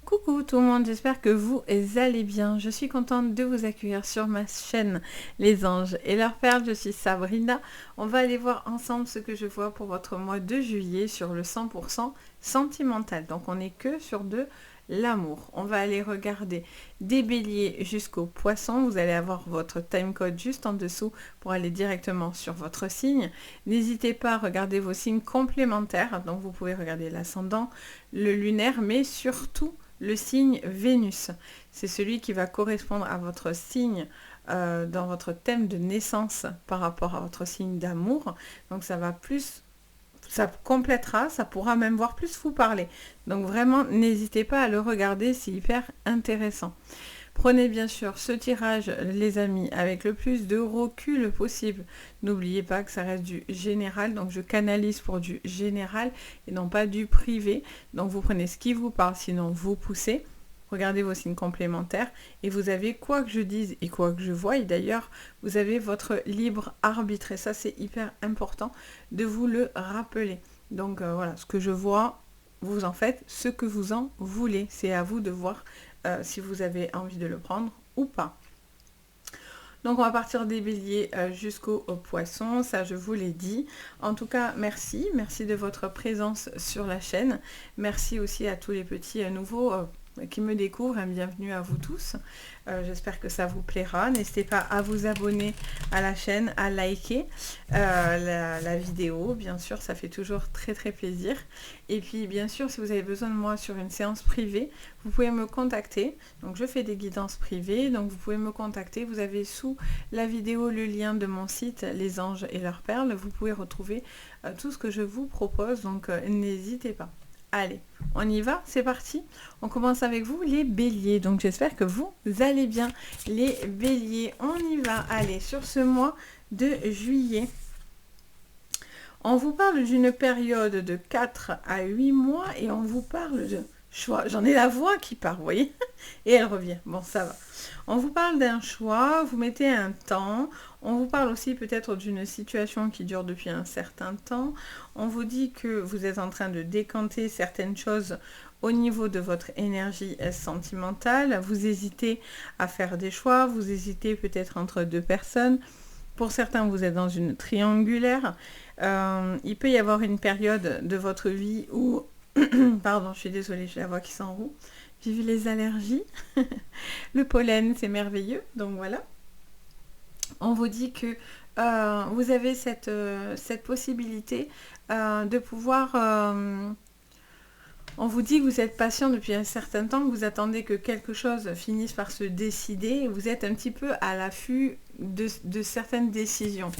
Coucou tout le monde, j'espère que vous allez bien. Je suis contente de vous accueillir sur ma chaîne Les Anges et leurs perles. Je suis Sabrina. On va aller voir ensemble ce que je vois pour votre mois de juillet sur le 100% sentimental. Donc on n'est que sur de l'amour. On va aller regarder des béliers jusqu'aux poissons. Vous allez avoir votre timecode juste en dessous pour aller directement sur votre signe. N'hésitez pas à regarder vos signes complémentaires. Donc vous pouvez regarder l'ascendant, le lunaire, mais surtout le signe Vénus. C'est celui qui va correspondre à votre signe dans votre thème de naissance par rapport à votre signe d'amour. Donc ça va plus, ça complétera, ça pourra même voir plus vous parler. Donc vraiment, n'hésitez pas à le regarder, c'est hyper intéressant. Prenez bien sûr ce tirage, les amis, avec le plus de recul possible. N'oubliez pas que ça reste du général, donc je canalise pour du général et non pas du privé. Donc vous prenez ce qui vous parle, sinon vous poussez. Regardez vos signes complémentaires et vous avez, quoi que je dise et quoi que je voie, et d'ailleurs, vous avez votre libre arbitre. Et ça, c'est hyper important de vous le rappeler. Donc voilà, ce que je vois, vous en faites ce que vous en voulez. C'est à vous de voir si vous avez envie de le prendre ou pas. Donc on va partir des béliers jusqu'aux poissons, ça je vous l'ai dit. En tout cas, merci de votre présence sur la chaîne. Merci aussi à tous les petits nouveaux qui me découvrent, bienvenue à vous tous. J'espère que ça vous plaira. N'hésitez pas à vous abonner à la chaîne, à liker la vidéo, bien sûr, ça fait toujours très plaisir. Et puis bien sûr, si vous avez besoin de moi sur une séance privée, vous pouvez me contacter. Donc je fais des guidances privées, donc vous pouvez me contacter. Vous avez sous la vidéo le lien de mon site Les Anges et leurs perles. Vous pouvez retrouver tout ce que je vous propose, donc n'hésitez pas. Allez, on y va, c'est parti. On commence avec vous, les béliers. Donc j'espère que vous allez bien, les béliers. On y va. Allez, sur ce mois de juillet, on vous parle d'une période de 4 à 8 mois et on vous parle de choix. J'en ai la voix qui part, vous voyez, et elle revient. Bon, ça va. On vous parle d'un choix, vous mettez un temps. On vous parle aussi peut-être d'une situation qui dure depuis un certain temps. On vous dit que vous êtes en train de décanter certaines choses au niveau de votre énergie sentimentale. Vous hésitez à faire des choix, vous hésitez peut-être entre deux personnes. Pour certains, vous êtes dans une triangulaire. Il peut y avoir une période de votre vie où... Pardon, je suis désolée, j'ai la voix qui s'enroule. Vive les allergies. Le pollen, c'est merveilleux. Donc voilà. On vous dit que vous avez cette possibilité de pouvoir... on vous dit que vous êtes patient depuis un certain temps, que vous attendez que quelque chose finisse par se décider. Et vous êtes un petit peu à l'affût de certaines décisions,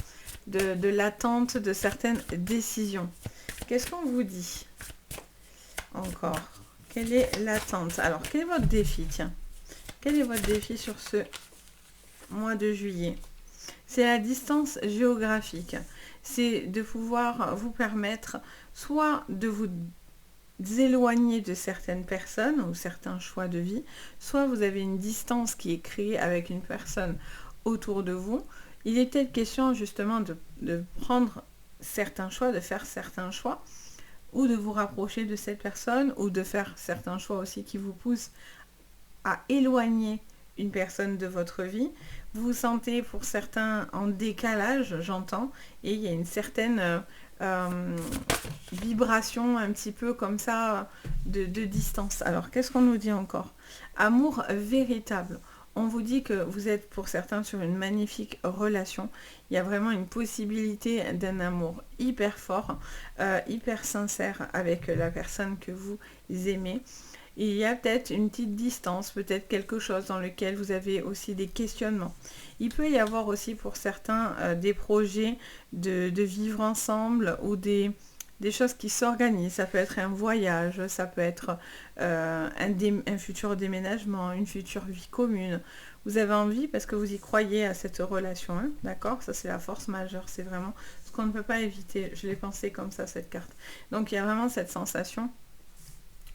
de l'attente de certaines décisions. Qu'est-ce qu'on vous dit encore? Quelle est l'attente? Alors, quel est votre défi? Tiens, quel est votre défi sur ce mois de juillet? C'est la distance géographique. C'est de pouvoir vous permettre soit de vous éloigner de certaines personnes ou certains choix de vie, soit vous avez une distance qui est créée avec une personne autour de vous. Il est peut-être question justement de prendre certains choix, de faire certains choix, ou de vous rapprocher de cette personne, ou de faire certains choix aussi qui vous poussent à éloigner une personne de votre vie. Vous vous sentez pour certains en décalage, j'entends, et il y a une certaine vibration un petit peu comme ça de distance. Alors qu'est-ce qu'on nous dit encore? Amour véritable. On vous dit que vous êtes pour certains sur une magnifique relation. Il y a vraiment une possibilité d'un amour hyper fort, hyper sincère avec la personne que vous aimez. Il y a peut-être une petite distance, peut-être quelque chose dans lequel vous avez aussi des questionnements. Il peut y avoir aussi pour certains des projets de vivre ensemble ou des choses qui s'organisent. Ça peut être un voyage, ça peut être un futur déménagement, une future vie commune. Vous avez envie parce que vous y croyez à cette relation, hein, d'accord? Ça, c'est la force majeure, c'est vraiment ce qu'on ne peut pas éviter. Je l'ai pensé comme ça, cette carte. Donc, il y a vraiment cette sensation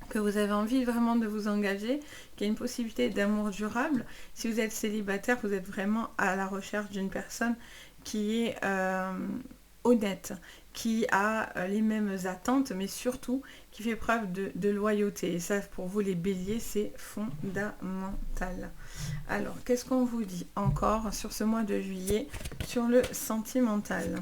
que vous avez envie vraiment de vous engager, qu'il y a une possibilité d'amour durable. Si vous êtes célibataire, vous êtes vraiment à la recherche d'une personne qui est honnête, qui a les mêmes attentes, mais surtout qui fait preuve de loyauté. Et ça, pour vous les béliers, c'est fondamental. Alors, qu'est-ce qu'on vous dit encore sur ce mois de juillet, sur le sentimental ?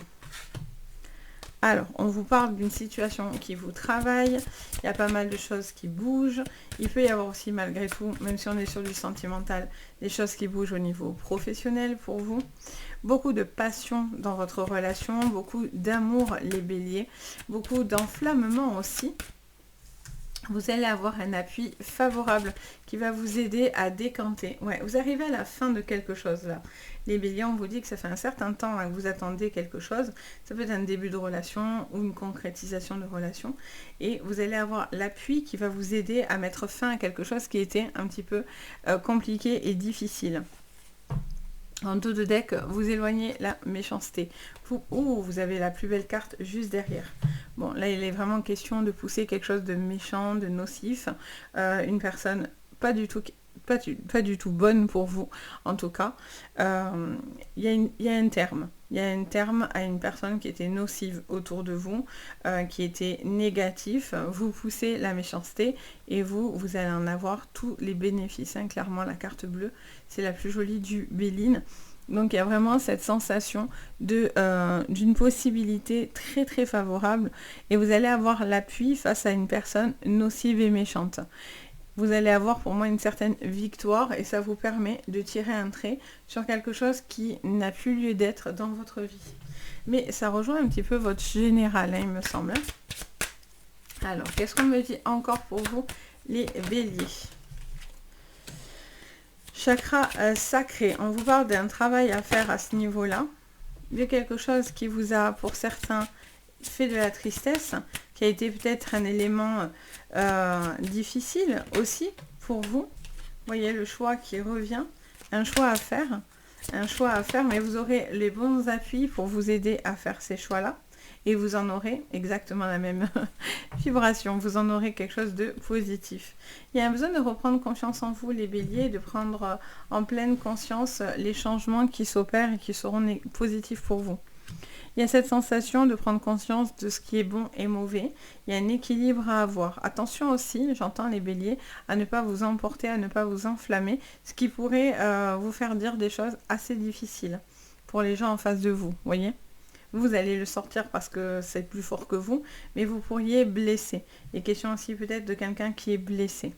Alors, on vous parle d'une situation qui vous travaille, il y a pas mal de choses qui bougent, il peut y avoir aussi malgré tout, même si on est sur du sentimental, des choses qui bougent au niveau professionnel pour vous. Beaucoup de passion dans votre relation, beaucoup d'amour les béliers, beaucoup d'enflammement aussi. Vous allez avoir un appui favorable qui va vous aider à décanter. Ouais, vous arrivez à la fin de quelque chose là. Les béliers, on vous dit que ça fait un certain temps que vous attendez quelque chose. Ça peut être un début de relation ou une concrétisation de relation. Et vous allez avoir l'appui qui va vous aider à mettre fin à quelque chose qui était un petit peu compliqué et difficile. En dos de deck, vous éloignez la méchanceté. Vous avez la plus belle carte juste derrière. Bon, là, il est vraiment question de pousser quelque chose de méchant, de nocif. Une personne pas du tout bonne pour vous, en tout cas. Il y a un terme. Il y a un terme à une personne qui était nocive autour de vous, qui était négatif. Vous poussez la méchanceté et vous allez en avoir tous les bénéfices. Hein. Clairement, la carte bleue, c'est la plus jolie du Béline. Donc il y a vraiment cette sensation d'une possibilité très très favorable et vous allez avoir l'appui face à une personne nocive et méchante. Vous allez avoir pour moi une certaine victoire et ça vous permet de tirer un trait sur quelque chose qui n'a plus lieu d'être dans votre vie. Mais ça rejoint un petit peu votre général, hein, il me semble. Alors, qu'est-ce qu'on me dit encore pour vous, les béliers ? Chakra sacré, on vous parle d'un travail à faire à ce niveau-là, de quelque chose qui vous a, pour certains, fait de la tristesse, qui a été peut-être un élément difficile aussi pour vous. Vous voyez le choix qui revient, un choix à faire, mais vous aurez les bons appuis pour vous aider à faire ces choix-là. Et vous en aurez exactement la même vibration, vous en aurez quelque chose de positif. Il y a un besoin de reprendre confiance en vous, les béliers, de prendre en pleine conscience les changements qui s'opèrent et qui seront positifs pour vous. Il y a cette sensation de prendre conscience de ce qui est bon et mauvais. Il y a un équilibre à avoir. Attention aussi, j'entends les béliers, à ne pas vous emporter, à ne pas vous enflammer, ce qui pourrait vous faire dire des choses assez difficiles pour les gens en face de vous, voyez ? Vous allez le sortir parce que c'est plus fort que vous, mais vous pourriez blesser. Il est question aussi peut-être de quelqu'un qui est blessé.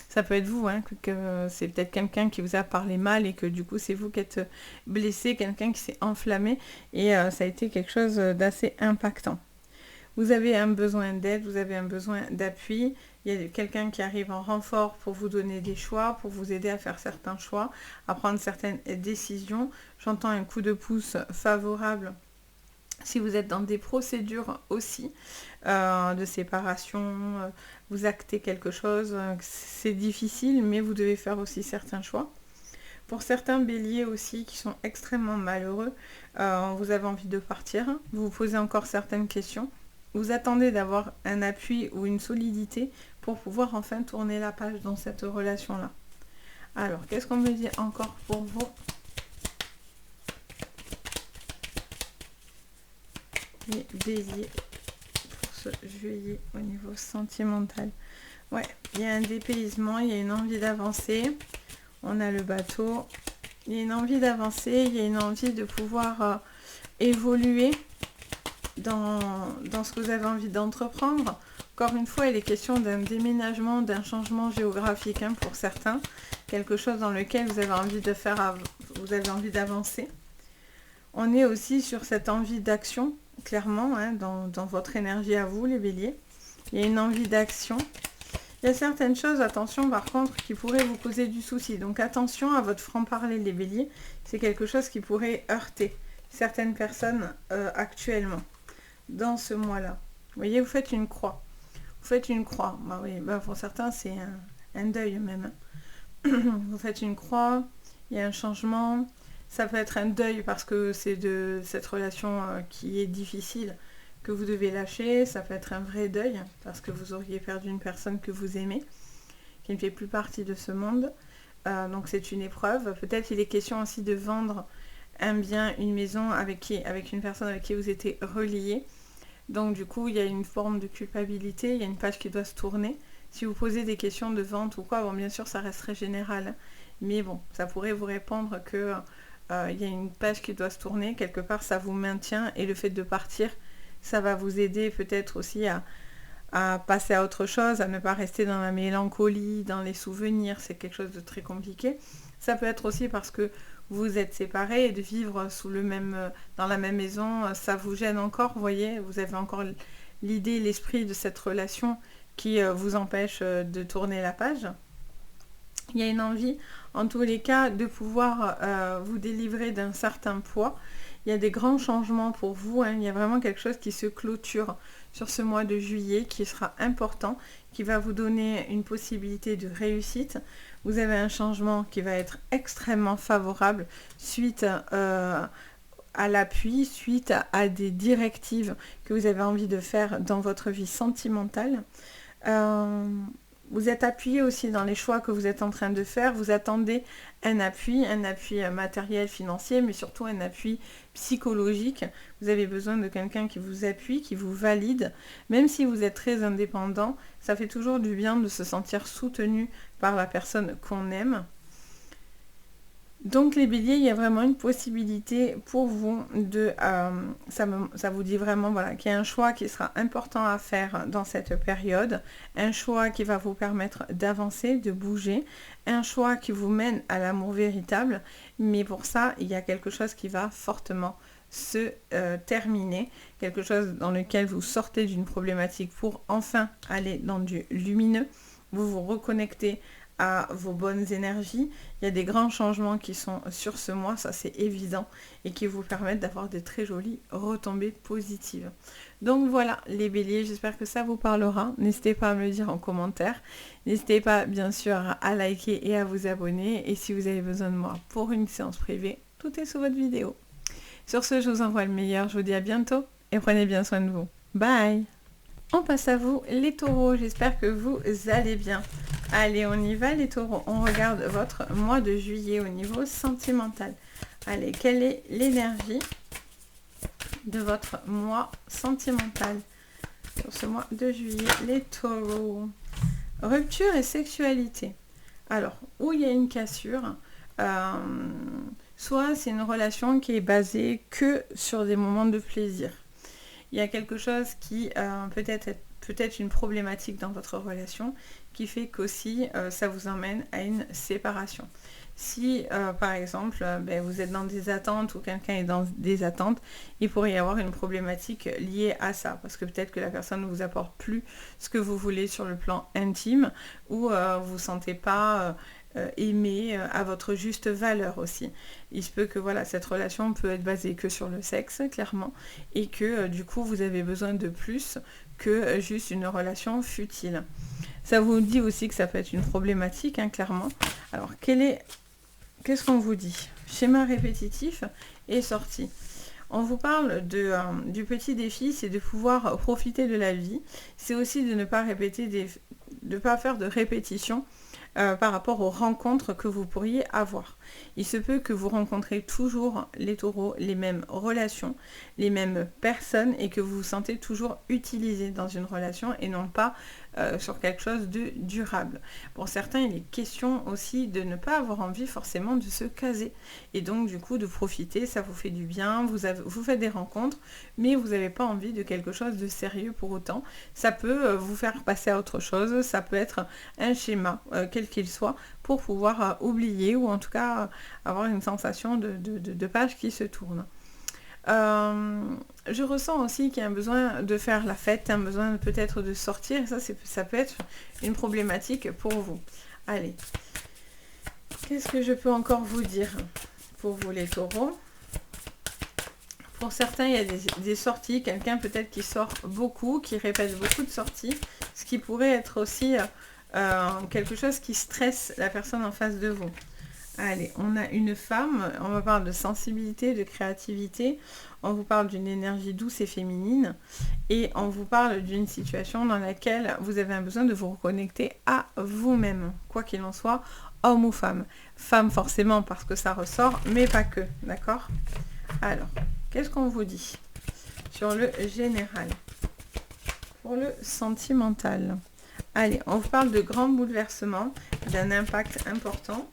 Ça peut être vous, hein, que c'est peut-être quelqu'un qui vous a parlé mal et que du coup c'est vous qui êtes blessé, quelqu'un qui s'est enflammé et ça a été quelque chose d'assez impactant. Vous avez un besoin d'aide, vous avez un besoin d'appui. Il y a quelqu'un qui arrive en renfort pour vous donner des choix, pour vous aider à faire certains choix, à prendre certaines décisions. J'entends un coup de pouce favorable. Si vous êtes dans des procédures aussi de séparation, vous actez quelque chose, c'est difficile, mais vous devez faire aussi certains choix. Pour certains béliers aussi qui sont extrêmement malheureux, vous avez envie de partir, vous vous posez encore certaines questions, vous attendez d'avoir un appui ou une solidité pour pouvoir enfin tourner la page dans cette relation-là. Alors, qu'est-ce qu'on me dit encore pour vous ? Les béliers pour ce juillet au niveau sentimental. Ouais, il y a un dépaysement, il y a une envie d'avancer. On a le bateau. Il y a une envie d'avancer, il y a une envie de pouvoir évoluer dans ce que vous avez envie d'entreprendre. Encore une fois, il est question d'un déménagement, d'un changement géographique hein, pour certains. Quelque chose dans lequel vous avez envie de faire, vous avez envie d'avancer. On est aussi sur cette envie d'action. Clairement, hein, dans votre énergie à vous, les béliers. Il y a une envie d'action. Il y a certaines choses, attention par contre, qui pourraient vous causer du souci. Donc attention à votre franc-parler, les béliers. C'est quelque chose qui pourrait heurter certaines personnes actuellement, dans ce mois-là. Vous voyez, vous faites une croix. Vous faites une croix. Bah oui, bah pour certains, c'est un deuil même. Vous faites une croix, il y a un changement. Ça peut être un deuil parce que c'est de cette relation qui est difficile que vous devez lâcher. Ça peut être un vrai deuil parce que vous auriez perdu une personne que vous aimez, qui ne fait plus partie de ce monde. Donc c'est une épreuve. Peut-être il est question aussi de vendre un bien, une maison avec une personne avec qui vous étiez relié. Donc du coup, il y a une forme de culpabilité, il y a une page qui doit se tourner. Si vous posez des questions de vente ou quoi, bon, bien sûr, ça reste très général. Mais bon, ça pourrait vous répondre que il y a une page qui doit se tourner. Quelque part, ça vous maintient. Et le fait de partir, ça va vous aider peut-être aussi à passer à autre chose, à ne pas rester dans la mélancolie, dans les souvenirs. C'est quelque chose de très compliqué. Ça peut être aussi parce que vous êtes séparés et de vivre dans la même maison, ça vous gêne encore, vous voyez, vous avez encore l'idée, l'esprit de cette relation qui vous empêche de tourner la page. Il y a une envie, en tous les cas, de pouvoir vous délivrer d'un certain poids. Il y a des grands changements pour vous, hein. Il y a vraiment quelque chose qui se clôture sur ce mois de juillet, qui sera important, qui va vous donner une possibilité de réussite. Vous avez un changement qui va être extrêmement favorable suite à l'appui, suite à des directives que vous avez envie de faire dans votre vie sentimentale. Vous êtes appuyé aussi dans les choix que vous êtes en train de faire. Vous attendez un appui matériel, financier, mais surtout un appui psychologique. Vous avez besoin de quelqu'un qui vous appuie, qui vous valide. Même si vous êtes très indépendant, ça fait toujours du bien de se sentir soutenu par la personne qu'on aime. Donc les béliers, il y a vraiment une possibilité pour vous de... ça vous dit vraiment voilà, qu'il y a un choix qui sera important à faire dans cette période. Un choix qui va vous permettre d'avancer, de bouger. Un choix qui vous mène à l'amour véritable. Mais pour ça, il y a quelque chose qui va fortement se terminer. Quelque chose dans lequel vous sortez d'une problématique pour enfin aller dans du lumineux. Vous vous reconnectez à vos bonnes énergies. Il y a des grands changements qui sont sur ce mois, ça c'est évident, et qui vous permettent d'avoir des très jolies retombées positives. Donc voilà les béliers, j'espère que ça vous parlera. N'hésitez pas à me le dire en commentaire. N'hésitez pas bien sûr à liker et à vous abonner. Et si vous avez besoin de moi pour une séance privée, tout est sous votre vidéo. Sur ce, je vous envoie le meilleur, je vous dis à bientôt et prenez bien soin de vous. Bye! On passe à vous les taureaux, j'espère que vous allez bien. Allez, on y va les taureaux, on regarde votre mois de juillet au niveau sentimental. Allez, quelle est l'énergie de votre mois sentimental sur ce mois de juillet, les taureaux? Rupture et sexualité. Alors, où il y a une cassure, soit c'est une relation qui est basée que sur des moments de plaisir. Il y a quelque chose qui peut-être une problématique dans votre relation qui fait qu'aussi ça vous emmène à une séparation. Si par exemple vous êtes dans des attentes ou quelqu'un est dans des attentes, il pourrait y avoir une problématique liée à ça, parce que peut-être que la personne ne vous apporte plus ce que vous voulez sur le plan intime, ou vous ne vous sentez pas aimé à votre juste valeur aussi. Il se peut que voilà, cette relation peut être basée que sur le sexe, clairement, et que du coup vous avez besoin de plus que juste une relation futile. Ça vous dit aussi que ça peut être une problématique, hein, clairement. Alors, qu'est-ce qu'on vous dit? Schéma répétitif et sortie. On vous parle du petit défi, c'est de pouvoir profiter de la vie. C'est aussi de ne pas faire de répétition par rapport aux rencontres que vous pourriez avoir. Il se peut que vous rencontrez toujours les taureaux, les mêmes relations, les mêmes personnes et que vous vous sentez toujours utilisé dans une relation et non pas sur quelque chose de durable. Pour certains, il est question aussi de ne pas avoir envie forcément de se caser et donc du coup de profiter, ça vous fait du bien, vous faites des rencontres, mais vous n'avez pas envie de quelque chose de sérieux pour autant. Ça peut vous faire passer à autre chose, ça peut être un schéma, quel qu'il soit, pour pouvoir oublier ou en tout cas avoir une sensation de page qui se tourne. Je ressens aussi qu'il y a un besoin de faire la fête, un besoin peut-être de sortir, et ça peut être une problématique pour vous. Allez, qu'est-ce que je peux encore vous dire pour vous les taureaux? Pour certains, il y a des sorties, quelqu'un peut-être qui sort beaucoup, qui répète beaucoup de sorties, ce qui pourrait être aussi quelque chose qui stresse la personne en face de vous. Allez, on a une femme, on va parler de sensibilité, de créativité, on vous parle d'une énergie douce et féminine, et on vous parle d'une situation dans laquelle vous avez un besoin de vous reconnecter à vous-même, quoi qu'il en soit, homme ou femme. Femme forcément parce que ça ressort, mais pas que, d'accord? Alors, qu'est-ce qu'on vous dit sur le général? pour le sentimental. Allez, on vous parle de grands bouleversements, d'un impact important.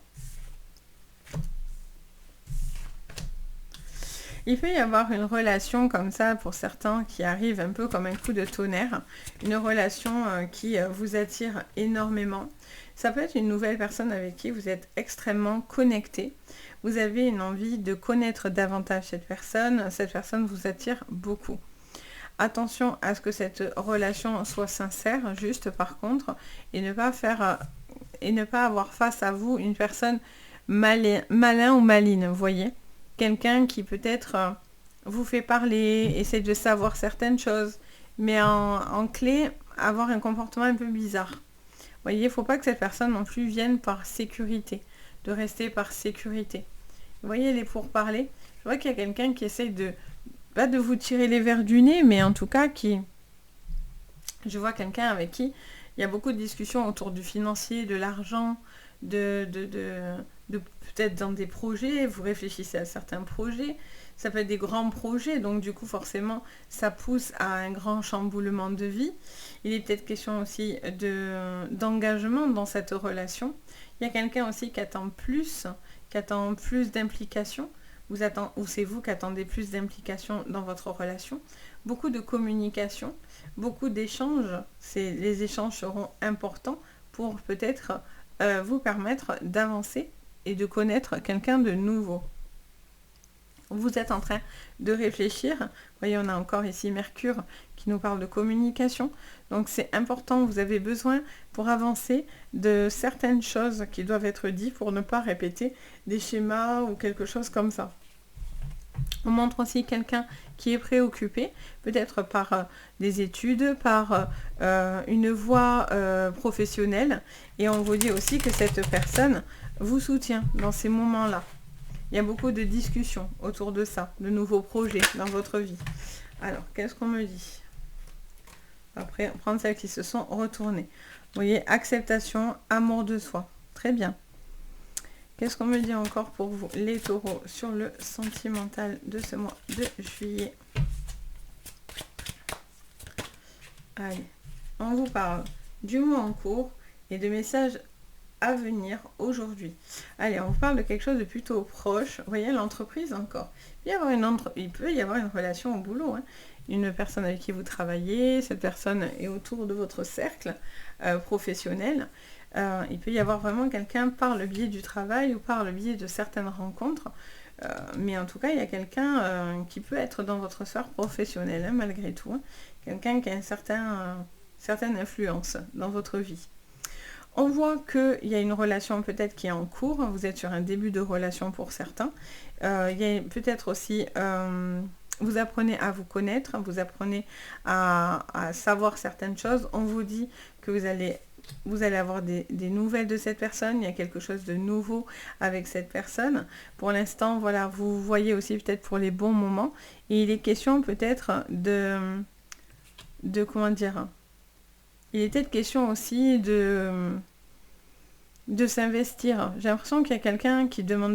Il peut y avoir une relation comme ça pour certains qui arrive un peu comme un coup de tonnerre, une relation qui vous attire énormément. Ça peut être une nouvelle personne avec qui vous êtes extrêmement connecté. Vous avez une envie de connaître davantage cette personne vous attire beaucoup. Attention à ce que cette relation soit sincère, juste par contre, et ne pas avoir face à vous une personne malin ou maline, vous voyez. Quelqu'un qui peut-être vous fait parler, essaie de savoir certaines choses, mais en clé, avoir un comportement un peu bizarre. Vous voyez, il ne faut pas que cette personne non plus vienne par sécurité, de rester par sécurité. Vous voyez les pourparlers. Je vois qu'il y a quelqu'un qui essaye pas de vous tirer les verres du nez, mais en tout cas je vois quelqu'un avec qui il y a beaucoup de discussions autour du financier, de l'argent, de peut-être dans des projets, vous réfléchissez à certains projets, ça peut être des grands projets, donc du coup forcément ça pousse à un grand chamboulement de vie. Il est peut-être question aussi d'engagement dans cette relation. Il y a quelqu'un aussi qui attend plus d'implication, ou c'est vous qui attendez plus d'implication dans votre relation. Beaucoup de communication, beaucoup d'échanges, les échanges seront importants pour peut-être vous permettre d'avancer et de connaître quelqu'un de nouveau. Vous êtes en train de réfléchir. Vous voyez, on a encore ici Mercure qui nous parle de communication. Donc c'est important, vous avez besoin pour avancer de certaines choses qui doivent être dites pour ne pas répéter des schémas ou quelque chose comme ça. On montre aussi quelqu'un qui est préoccupé, peut-être par des études, par une voie professionnelle. Et on vous dit aussi que cette personne vous soutient dans ces moments-là. Il y a beaucoup de discussions autour de ça, de nouveaux projets dans votre vie. Alors, qu'est-ce qu'on me dit? Après, prendre celles qui se sont retournées. Vous voyez, acceptation, amour de soi. Très bien. Qu'est-ce qu'on me dit encore pour vous, les taureaux, sur le sentimental de ce mois de juillet? Allez, on vous parle du mois en cours et de messages à venir aujourd'hui. Allez, on vous parle de quelque chose de plutôt proche. Vous voyez, l'entreprise encore. Il peut y avoir une relation au boulot. Une personne avec qui vous travaillez, cette personne est autour de votre cercle professionnel. Il peut y avoir vraiment quelqu'un par le biais du travail ou par le biais de certaines rencontres. Mais en tout cas, il y a quelqu'un qui peut être dans votre sphère professionnelle, malgré tout. Quelqu'un qui a une certaine influence dans votre vie. On voit qu'il y a une relation peut-être qui est en cours. Vous êtes sur un début de relation pour certains. Il y a peut-être aussi... vous apprenez à vous connaître, vous apprenez à savoir certaines choses. On vous dit que vous allez avoir des nouvelles de cette personne. Il y a quelque chose de nouveau avec cette personne. Pour l'instant, voilà, vous voyez aussi peut-être pour les bons moments. Et il est question peut-être de comment dire... Il est peut-être question aussi de s'investir. J'ai l'impression qu'il y a quelqu'un qui demande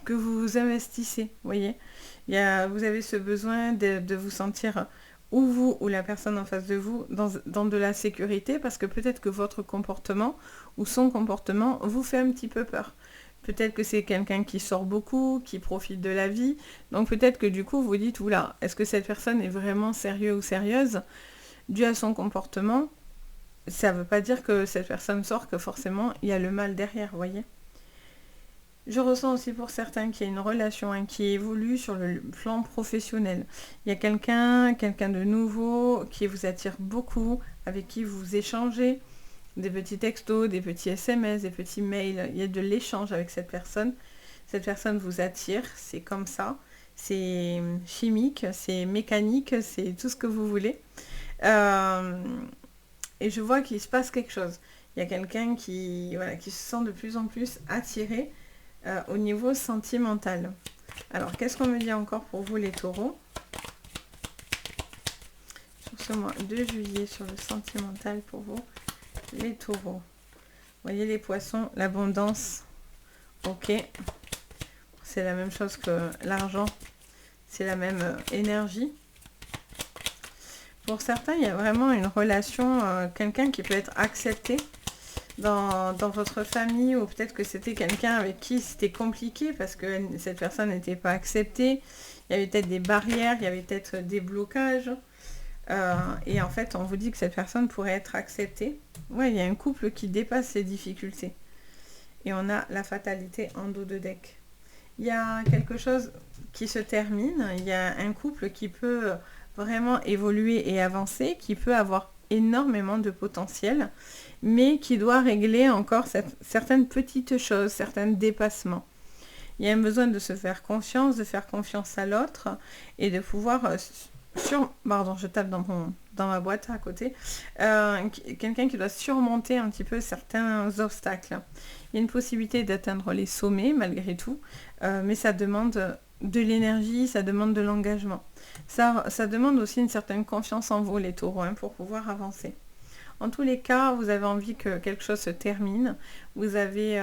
que vous vous investissez, vous voyez. Vous avez ce besoin de vous sentir, ou vous, ou la personne en face de vous, dans de la sécurité, parce que peut-être que votre comportement, ou son comportement, vous fait un petit peu peur. Peut-être que c'est quelqu'un qui sort beaucoup, qui profite de la vie. Donc peut-être que du coup, vous dites, oula, est-ce que cette personne est vraiment sérieux ou sérieuse ? Dû à son comportement, ça ne veut pas dire que cette personne sort, que forcément il y a le mal derrière, vous voyez. Je ressens aussi pour certains qu'il y a une relation qui évolue sur le plan professionnel. Il y a quelqu'un de nouveau qui vous attire beaucoup, avec qui vous échangez des petits textos, des petits SMS, des petits mails. Il y a de l'échange avec cette personne. Cette personne vous attire, c'est comme ça. C'est chimique, c'est mécanique, c'est tout ce que vous voulez. Et je vois qu'il se passe quelque chose. Il y a quelqu'un qui se sent de plus en plus attiré au niveau sentimental. Alors, qu'est-ce qu'on me dit encore pour vous les taureaux? Sur ce mois de juillet, sur le sentimental pour vous, les taureaux. Vous voyez les poissons, l'abondance. Ok. C'est la même chose que l'argent. C'est la même énergie. Pour certains, il y a vraiment une relation, quelqu'un qui peut être accepté dans votre famille, ou peut-être que c'était quelqu'un avec qui c'était compliqué parce que cette personne n'était pas acceptée. Il y avait peut-être des barrières, il y avait peut-être des blocages. Et en fait, on vous dit que cette personne pourrait être acceptée. Ouais, il y a un couple qui dépasse ses difficultés. Et on a la fatalité en dos de deck. Il y a quelque chose qui se termine. Il y a un couple qui peut vraiment évoluer et avancer, qui peut avoir énormément de potentiel, mais qui doit régler encore certaines petites choses, certains dépassements. Il y a un besoin de se faire confiance, de faire confiance à l'autre et de pouvoir pardon, je tape dans ma boîte à côté. Quelqu'un qui doit surmonter un petit peu certains obstacles. Il y a une possibilité d'atteindre les sommets malgré tout, mais ça demande de l'énergie, ça demande de l'engagement. Ça demande aussi une certaine confiance en vous, les taureaux, hein, pour pouvoir avancer. En tous les cas, vous avez envie que quelque chose se termine. Vous avez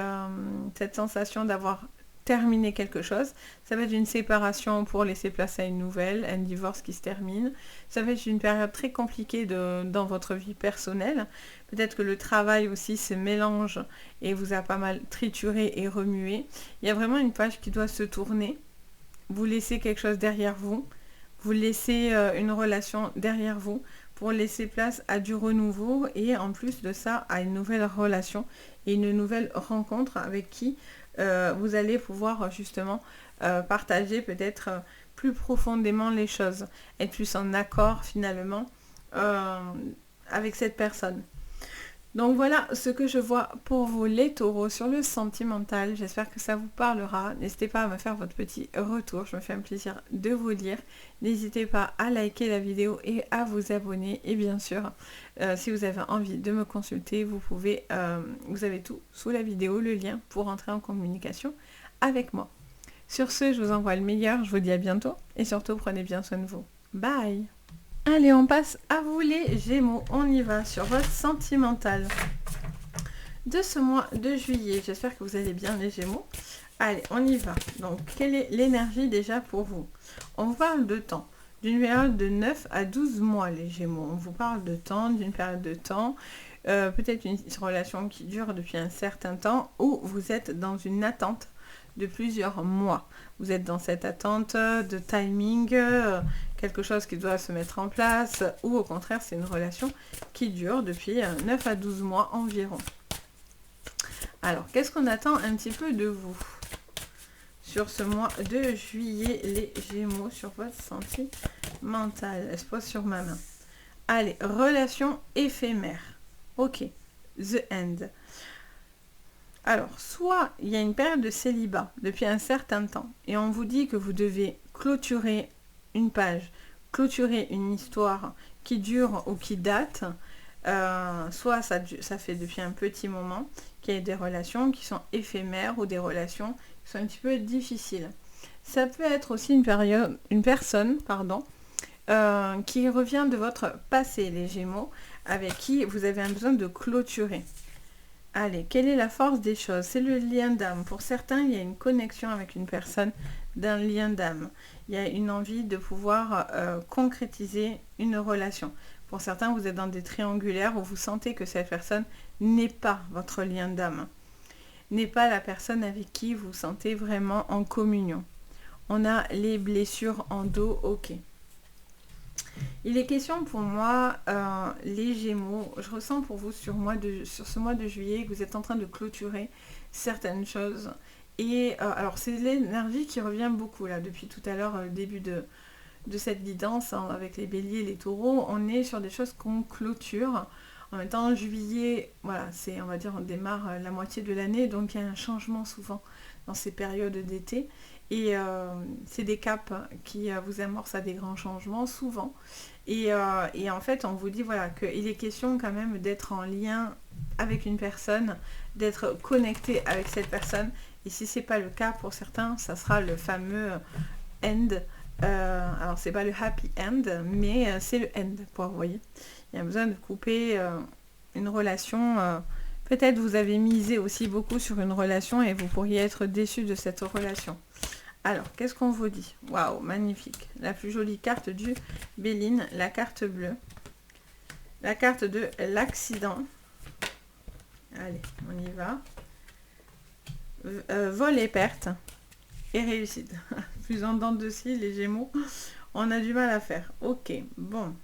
cette sensation d'avoir terminé quelque chose. Ça va être une séparation pour laisser place à une nouvelle, un divorce qui se termine. Ça va être une période très compliquée dans votre vie personnelle. Peut-être que le travail aussi se mélange et vous a pas mal trituré et remué. Il y a vraiment une page qui doit se tourner. Vous laissez quelque chose derrière vous. Vous laissez une relation derrière vous pour laisser place à du renouveau et en plus de ça à une nouvelle relation et une nouvelle rencontre avec qui vous allez pouvoir justement partager peut-être plus profondément les choses, être plus en accord finalement avec cette personne. Donc voilà ce que je vois pour vous les taureaux sur le sentimental. J'espère que ça vous parlera. N'hésitez pas à me faire votre petit retour. Je me fais un plaisir de vous lire. N'hésitez pas à liker la vidéo et à vous abonner. Et bien sûr, si vous avez envie de me consulter, vous avez tout sous la vidéo, le lien pour entrer en communication avec moi. Sur ce, je vous envoie le meilleur. Je vous dis à bientôt. Et surtout, prenez bien soin de vous. Bye! Allez, on passe à vous les Gémeaux. On y va sur votre sentimental de ce mois de juillet. J'espère que vous allez bien les Gémeaux. Allez, on y va. Donc, quelle est l'énergie déjà pour vous? On vous parle de temps. D'une période de 9 à 12 mois les Gémeaux. On vous parle de temps, d'une période de temps. Peut-être une relation qui dure depuis un certain temps ou vous êtes dans une attente de plusieurs mois. Vous êtes dans cette attente de timing, quelque chose qui doit se mettre en place, ou au contraire, c'est une relation qui dure depuis 9 à 12 mois environ. Alors, qu'est-ce qu'on attend un petit peu de vous sur ce mois de juillet, les Gémeaux, sur votre sentimental? Elle se pose sur ma main. Allez, relation éphémère. Ok, the end. Alors, soit il y a une période de célibat depuis un certain temps et on vous dit que vous devez clôturer une page, clôturer une histoire qui dure ou qui date, soit ça fait depuis un petit moment qu'il y a des relations qui sont éphémères ou des relations qui sont un petit peu difficiles. Ça peut être aussi une personne qui revient de votre passé, les Gémeaux, avec qui vous avez un besoin de clôturer. Allez, quelle est la force des choses? C'est le lien d'âme. Pour certains, il y a une connexion avec une personne d'un lien d'âme. Il y a une envie de pouvoir concrétiser une relation. Pour certains, vous êtes dans des triangulaires où vous sentez que cette personne n'est pas votre lien d'âme. N'est pas la personne avec qui vous vous sentez vraiment en communion. On a les blessures en dos, ok. Il est question pour moi, les Gémeaux, je ressens pour vous sur ce mois de juillet que vous êtes en train de clôturer certaines choses. Et alors c'est l'énergie qui revient beaucoup là depuis tout à l'heure, début de cette guidance hein, avec les béliers et les taureaux. On est sur des choses qu'on clôture. En même temps, juillet, voilà, on va dire, on démarre la moitié de l'année, donc il y a un changement souvent dans ces périodes d'été. Et c'est des caps qui vous amorcent à des grands changements, souvent. Et en fait, on vous dit voilà, qu'il est question quand même d'être en lien avec une personne, d'être connecté avec cette personne. Et si ce n'est pas le cas pour certains, ça sera le fameux end. Alors, c'est pas le happy end, mais c'est le end, vous voyez. Il y a besoin de couper une relation. Peut-être vous avez misé aussi beaucoup sur une relation et vous pourriez être déçu de cette relation. Alors, qu'est-ce qu'on vous dit? Waouh, magnifique. La plus jolie carte du Béline, la carte bleue. La carte de l'accident. Allez, on y va. Vol et perte. Et réussite. Plus en dents de scie, les Gémeaux, on a du mal à faire. Ok, bon.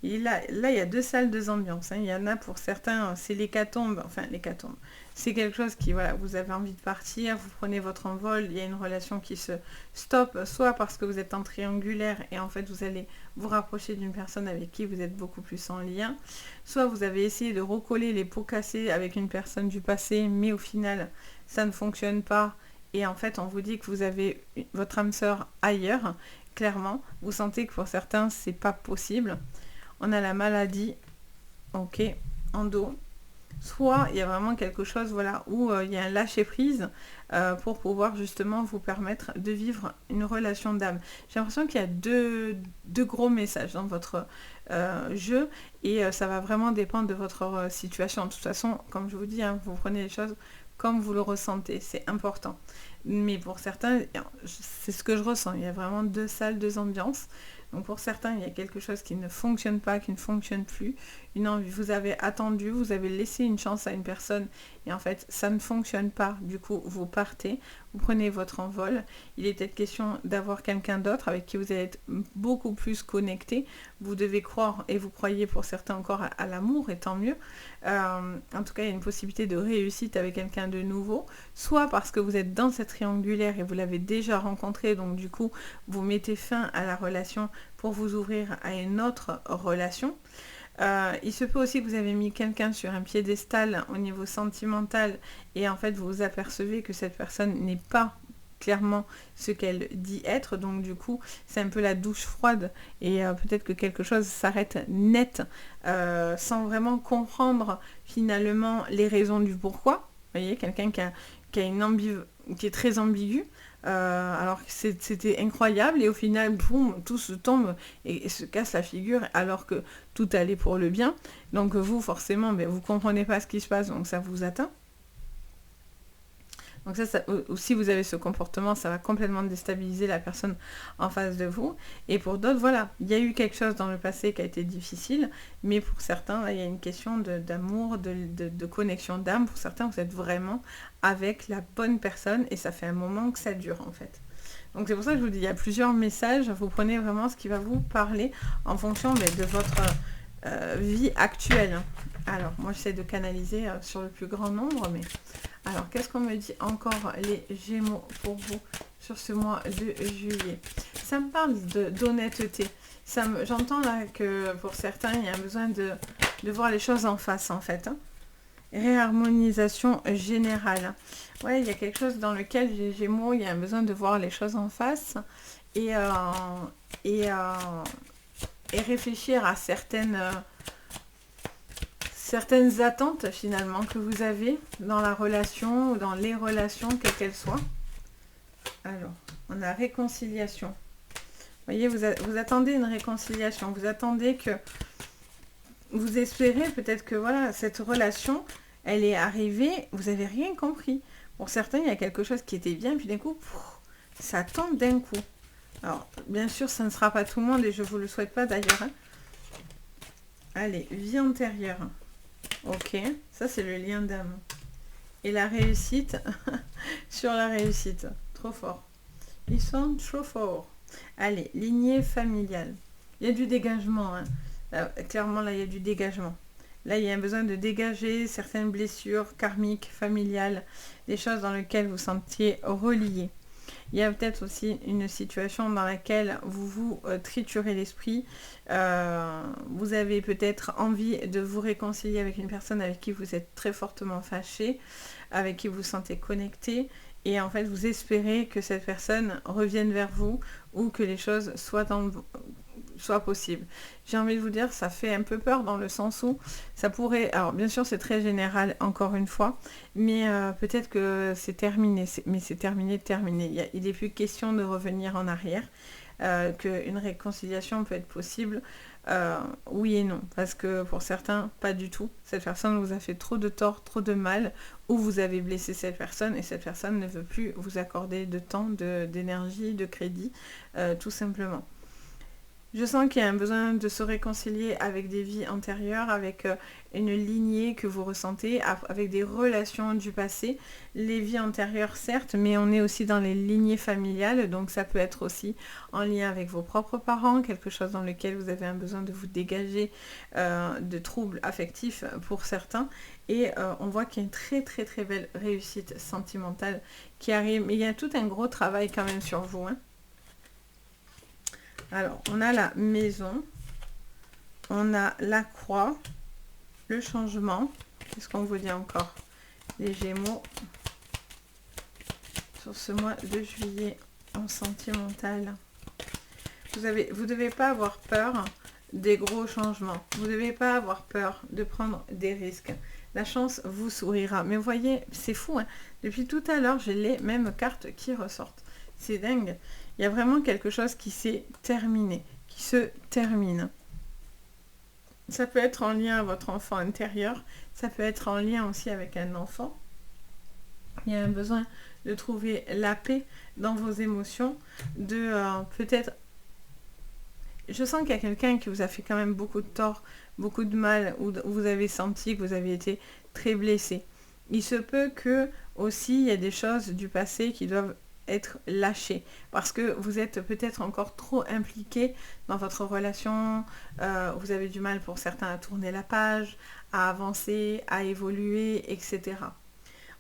Et là, il y a deux salles, deux ambiances. Hein. Il y en a pour certains, c'est l'hécatombe. Enfin, l'hécatombe. C'est quelque chose qui, voilà, vous avez envie de partir, vous prenez votre envol, il y a une relation qui se stoppe, soit parce que vous êtes en triangulaire et en fait vous allez vous rapprocher d'une personne avec qui vous êtes beaucoup plus en lien, soit vous avez essayé de recoller les pots cassés avec une personne du passé, mais au final ça ne fonctionne pas et en fait on vous dit que vous avez votre âme sœur ailleurs, clairement, vous sentez que pour certains c'est pas possible. On a la maladie, ok, en dos. Soit il y a vraiment quelque chose voilà, où il y a un lâcher-prise pour pouvoir justement vous permettre de vivre une relation d'âme. J'ai l'impression qu'il y a deux gros messages dans votre jeu et ça va vraiment dépendre de votre situation. De toute façon, comme je vous dis, hein, vous prenez les choses comme vous le ressentez, c'est important. Mais pour certains, c'est ce que je ressens, il y a vraiment deux salles, deux ambiances. Donc pour certains, il y a quelque chose qui ne fonctionne pas, qui ne fonctionne plus. Une envie, vous avez attendu, vous avez laissé une chance à une personne et en fait, ça ne fonctionne pas. Du coup, vous partez, vous prenez votre envol. Il est peut-être question d'avoir quelqu'un d'autre avec qui vous allez être beaucoup plus connecté. Vous devez croire et vous croyez pour certains encore à l'amour et tant mieux. En tout cas, il y a une possibilité de réussite avec quelqu'un de nouveau. Soit parce que vous êtes dans cette triangulaire et vous l'avez déjà rencontré, donc du coup, vous mettez fin à la relation pour vous ouvrir à une autre relation. Il se peut aussi que vous avez mis quelqu'un sur un piédestal au niveau sentimental et en fait vous vous apercevez que cette personne n'est pas clairement ce qu'elle dit être, donc du coup c'est un peu la douche froide et peut-être que quelque chose s'arrête net sans vraiment comprendre finalement les raisons du pourquoi. Vous voyez, quelqu'un qui a une qui est très ambigu. Alors que c'était incroyable et au final, boum, tout se tombe et se casse la figure alors que tout allait pour le bien. Donc vous, forcément, vous ne comprenez pas ce qui se passe, donc ça vous atteint. Donc ça, si vous avez ce comportement, ça va complètement déstabiliser la personne en face de vous. Et pour d'autres, voilà, il y a eu quelque chose dans le passé qui a été difficile, mais pour certains, là, il y a une question d'amour, de connexion d'âme. Pour certains, vous êtes vraiment avec la bonne personne et ça fait un moment que ça dure en fait. Donc c'est pour ça que je vous dis, il y a plusieurs messages. Vous prenez vraiment ce qui va vous parler en fonction de votre vie actuelle. Alors, moi, j'essaie de canaliser sur le plus grand nombre, mais... Alors, qu'est-ce qu'on me dit encore, les Gémeaux, pour vous, sur ce mois de juillet? Ça me parle d'honnêteté. J'entends là que, pour certains, il y a un besoin de voir les choses en face, en fait. Hein. Réharmonisation générale. Ouais, il y a quelque chose dans lequel, les Gémeaux, il y a un besoin de voir les choses en face et réfléchir à certaines attentes finalement que vous avez dans la relation ou dans les relations, quelles qu'elles soient. Alors, on a réconciliation. Vous voyez, vous attendez une réconciliation, vous attendez que... Vous espérez peut-être que voilà, cette relation, elle est arrivée, vous n'avez rien compris. Pour certains, il y a quelque chose qui était bien, puis d'un coup, ça tombe d'un coup. Alors, bien sûr, ça ne sera pas tout le monde et je ne vous le souhaite pas d'ailleurs. Hein. Allez, vie antérieure. Ok, ça c'est le lien d'âme. Et la réussite, sur la réussite, trop fort. Ils sont trop forts. Allez, lignée familiale. Il y a du dégagement. Hein. Clairement, là, il y a du dégagement. Là, il y a un besoin de dégager certaines blessures karmiques, familiales, des choses dans lesquelles vous sentiez relié. Il y a peut-être aussi une situation dans laquelle vous vous triturez l'esprit. Vous avez peut-être envie de vous réconcilier avec une personne avec qui vous êtes très fortement fâché, avec qui vous vous sentez connecté. Et en fait, vous espérez que cette personne revienne vers vous ou que les choses soient possibles. J'ai envie de vous dire, ça fait un peu peur dans le sens où ça pourrait... Alors, bien sûr, c'est très général, encore une fois, mais peut-être que c'est terminé. Mais c'est terminé. Il n'est plus question de revenir en arrière, qu'une réconciliation peut être possible. oui et non, parce que pour certains, pas du tout. Cette personne vous a fait trop de tort, trop de mal, ou vous avez blessé cette personne et cette personne ne veut plus vous accorder de temps, d'énergie, de crédit, tout simplement. Je sens qu'il y a un besoin de se réconcilier avec des vies antérieures, avec une lignée que vous ressentez, avec des relations du passé. Les vies antérieures, certes, mais on est aussi dans les lignées familiales, donc ça peut être aussi en lien avec vos propres parents, quelque chose dans lequel vous avez un besoin de vous dégager de troubles affectifs pour certains. Et on voit qu'il y a une très très très belle réussite sentimentale qui arrive, mais il y a tout un gros travail quand même sur vous, hein. Alors, on a la maison, on a la croix, le changement. Qu'est-ce qu'on vous dit encore? Les Gémeaux, sur ce mois de juillet en sentimental. Vous ne devez pas avoir peur des gros changements. Vous ne devez pas avoir peur de prendre des risques. La chance vous sourira. Mais vous voyez, c'est fou, hein. Depuis tout à l'heure, j'ai les mêmes cartes qui ressortent. C'est dingue. Il y a vraiment quelque chose qui s'est terminé, qui se termine. Ça peut être en lien avec votre enfant intérieur, ça peut être en lien aussi avec un enfant. Il y a un besoin de trouver la paix dans vos émotions, de peut-être... Je sens qu'il y a quelqu'un qui vous a fait quand même beaucoup de tort, beaucoup de mal, où vous avez senti que vous avez été très blessé. Il se peut que aussi il y a des choses du passé qui doivent être lâché parce que vous êtes peut-être encore trop impliqué dans votre relation, vous avez du mal pour certains à tourner la page, à avancer, à évoluer, etc.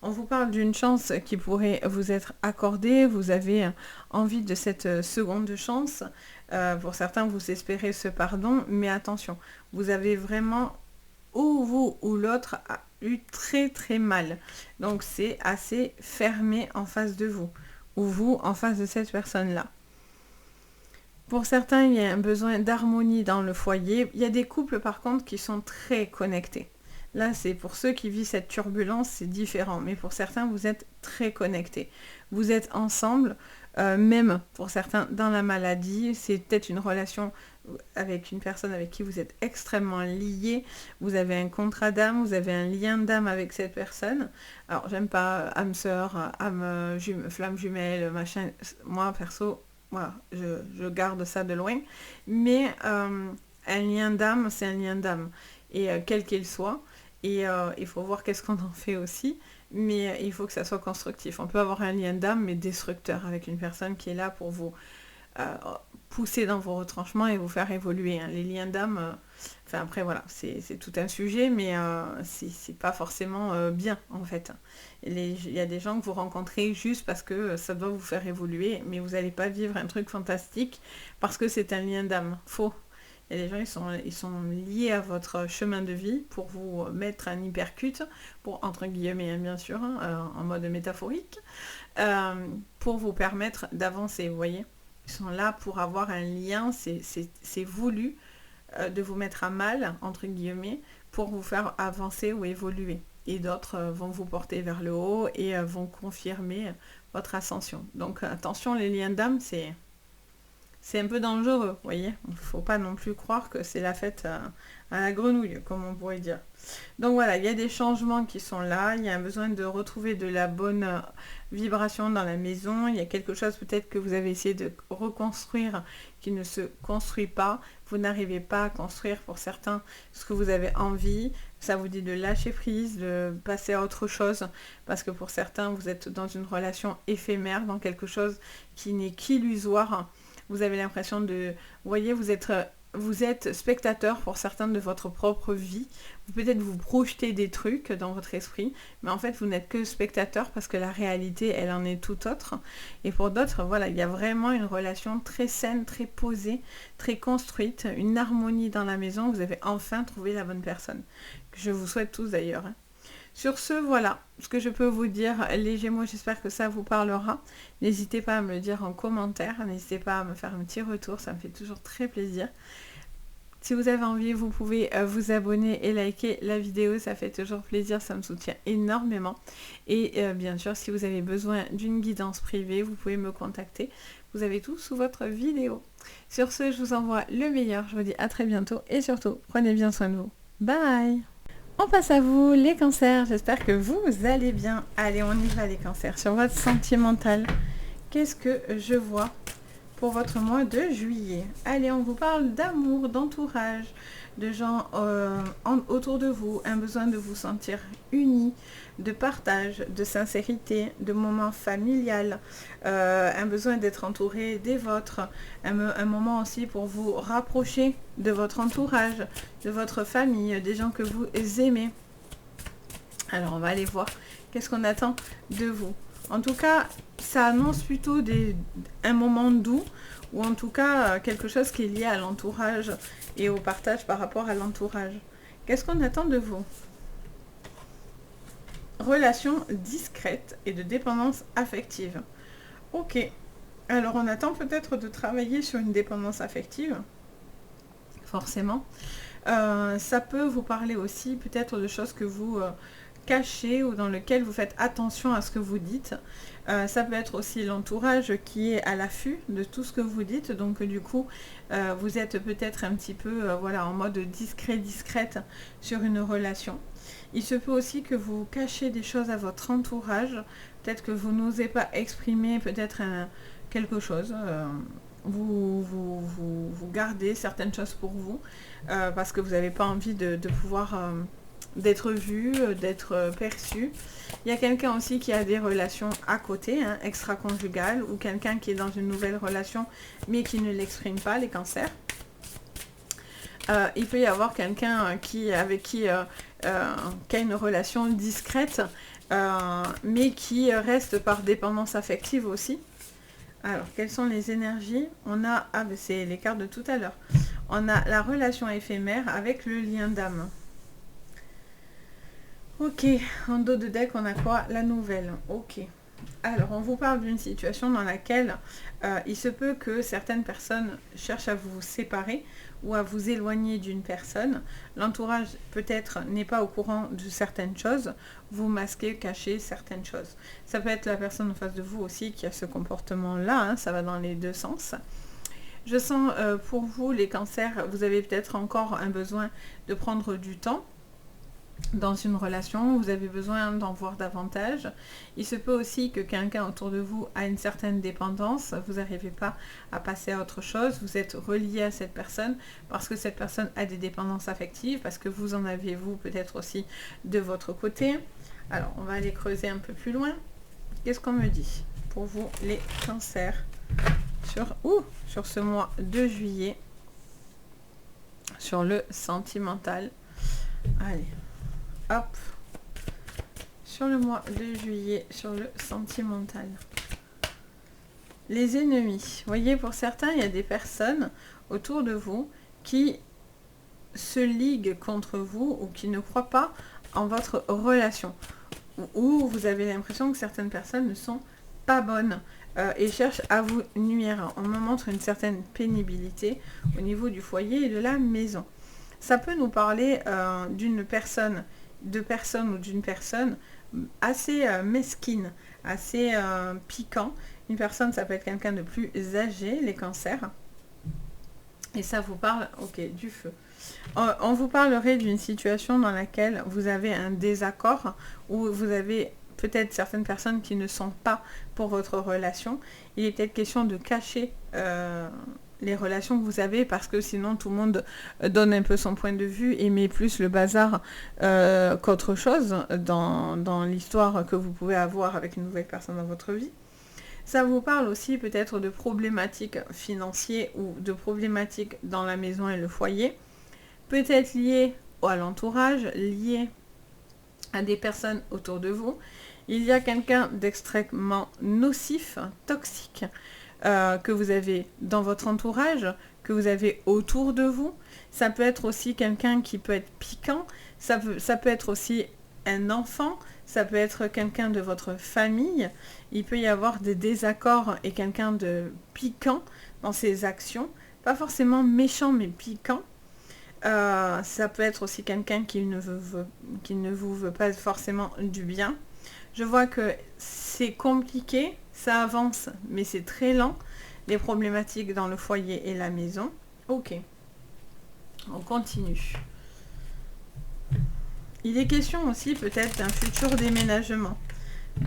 On vous parle d'une chance qui pourrait vous être accordée, vous avez envie de cette seconde chance, pour certains vous espérez ce pardon, mais attention, vous avez vraiment ou vous ou l'autre a eu très très mal, donc c'est assez fermé en face de vous ou vous en face de cette personne-là. Pour certains, il y a un besoin d'harmonie dans le foyer. Il y a des couples, par contre, qui sont très connectés. Là, c'est pour ceux qui vivent cette turbulence, c'est différent. Mais pour certains, vous êtes très connectés. Vous êtes ensemble, même pour certains, dans la maladie. C'est peut-être une relation avec une personne avec qui vous êtes extrêmement liés. Vous avez un contrat d'âme, vous avez un lien d'âme avec cette personne. Alors, j'aime pas âme sœur, flamme jumelle, machin. Moi, perso, voilà, je garde ça de loin. Mais un lien d'âme, c'est un lien d'âme. Et quel qu'il soit. Et il faut voir qu'est-ce qu'on en fait aussi. Mais il faut que ça soit constructif. On peut avoir un lien d'âme, mais destructeur, avec une personne qui est là pour vous pousser dans vos retranchements et vous faire évoluer, hein. Les liens d'âme, enfin après voilà, c'est tout un sujet, mais c'est pas forcément bien en fait. Il y a des gens que vous rencontrez juste parce que ça doit vous faire évoluer, mais vous n'allez pas vivre un truc fantastique parce que c'est un lien d'âme. Faux. Il y a des gens, ils sont liés à votre chemin de vie pour vous mettre un hypercute, pour, entre guillemets, hein, bien sûr, hein, en mode métaphorique, pour vous permettre d'avancer, vous voyez. Ils sont là pour avoir un lien, c'est voulu de vous mettre à mal, entre guillemets, pour vous faire avancer ou évoluer. Et d'autres vont vous porter vers le haut et vont confirmer votre ascension. Donc attention, les liens d'âme, c'est un peu dangereux, vous voyez. Il ne faut pas non plus croire que c'est la fête à la grenouille, comme on pourrait dire. Donc voilà, il y a des changements qui sont là. Il y a un besoin de retrouver de la bonne vibration dans la maison. Il y a quelque chose peut-être que vous avez essayé de reconstruire qui ne se construit pas. Vous n'arrivez pas à construire pour certains ce que vous avez envie. Ça vous dit de lâcher prise, de passer à autre chose. Parce que pour certains, vous êtes dans une relation éphémère, dans quelque chose qui n'est qu'illusoire. Vous avez l'impression de... Vous voyez, vous êtes spectateur pour certains de votre propre vie. Vous peut-être vous projetez des trucs dans votre esprit, mais en fait, vous n'êtes que spectateur parce que la réalité, elle en est tout autre. Et pour d'autres, voilà, il y a vraiment une relation très saine, très posée, très construite, une harmonie dans la maison. Vous avez enfin trouvé la bonne personne. Je vous souhaite tous d'ailleurs, hein. Sur ce, voilà ce que je peux vous dire. Les Gémeaux, j'espère que ça vous parlera. N'hésitez pas à me le dire en commentaire. N'hésitez pas à me faire un petit retour. Ça me fait toujours très plaisir. Si vous avez envie, vous pouvez vous abonner et liker la vidéo. Ça fait toujours plaisir. Ça me soutient énormément. Et bien sûr, si vous avez besoin d'une guidance privée, vous pouvez me contacter. Vous avez tout sous votre vidéo. Sur ce, je vous envoie le meilleur. Je vous dis à très bientôt et surtout, prenez bien soin de vous. Bye! On passe à vous, les cancers. J'espère que vous allez bien. Allez, on y va, les cancers. Sur votre sentimental, qu'est-ce que je vois pour votre mois de juillet? Allez, on vous parle d'amour, d'entourage, de gens autour de vous, un besoin de vous sentir unis, de partage, de sincérité, de moments familial, un besoin d'être entouré des vôtres, un moment aussi pour vous rapprocher de votre entourage, de votre famille, des gens que vous aimez. Alors, on va aller voir qu'est-ce qu'on attend de vous. En tout cas, ça annonce plutôt un moment doux, ou en tout cas quelque chose qui est lié à l'entourage et au partage par rapport à l'entourage. Qu'est-ce qu'on attend de vous? Relation discrète et de dépendance affective. Ok, alors on attend peut-être de travailler sur une dépendance affective, forcément. Ça peut vous parler aussi peut-être de choses que vous cachez ou dans lesquelles vous faites attention à ce que vous dites. Ça peut être aussi l'entourage qui est à l'affût de tout ce que vous dites. Donc du coup, vous êtes peut-être un petit peu voilà, en mode discrète sur une relation. Il se peut aussi que vous cachez des choses à votre entourage. Peut-être que vous n'osez pas exprimer peut-être quelque chose. Vous gardez certaines choses pour vous parce que vous n'avez pas envie de pouvoir d'être vu, d'être perçu. Il y a quelqu'un aussi qui a des relations à côté, hein, extra-conjugales, ou quelqu'un qui est dans une nouvelle relation mais qui ne l'exprime pas, les cancers. Il peut y avoir quelqu'un avec qui a une relation discrète mais qui reste par dépendance affective aussi. Alors, quelles sont les énergies? On a, c'est les cartes de tout à l'heure. On a la relation éphémère avec le lien d'âme. Ok, en dos de deck, on a quoi? La nouvelle. Ok. Alors, on vous parle d'une situation dans laquelle il se peut que certaines personnes cherchent à vous séparer ou à vous éloigner d'une personne. L'entourage, peut-être, n'est pas au courant de certaines choses. Vous masquez, cachez certaines choses. Ça peut être la personne en face de vous aussi qui a ce comportement-là. Hein, ça va dans les deux sens. Je sens pour vous, les cancers, vous avez peut-être encore un besoin de prendre du temps dans une relation, vous avez besoin d'en voir davantage. Il se peut aussi que quelqu'un autour de vous a une certaine dépendance, vous n'arrivez pas à passer à autre chose, vous êtes relié à cette personne parce que cette personne a des dépendances affectives, parce que vous en avez vous peut-être aussi de votre côté. Alors, on va aller creuser un peu plus loin. Qu'est-ce qu'on me dit pour vous, les cancers, sur ce mois de juillet, sur le sentimental? Allez. Hop, sur le mois de juillet, sur le sentimental. Les ennemis. Vous voyez, pour certains, il y a des personnes autour de vous qui se liguent contre vous ou qui ne croient pas en votre relation. Ou vous avez l'impression que certaines personnes ne sont pas bonnes et cherchent à vous nuire. On me montre une certaine pénibilité au niveau du foyer et de la maison. Ça peut nous parler d'une personne ou d'une personne assez mesquine, assez piquant. Une personne, ça peut être quelqu'un de plus âgé, les cancers. Et ça vous parle, ok, du feu. On vous parlerait d'une situation dans laquelle vous avez un désaccord, où vous avez peut-être certaines personnes qui ne sont pas pour votre relation. Il est peut-être question de cacher les relations que vous avez, parce que sinon tout le monde donne un peu son point de vue et met plus le bazar qu'autre chose dans l'histoire que vous pouvez avoir avec une nouvelle personne dans votre vie. Ça vous parle aussi peut-être de problématiques financières ou de problématiques dans la maison et le foyer, peut-être liées à l'entourage, liées à des personnes autour de vous. Il y a quelqu'un d'extrêmement nocif, toxique, que vous avez dans votre entourage, que vous avez autour de vous. Ça peut être aussi quelqu'un qui peut être piquant, ça peut être aussi un enfant, ça peut être quelqu'un de votre famille. Il peut y avoir des désaccords et quelqu'un de piquant dans ses actions, pas forcément méchant mais piquant. Ça peut être aussi quelqu'un qui ne vous veut pas forcément du bien. Je vois que c'est compliqué, ça avance, mais c'est très lent. des problématiques dans le foyer et la maison. Ok, on continue. Il est question aussi peut-être d'un futur déménagement,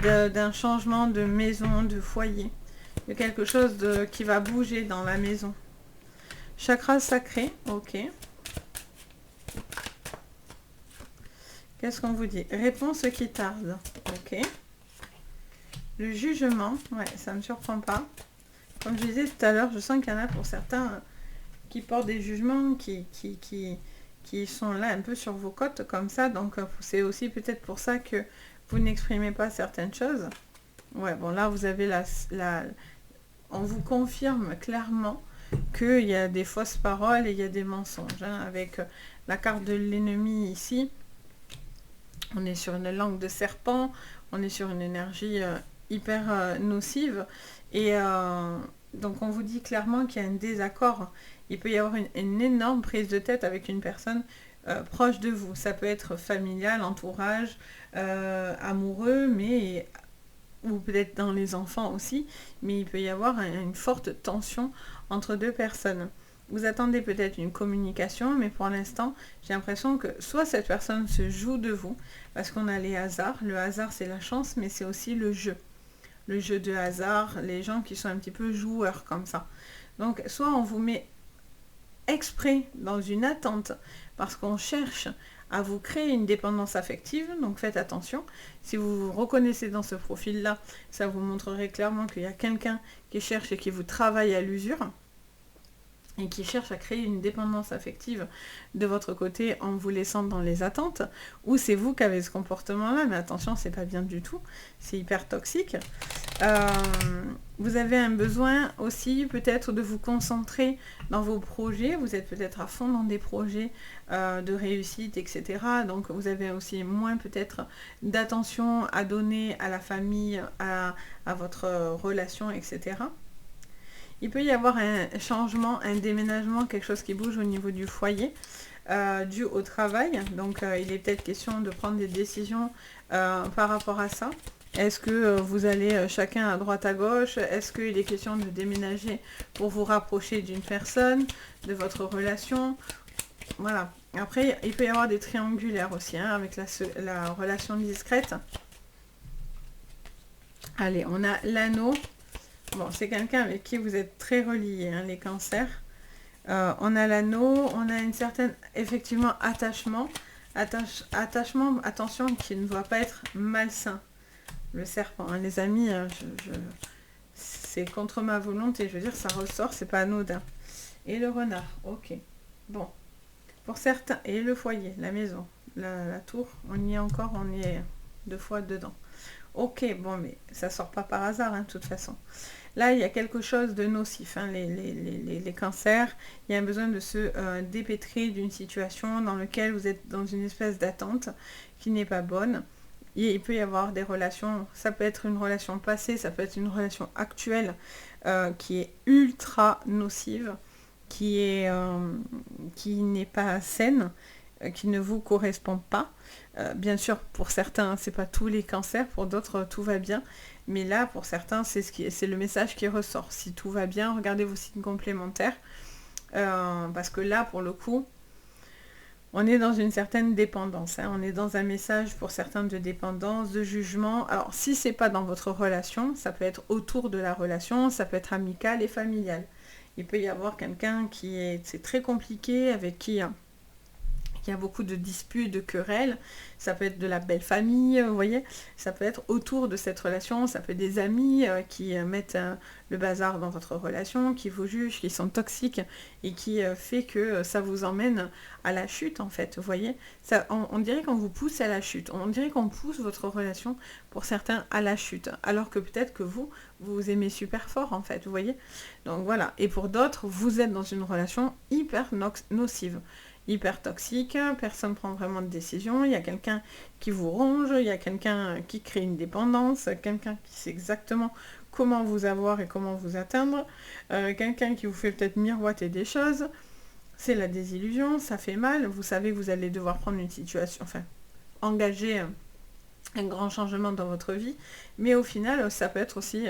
d'un changement de maison, de foyer, de quelque chose qui va bouger dans la maison. Chakra sacré, ok. Qu'est-ce qu'on vous dit? Réponse qui tarde, ok. Le jugement, ouais, ça ne me surprend pas. Comme je disais tout à l'heure, je sens qu'il y en a pour certains qui portent des jugements, qui sont là un peu sur vos côtes comme ça. Donc c'est aussi peut-être pour ça que vous n'exprimez pas certaines choses. Ouais, bon là vous avez on vous confirme clairement qu'il y a des fausses paroles et il y a des mensonges. Hein, avec la carte de l'ennemi ici, on est sur une langue de serpent, on est sur une énergie hyper nocive. Et donc on vous dit clairement qu'il y a un désaccord. Il peut y avoir une énorme prise de tête avec une personne proche de vous. Ça peut être familial, entourage, amoureux, mais ou peut-être dans les enfants aussi, mais il peut y avoir une forte tension entre deux personnes. Vous attendez peut-être une communication, mais pour l'instant, j'ai l'impression que soit cette personne se joue de vous, parce qu'on a les hasards. Le hasard, c'est la chance, mais c'est aussi le jeu. Le jeu de hasard, les gens qui sont un petit peu joueurs comme ça. Donc, soit on vous met exprès dans une attente, parce qu'on cherche à vous créer une dépendance affective, donc faites attention. Si vous vous reconnaissez dans ce profil-là, ça vous montrerait clairement qu'il y a quelqu'un qui cherche et qui vous travaille à l'usure, et qui cherche à créer une dépendance affective de votre côté en vous laissant dans les attentes, ou c'est vous qui avez ce comportement-là, mais attention, c'est pas bien du tout, c'est hyper toxique. Vous avez un besoin aussi peut-être de vous concentrer dans vos projets, vous êtes peut-être à fond dans des projets de réussite, etc. Donc vous avez aussi moins peut-être d'attention à donner à la famille, à votre relation, etc. Il peut y avoir un changement, un déménagement, quelque chose qui bouge au niveau du foyer, dû au travail. Donc il est peut-être question de prendre des décisions par rapport à ça. Est-ce que vous allez chacun à droite à gauche? Est-ce qu'il est question de déménager pour vous rapprocher d'une personne, de votre relation? Voilà. Après, il peut y avoir des triangulaires aussi, hein, avec la relation discrète. Allez, on a l'anneau. Bon, c'est quelqu'un avec qui vous êtes très reliés, hein, les cancers. On a l'anneau, on a une certaine, effectivement, attachement. Attachement, attention, qui ne doit pas être malsain. Le serpent, hein, les amis, c'est contre ma volonté, je veux dire, ça ressort, c'est pas anodin. Et le renard, ok. Bon, pour certains, et le foyer, la maison, la tour, on y est encore, on y est 2 fois dedans. Ok, bon, mais ça sort pas par hasard, hein, de toute façon. Là, il y a quelque chose de nocif, hein, les cancers. Il y a un besoin de se dépêtrer d'une situation dans laquelle vous êtes dans une espèce d'attente qui n'est pas bonne. Et il peut y avoir des relations, ça peut être une relation passée, ça peut être une relation actuelle qui est ultra nocive, qui n'est pas saine, qui ne vous correspond pas. Bien sûr, pour certains, c'est pas tous les cancers, pour d'autres, tout va bien. Mais là, pour certains, c'est le message qui ressort. Si tout va bien, regardez vos signes complémentaires. Parce que là, pour le coup, on est dans une certaine dépendance. Hein. On est dans un message pour certains de dépendance, de jugement. Alors, si c'est pas dans votre relation, ça peut être autour de la relation, ça peut être amical et familial. Il peut y avoir quelqu'un c'est très compliqué, avec qui il y a beaucoup de disputes, de querelles, ça peut être de la belle famille, vous voyez, ça peut être autour de cette relation, ça peut être des amis qui mettent le bazar dans votre relation, qui vous jugent, qui sont toxiques et qui fait que ça vous emmène à la chute en fait, vous voyez. On dirait qu'on vous pousse à la chute, on dirait qu'on pousse votre relation pour certains à la chute, alors que peut-être que vous aimez super fort en fait, vous voyez. Donc voilà, et pour d'autres, vous êtes dans une relation hyper nocive. Hyper toxique, personne ne prend vraiment de décision, il y a quelqu'un qui vous ronge, il y a quelqu'un qui crée une dépendance, quelqu'un qui sait exactement comment vous avoir et comment vous atteindre, quelqu'un qui vous fait peut-être miroiter des choses, c'est la désillusion, ça fait mal, vous savez que vous allez devoir prendre une situation, enfin, engager un grand changement dans votre vie, mais au final, ça peut être aussi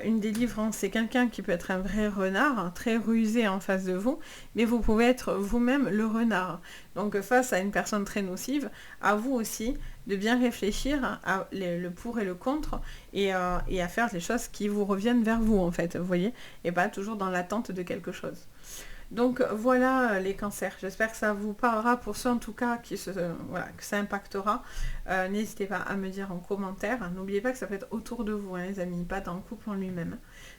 une délivrance. C'est quelqu'un qui peut être un vrai renard, très rusé en face de vous, mais vous pouvez être vous-même le renard. Donc face à une personne très nocive, à vous aussi de bien réfléchir à le pour et le contre et à faire les choses qui vous reviennent vers vous en fait, vous voyez, et pas toujours dans l'attente de quelque chose. Donc voilà les cancers, j'espère que ça vous parlera pour ceux en tout cas voilà, que ça impactera. N'hésitez pas à me dire en commentaire, n'oubliez pas que ça peut être autour de vous les amis, pas dans le couple en lui-même.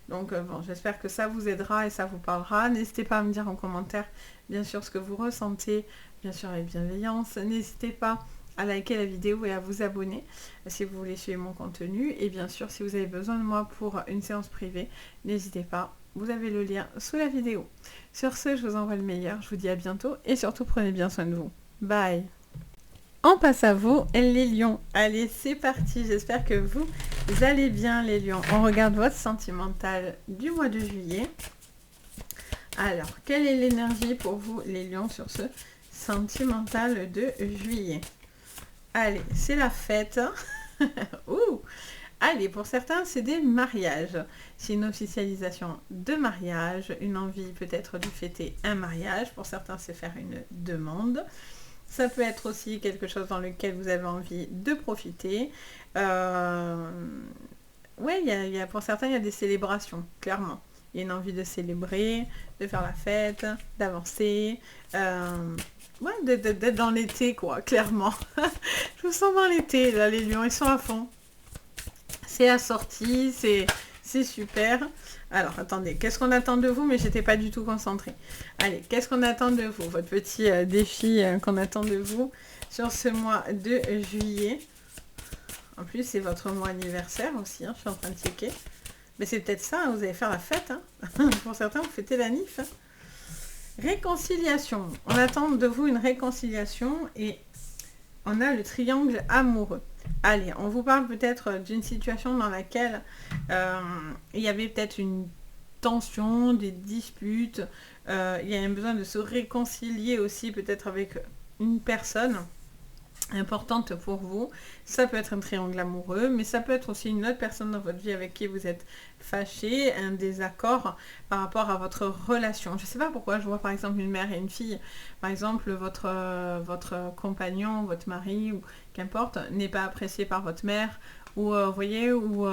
Donc bon, j'espère que ça vous aidera et ça vous parlera. N'hésitez pas à me dire en commentaire bien sûr ce que vous ressentez, bien sûr avec bienveillance. N'hésitez pas à liker la vidéo et à vous abonner si vous voulez suivre mon contenu. Et bien sûr si vous avez besoin de moi pour une séance privée, n'hésitez pas. Vous avez le lien sous la vidéo. Sur ce, je vous envoie le meilleur. Je vous dis à bientôt et surtout prenez bien soin de vous. Bye. On passe à vous, les lions. Allez, c'est parti. J'espère que vous allez bien, les lions. On regarde votre sentimental du mois de juillet. Alors, quelle est l'énergie pour vous, les lions, sur ce sentimental de juillet? Allez, c'est la fête. Ouh. Allez, pour certains, c'est des mariages. C'est une officialisation de mariage, une envie peut-être de fêter un mariage. Pour certains, c'est faire une demande. Ça peut être aussi quelque chose dans lequel vous avez envie de profiter. Oui, pour certains, il y a des célébrations, clairement. Il y a une envie de célébrer, de faire la fête, d'avancer. Ouais, d'être dans l'été, quoi, clairement. Je vous sens dans l'été, là, les lions, ils sont à fond. C'est assorti, c'est super. Alors, attendez, qu'est-ce qu'on attend de vous? Mais j'étais pas du tout concentrée. Allez, qu'est-ce qu'on attend de vous? Votre petit défi qu'on attend de vous sur ce mois de juillet. En plus, c'est votre mois anniversaire aussi, hein, je suis en train de checker. Mais c'est peut-être ça, hein, vous allez faire la fête. Hein. Pour certains, vous fêtez la nif. Hein. Réconciliation. On attend de vous une réconciliation et on a le triangle amoureux. Allez, on vous parle peut-être d'une situation dans laquelle il y avait peut-être une tension, des disputes, il y a un besoin de se réconcilier aussi peut-être avec une personne importante pour vous. Ça peut être un triangle amoureux, mais ça peut être aussi une autre personne dans votre vie avec qui vous êtes fâché, un désaccord par rapport à votre relation. Je ne sais pas pourquoi je vois par exemple une mère et une fille. Par exemple, votre compagnon, votre mari, ou qu'importe, n'est pas apprécié par votre mère, ou vous voyez, ou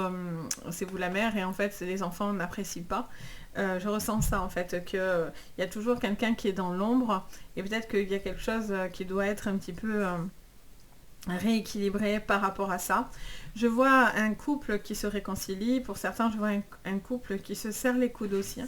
c'est vous la mère et en fait les enfants n'apprécient pas. Je ressens ça en fait, qu'il y a toujours quelqu'un qui est dans l'ombre et peut-être qu'il y a quelque chose qui doit être un petit peu rééquilibré par rapport à ça. Je vois un couple qui se réconcilie, pour certains je vois un couple qui se serre les coudes aussi, hein.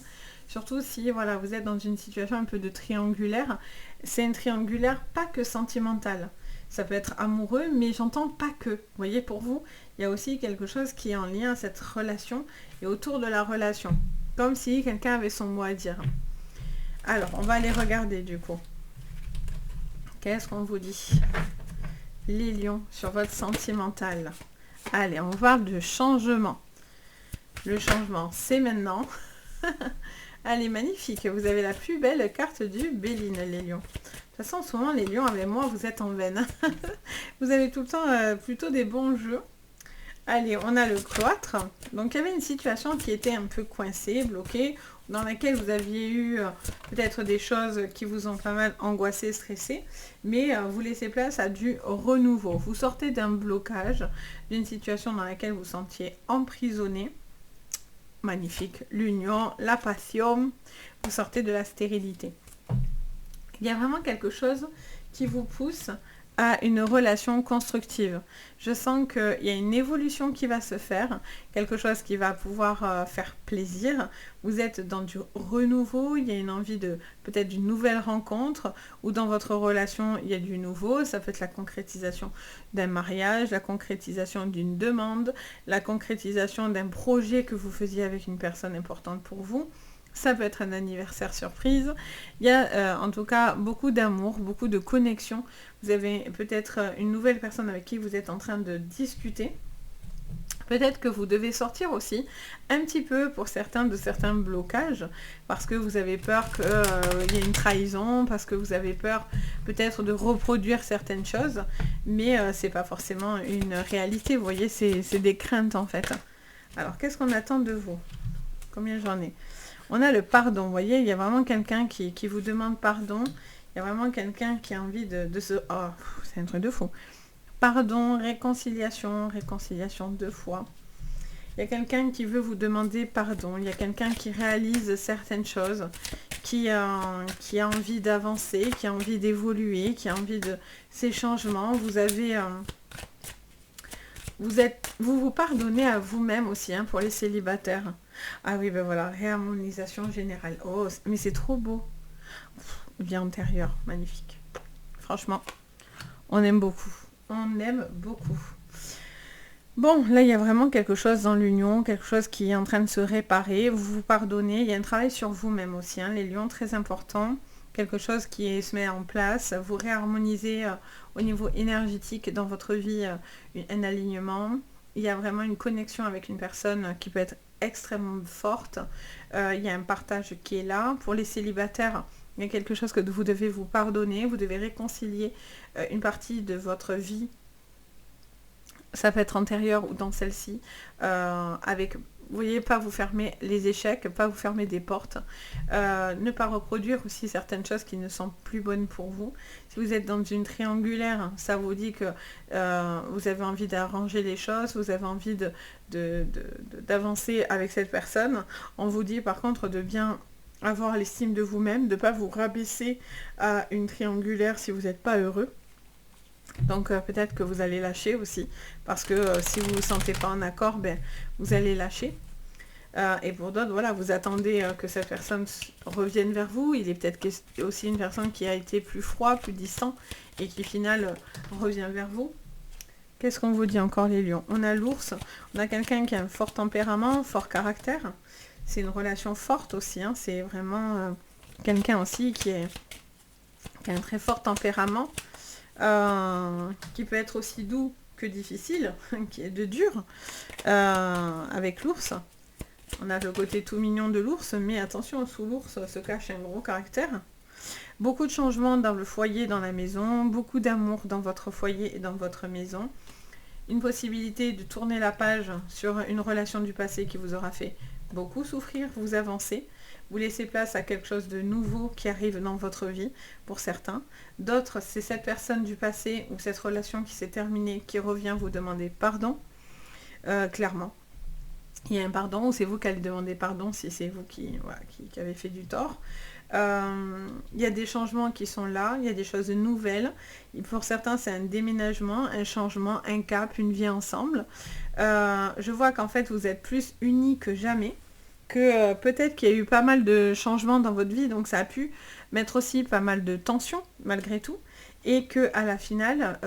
Surtout si voilà, vous êtes dans une situation un peu de triangulaire. C'est une triangulaire pas que sentimentale, ça peut être amoureux, mais j'entends pas que. Vous voyez, pour vous, il y a aussi quelque chose qui est en lien à cette relation et autour de la relation, comme si quelqu'un avait son mot à dire. Alors, on va aller regarder du coup. Qu'est-ce qu'on vous dit, les lions, sur votre sentimental? Allez, on parle de changement. Le changement, c'est maintenant. Allez, magnifique. Vous avez la plus belle carte du Béline, les lions. De toute façon, souvent, les lions, avec moi, vous êtes en veine. Vous avez tout le temps plutôt des bons jeux. Allez, on a le cloître. Donc, il y avait une situation qui était un peu coincée, bloquée, dans laquelle vous aviez eu peut-être des choses qui vous ont pas mal angoissé, stressé, mais vous laissez place à du renouveau. Vous sortez d'un blocage, d'une situation dans laquelle vous vous sentiez emprisonné. Magnifique. L'union, la passion, vous sortez de la stérilité. Il y a vraiment quelque chose qui vous pousse à une relation constructive. Je sens qu'il y a une évolution qui va se faire, quelque chose qui va pouvoir faire plaisir. Vous êtes dans du renouveau, il y a une envie de peut-être d'une nouvelle rencontre, ou dans votre relation, il y a du nouveau. Ça peut être la concrétisation d'un mariage, la concrétisation d'une demande, la concrétisation d'un projet que vous faisiez avec une personne importante pour vous. Ça peut être un anniversaire surprise. Il y a en tout cas beaucoup d'amour, beaucoup de connexion. Vous avez peut-être une nouvelle personne avec qui vous êtes en train de discuter. Peut-être que vous devez sortir aussi un petit peu pour certains de certains blocages parce que vous avez peur qu'il y ait une trahison, parce que vous avez peur peut-être de reproduire certaines choses, mais c'est pas forcément une réalité, vous voyez, c'est des craintes en fait. Alors qu'est-ce qu'on attend de vous? Combien j'en ai? On a le pardon, vous voyez, il y a vraiment quelqu'un qui vous demande pardon, il y a vraiment quelqu'un qui a envie de se... Oh, c'est un truc de fou. Pardon, réconciliation, réconciliation 2 fois. Il y a quelqu'un qui veut vous demander pardon. Il y a quelqu'un qui réalise certaines choses, qui a envie d'avancer, qui a envie d'évoluer, qui a envie de ces changements. Vous avez... vous pardonnez à vous-même aussi, hein, pour les célibataires. Ah oui, ben voilà, réharmonisation générale. Oh, mais c'est trop beau. Vie antérieure, magnifique. Franchement, on aime beaucoup. On aime beaucoup. Bon, là, il y a vraiment quelque chose dans l'union, quelque chose qui est en train de se réparer. Vous vous pardonnez. Il y a un travail sur vous-même aussi, hein, les lions, très important. Quelque chose qui se met en place. Vous réharmonisez au niveau énergétique dans votre vie un alignement. Il y a vraiment une connexion avec une personne qui peut être extrêmement forte. Il y a un partage qui est là. Pour les célibataires, il y a quelque chose que vous devez vous pardonner. Vous devez réconcilier une partie de votre vie. Ça peut être antérieure ou dans celle-ci. Avec, vous voyez, pas vous fermer les échecs, pas vous fermer des portes. Ne pas reproduire aussi certaines choses qui ne sont plus bonnes pour vous. Si vous êtes dans une triangulaire, ça vous dit que vous avez envie d'arranger les choses, vous avez envie d'avancer avec cette personne. On vous dit par contre de bien avoir l'estime de vous-même, de ne pas vous rabaisser à une triangulaire si vous n'êtes pas heureux. Donc peut-être que vous allez lâcher aussi, parce que si vous ne vous sentez pas en accord, ben, vous allez lâcher. Et pour d'autres, voilà, vous attendez que cette personne revienne vers vous. Il est peut-être aussi une personne qui a été plus froid, plus distant, et qui au final revient vers vous. Qu'est-ce qu'on vous dit encore, les lions? On a l'ours, on a quelqu'un qui a un fort tempérament, fort caractère. C'est une relation forte aussi, hein. C'est vraiment quelqu'un aussi qui a un très fort tempérament. Qui peut être aussi doux que difficile, qui est de dur, avec l'ours. On a le côté tout mignon de l'ours, mais attention, sous l'ours se cache un gros caractère. Beaucoup de changements dans le foyer, dans la maison, beaucoup d'amour dans votre foyer et dans votre maison. Une possibilité de tourner la page sur une relation du passé qui vous aura fait beaucoup souffrir, vous avancez. Vous laissez place à quelque chose de nouveau qui arrive dans votre vie, pour certains. D'autres, c'est cette personne du passé ou cette relation qui s'est terminée qui revient vous demander pardon, clairement. Il y a un pardon ou c'est vous qui allez demander pardon si c'est vous qui avez fait du tort. Il y a des changements qui sont là, il y a des choses nouvelles. Et pour certains, c'est un déménagement, un changement, un cap, une vie ensemble. Je vois qu'en fait, vous êtes plus unis que jamais. Que peut-être qu'il y a eu pas mal de changements dans votre vie, donc ça a pu mettre aussi pas mal de tension malgré tout, et que à la finale,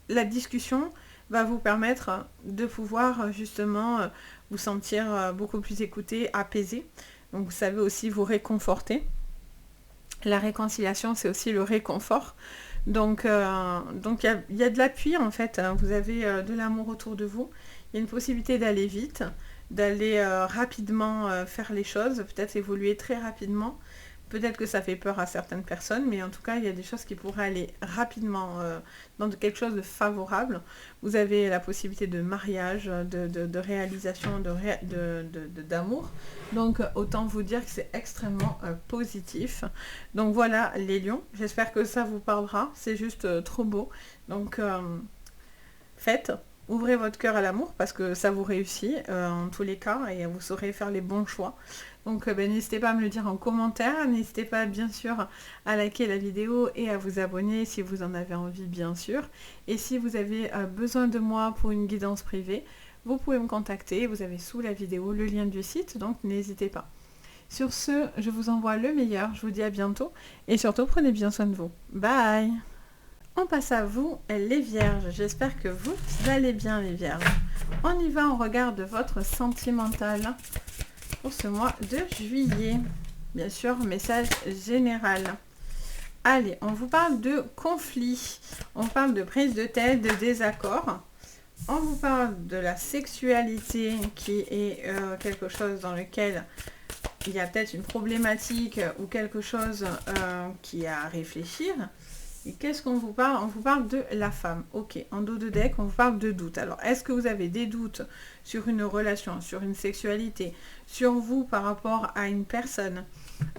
la discussion va vous permettre de pouvoir justement vous sentir beaucoup plus écouté, apaisé. Donc vous savez aussi vous réconforter. La réconciliation, c'est aussi le réconfort. Donc il y a de l'appui en fait, hein. Vous avez de l'amour autour de vous. Il y a une possibilité d'aller vite, d'aller rapidement faire les choses, peut-être évoluer très rapidement. Peut-être que ça fait peur à certaines personnes, mais en tout cas, il y a des choses qui pourraient aller rapidement dans quelque chose de favorable. Vous avez la possibilité de mariage, de réalisation, d'amour. Donc, autant vous dire que c'est extrêmement positif. Donc voilà, les lions. J'espère que ça vous parlera. C'est juste trop beau. Donc, faites. Ouvrez votre cœur à l'amour parce que ça vous réussit en tous les cas et vous saurez faire les bons choix. Donc n'hésitez pas à me le dire en commentaire, n'hésitez pas bien sûr à liker la vidéo et à vous abonner si vous en avez envie bien sûr. Et si vous avez besoin de moi pour une guidance privée, vous pouvez me contacter, vous avez sous la vidéo le lien du site, donc n'hésitez pas. Sur ce, je vous envoie le meilleur, je vous dis à bientôt et surtout prenez bien soin de vous. Bye! On passe à vous, les vierges. J'espère que vous allez bien, les vierges. On y va, on regarde votre sentimental pour ce mois de juillet. Bien sûr, message général. Allez, on vous parle de conflit. On parle de prise de tête, de désaccord. On vous parle de la sexualité qui est quelque chose dans lequel il y a peut-être une problématique ou quelque chose qui est à réfléchir. Et qu'est-ce qu'on vous parle? On vous parle de la femme. Ok, en dos de deck, on vous parle de doutes. Alors, est-ce que vous avez des doutes sur une relation, sur une sexualité, sur vous par rapport à une personne?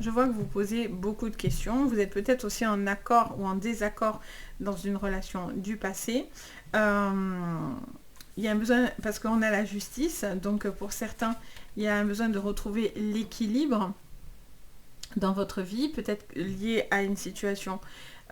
Je vois que vous posez beaucoup de questions. Vous êtes peut-être aussi en accord ou en désaccord dans une relation du passé. Il y a un besoin, parce qu'on a la justice, donc pour certains, il y a un besoin de retrouver l'équilibre dans votre vie, peut-être lié à une situation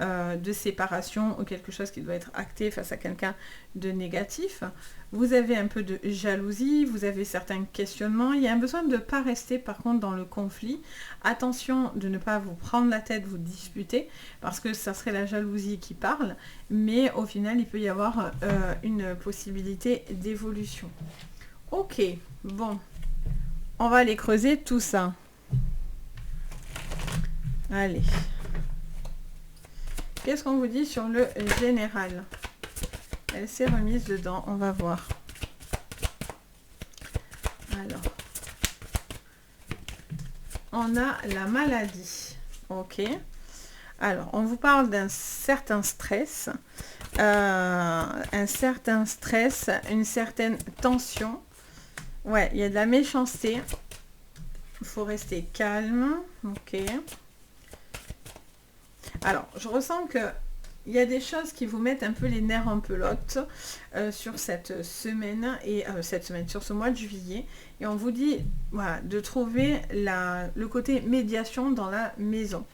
de séparation ou quelque chose qui doit être acté face à quelqu'un de négatif. Vous avez un peu de jalousie, vous avez certains questionnements. Il y a un besoin de ne pas rester par contre dans le conflit. Attention de ne pas vous prendre la tête, vous disputer, parce que ça serait la jalousie qui parle, mais au final il peut y avoir une possibilité d'évolution. Ok, bon, on va aller creuser tout ça. Allez. Qu'est-ce qu'on vous dit sur le général? Elle s'est remise dedans, on va voir. Alors, on a la maladie. Ok. Alors, on vous parle d'un certain stress. Une certaine tension. Ouais, il y a de la méchanceté. Il faut rester calme. Ok. Alors, je ressens que il y a des choses qui vous mettent un peu les nerfs en pelote sur cette semaine, sur ce mois de juillet. Et on vous dit voilà, de trouver le côté médiation dans la maison.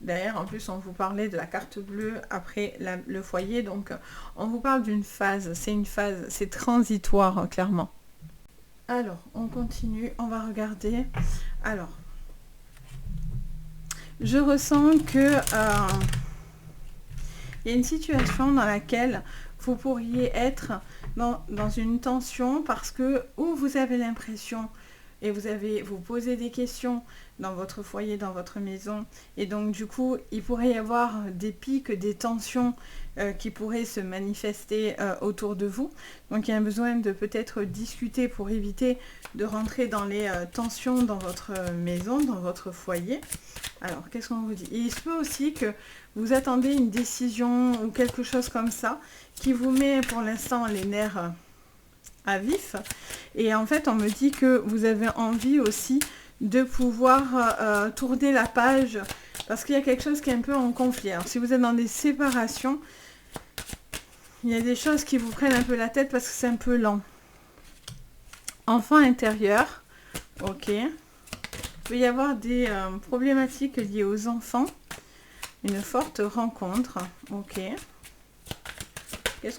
D'ailleurs, en plus, on vous parlait de la carte bleue après le foyer. Donc, on vous parle d'une phase. C'est une phase, c'est transitoire, clairement. Alors, on continue. On va regarder. Alors, je ressens que il y a une situation dans laquelle vous pourriez être dans une tension parce que ou vous avez l'impression et vous posez des questions dans votre foyer, dans votre maison, et donc du coup il pourrait y avoir des pics, des tensions qui pourraient se manifester autour de vous. Donc il y a un besoin de peut-être discuter pour éviter de rentrer dans les tensions dans votre maison, dans votre foyer. Alors qu'est-ce qu'on vous dit? Il se peut aussi que vous attendez une décision ou quelque chose comme ça qui vous met pour l'instant les nerfs à vif. Et en fait, on me dit que vous avez envie aussi de pouvoir tourner la page parce qu'il y a quelque chose qui est un peu en conflit. Alors, si vous êtes dans des séparations, il y a des choses qui vous prennent un peu la tête parce que c'est un peu lent. Enfant intérieur, ok. Il peut y avoir des problématiques liées aux enfants. Une forte rencontre, ok. Qu'est-ce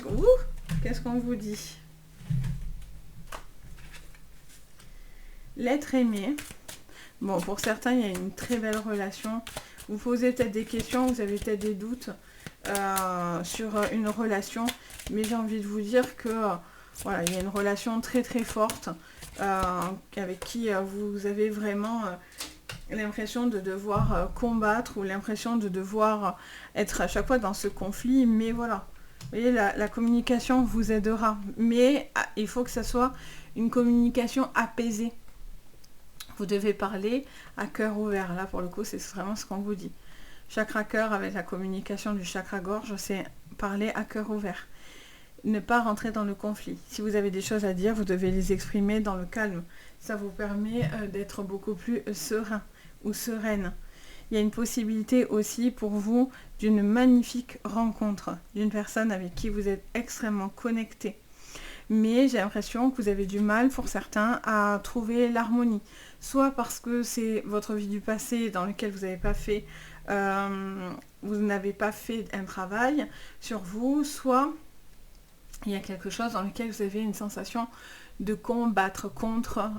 qu'on vous dit? L'être aimé. Bon, pour certains, il y a une très belle relation. Vous posez peut-être des questions, vous avez peut-être des doutes sur une relation. Mais j'ai envie de vous dire que voilà, il y a une relation très très forte avec qui vous avez vraiment l'impression de devoir combattre ou l'impression de devoir être à chaque fois dans ce conflit. Mais voilà, vous voyez, la communication vous aidera. Mais il faut que ça soit une communication apaisée. Vous devez parler à cœur ouvert. Là, pour le coup, c'est vraiment ce qu'on vous dit. Chakra cœur avec la communication du chakra gorge, c'est parler à cœur ouvert. Ne pas rentrer dans le conflit. Si vous avez des choses à dire, vous devez les exprimer dans le calme. Ça vous permet d'être beaucoup plus serein ou sereine. Il y a une possibilité aussi pour vous d'une magnifique rencontre, d'une personne avec qui vous êtes extrêmement connecté. Mais j'ai l'impression que vous avez du mal, pour certains, à trouver l'harmonie. Soit parce que c'est votre vie du passé dans lequel vous n'avez pas fait un travail sur vous, soit il y a quelque chose dans lequel vous avez une sensation de combattre contre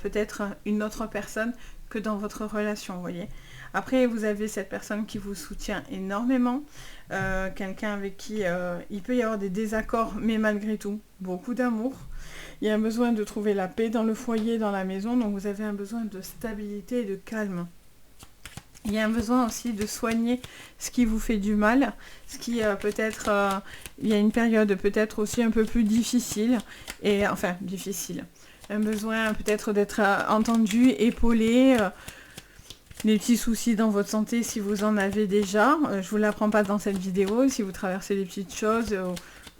peut-être une autre personne que dans votre relation, vous voyez. Après, vous avez cette personne qui vous soutient énormément, quelqu'un avec qui il peut y avoir des désaccords, mais malgré tout, beaucoup d'amour. Il y a un besoin de trouver la paix dans le foyer, dans la maison, donc vous avez un besoin de stabilité et de calme. Il y a un besoin aussi de soigner ce qui vous fait du mal, ce qui peut-être, il y a une période peut-être aussi un peu plus difficile, et enfin difficile. Un besoin peut-être d'être entendu, épaulé, des petits soucis dans votre santé si vous en avez déjà. Je vous l'apprends pas dans cette vidéo, si vous traversez des petites choses,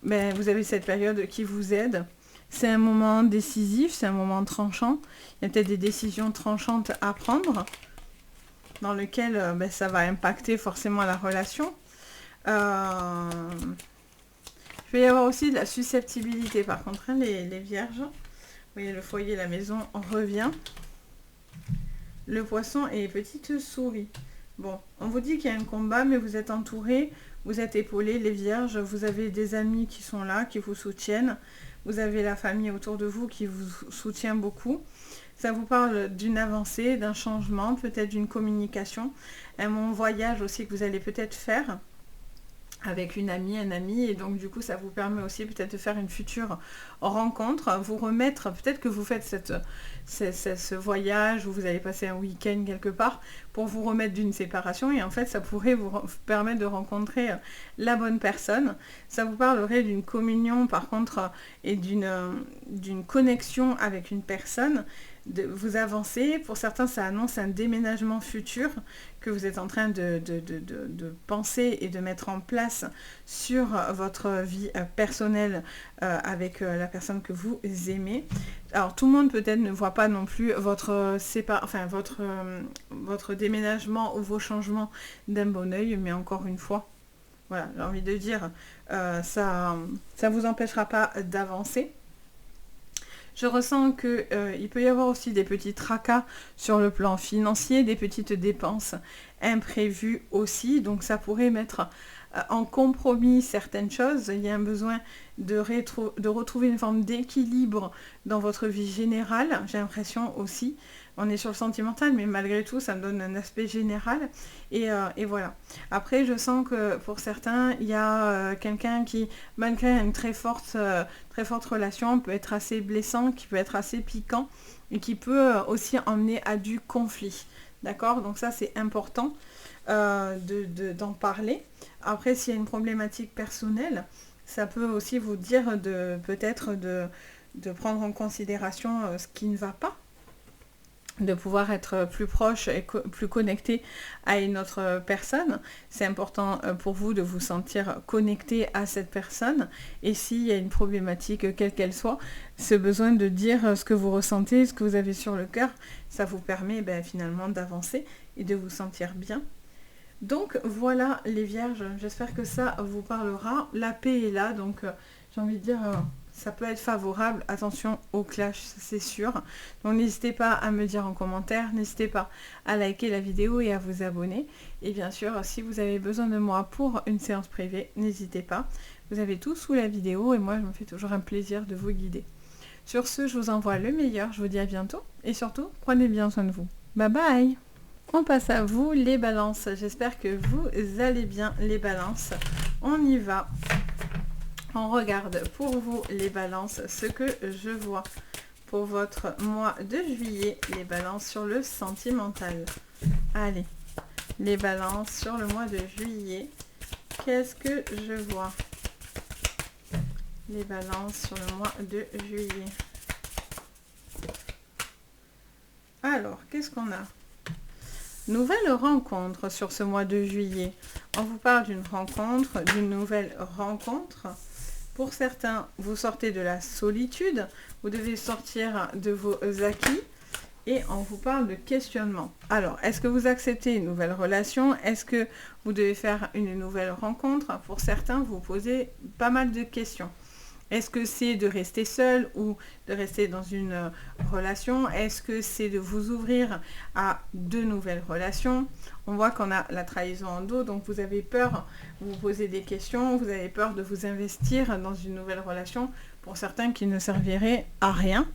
ben, vous avez cette période qui vous aide. C'est un moment décisif, c'est un moment tranchant. Il y a peut-être des décisions tranchantes à prendre, dans lequel ben, ça va impacter forcément la relation. Il peut y avoir aussi de la susceptibilité, par contre, hein, les vierges. Vous voyez, le foyer, la maison, on revient. Le poisson et les petites souris. Bon, on vous dit qu'il y a un combat, mais vous êtes entouré, vous êtes épaulés, les vierges. Vous avez des amis qui sont là, qui vous soutiennent. Vous avez la famille autour de vous qui vous soutient beaucoup. Ça vous parle d'une avancée, d'un changement, peut-être d'une communication. Un voyage aussi que vous allez peut-être faire avec une amie, un ami, et donc du coup ça vous permet aussi peut-être de faire une future rencontre, vous remettre, peut-être que vous faites ce voyage où vous allez passer un week-end quelque part pour vous remettre d'une séparation, et en fait ça pourrait vous permettre de rencontrer la bonne personne. Ça vous parlerait d'une communion par contre et d'une connexion avec une personne. Vous avancez, pour certains ça annonce un déménagement futur que vous êtes en train de penser et de mettre en place sur votre vie personnelle avec la personne que vous aimez. Alors tout le monde peut-être ne voit pas non plus votre déménagement ou vos changements d'un bon oeil, mais encore une fois, voilà, j'ai envie de dire, ça vous empêchera pas d'avancer. Je ressens qu'il peut y avoir aussi des petits tracas sur le plan financier, des petites dépenses imprévues aussi. Donc ça pourrait mettre en compromis certaines choses. Il y a un besoin de retrouver une forme d'équilibre dans votre vie générale. J'ai l'impression aussi. On est sur le sentimental, mais malgré tout, ça me donne un aspect général. Et voilà. Après, je sens que pour certains, il y a quelqu'un qui, malgré une très forte relation, peut être assez blessant, qui peut être assez piquant, et qui peut aussi emmener à du conflit. D'accord? Donc ça, c'est important d'en parler. Après, s'il y a une problématique personnelle, ça peut aussi vous dire peut-être de prendre en considération ce qui ne va pas, de pouvoir être plus proche et plus connecté à une autre personne. C'est important pour vous de vous sentir connecté à cette personne, et s'il y a une problématique quelle qu'elle soit, ce besoin de dire ce que vous ressentez, ce que vous avez sur le cœur, ça vous permet finalement d'avancer et de vous sentir bien. Donc voilà les vierges, j'espère que ça vous parlera. La paix est là, donc j'ai envie de dire... ça peut être favorable, attention au clash, c'est sûr. Donc n'hésitez pas à me dire en commentaire, n'hésitez pas à liker la vidéo et à vous abonner. Et bien sûr, si vous avez besoin de moi pour une séance privée, n'hésitez pas. Vous avez tout sous la vidéo et moi, je me fais toujours un plaisir de vous guider. Sur ce, je vous envoie le meilleur, je vous dis à bientôt. Et surtout, prenez bien soin de vous. Bye bye! On passe à vous les balances. J'espère que vous allez bien les balances. On y va. On regarde pour vous les balances, ce que je vois pour votre mois de juillet, les balances sur le sentimental. Allez, les balances sur le mois de juillet, qu'est-ce que je vois? Les balances sur le mois de juillet. Alors, qu'est-ce qu'on a? Nouvelle rencontre sur ce mois de juillet. On vous parle d'une rencontre, d'une nouvelle rencontre. Pour certains, vous sortez de la solitude, vous devez sortir de vos acquis, et on vous parle de questionnement. Alors, est-ce que vous acceptez une nouvelle relation? Est-ce que vous devez faire une nouvelle rencontre? Pour certains, vous posez pas mal de questions. Est-ce que c'est de rester seul ou de rester dans une relation? Est-ce que c'est de vous ouvrir à de nouvelles relations? On voit qu'on a la trahison en dos, donc vous avez peur, vous vous posez des questions, vous avez peur de vous investir dans une nouvelle relation, pour certains qui ne servirait à rien.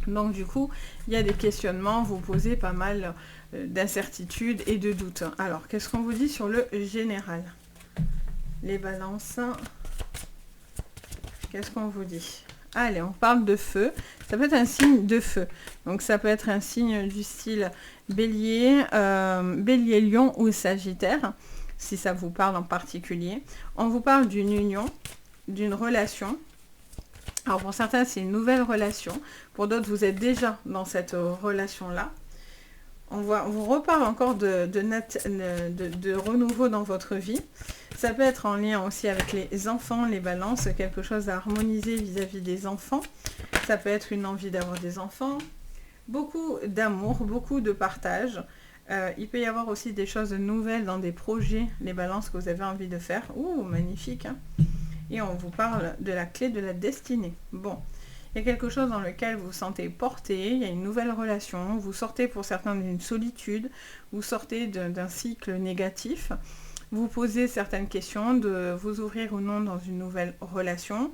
Donc du coup, il y a des questionnements, vous posez pas mal d'incertitudes et de doutes. Alors, qu'est-ce qu'on vous dit sur le général? Les balances... Qu'est-ce qu'on vous dit? Allez, on parle de feu. Ça peut être un signe de feu. Donc ça peut être un signe du style bélier, bélier, lion ou sagittaire, si ça vous parle en particulier. On vous parle d'une union, d'une relation. Alors pour certains, c'est une nouvelle relation. Pour d'autres, vous êtes déjà dans cette relation-là. On vous reparle encore de renouveau dans votre vie. Ça peut être en lien aussi avec les enfants, les balances, quelque chose à harmoniser vis-à-vis des enfants. Ça peut être une envie d'avoir des enfants. Beaucoup d'amour, beaucoup de partage. Il peut y avoir aussi des choses nouvelles dans des projets, les balances que vous avez envie de faire. Ouh, magnifique, hein. Et on vous parle de la clé de la destinée. Bon. Il y a quelque chose dans lequel vous vous sentez porté, il y a une nouvelle relation, vous sortez pour certains d'une solitude, vous sortez d'un cycle négatif, vous posez certaines questions de vous ouvrir ou non dans une nouvelle relation.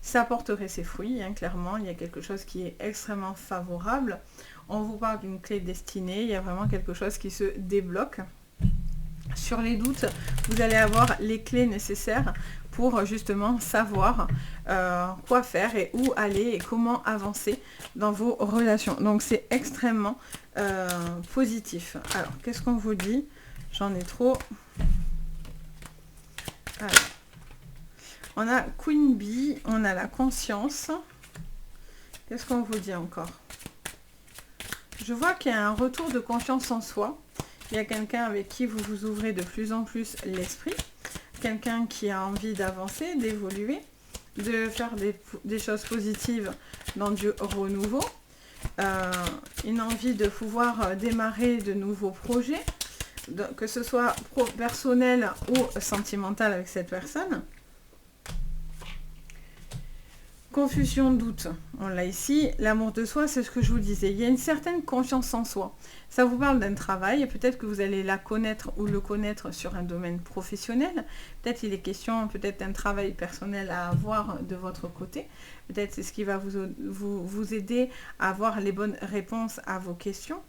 Ça porterait ses fruits, hein, clairement, il y a quelque chose qui est extrêmement favorable. On vous parle d'une clé destinée, il y a vraiment quelque chose qui se débloque. Sur les doutes, vous allez avoir les clés nécessaires pour justement savoir quoi faire et où aller et comment avancer dans vos relations. Donc c'est extrêmement positif. Alors, qu'est-ce qu'on vous dit? J'en ai trop. Alors, on a Queen Bee, on a la conscience. Qu'est-ce qu'on vous dit encore? Je vois qu'il y a un retour de confiance en soi. Il y a quelqu'un avec qui vous vous ouvrez de plus en plus l'esprit. Quelqu'un qui a envie d'avancer, d'évoluer, de faire des choses positives dans du renouveau. Une envie de pouvoir démarrer de nouveaux projets, que ce soit personnel ou sentimental avec cette personne. Confusion, doute, on l'a ici. L'amour de soi, c'est ce que je vous disais. Il y a une certaine confiance en soi. Ça vous parle d'un travail, et peut-être que vous allez la connaître ou le connaître sur un domaine professionnel. Peut-être il est question peut-être d'un travail personnel à avoir de votre côté. Peut-être c'est ce qui va vous aider à avoir les bonnes réponses à vos questions.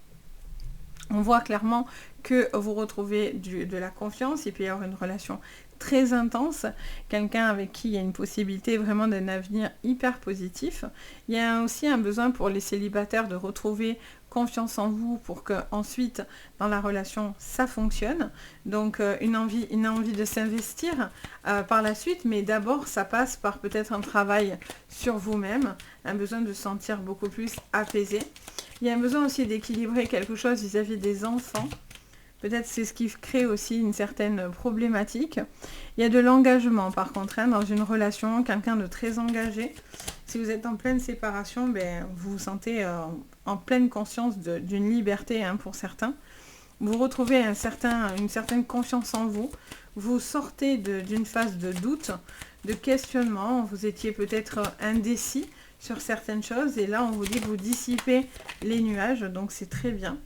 On voit clairement que vous retrouvez de la confiance, il peut y avoir une relation très intense, quelqu'un avec qui il y a une possibilité vraiment d'un avenir hyper positif. Il y a aussi un besoin pour les célibataires de retrouver confiance en vous pour que ensuite dans la relation ça fonctionne. Donc une envie de s'investir par la suite, mais d'abord ça passe par peut-être un travail sur vous-même, un besoin de se sentir beaucoup plus apaisé. Il y a un besoin aussi d'équilibrer quelque chose vis-à-vis des enfants. Peut-être c'est ce qui crée aussi une certaine problématique. Il y a de l'engagement par contre, hein, dans une relation, quelqu'un de très engagé. Si vous êtes en pleine séparation, ben, vous vous sentez en pleine conscience d'une liberté, hein, pour certains. Vous retrouvez une certaine confiance en vous. Vous sortez d'une phase de doute, de questionnement. Vous étiez peut-être indécis sur certaines choses. Et là, on vous dit que vous dissipez les nuages. Donc, c'est très bien.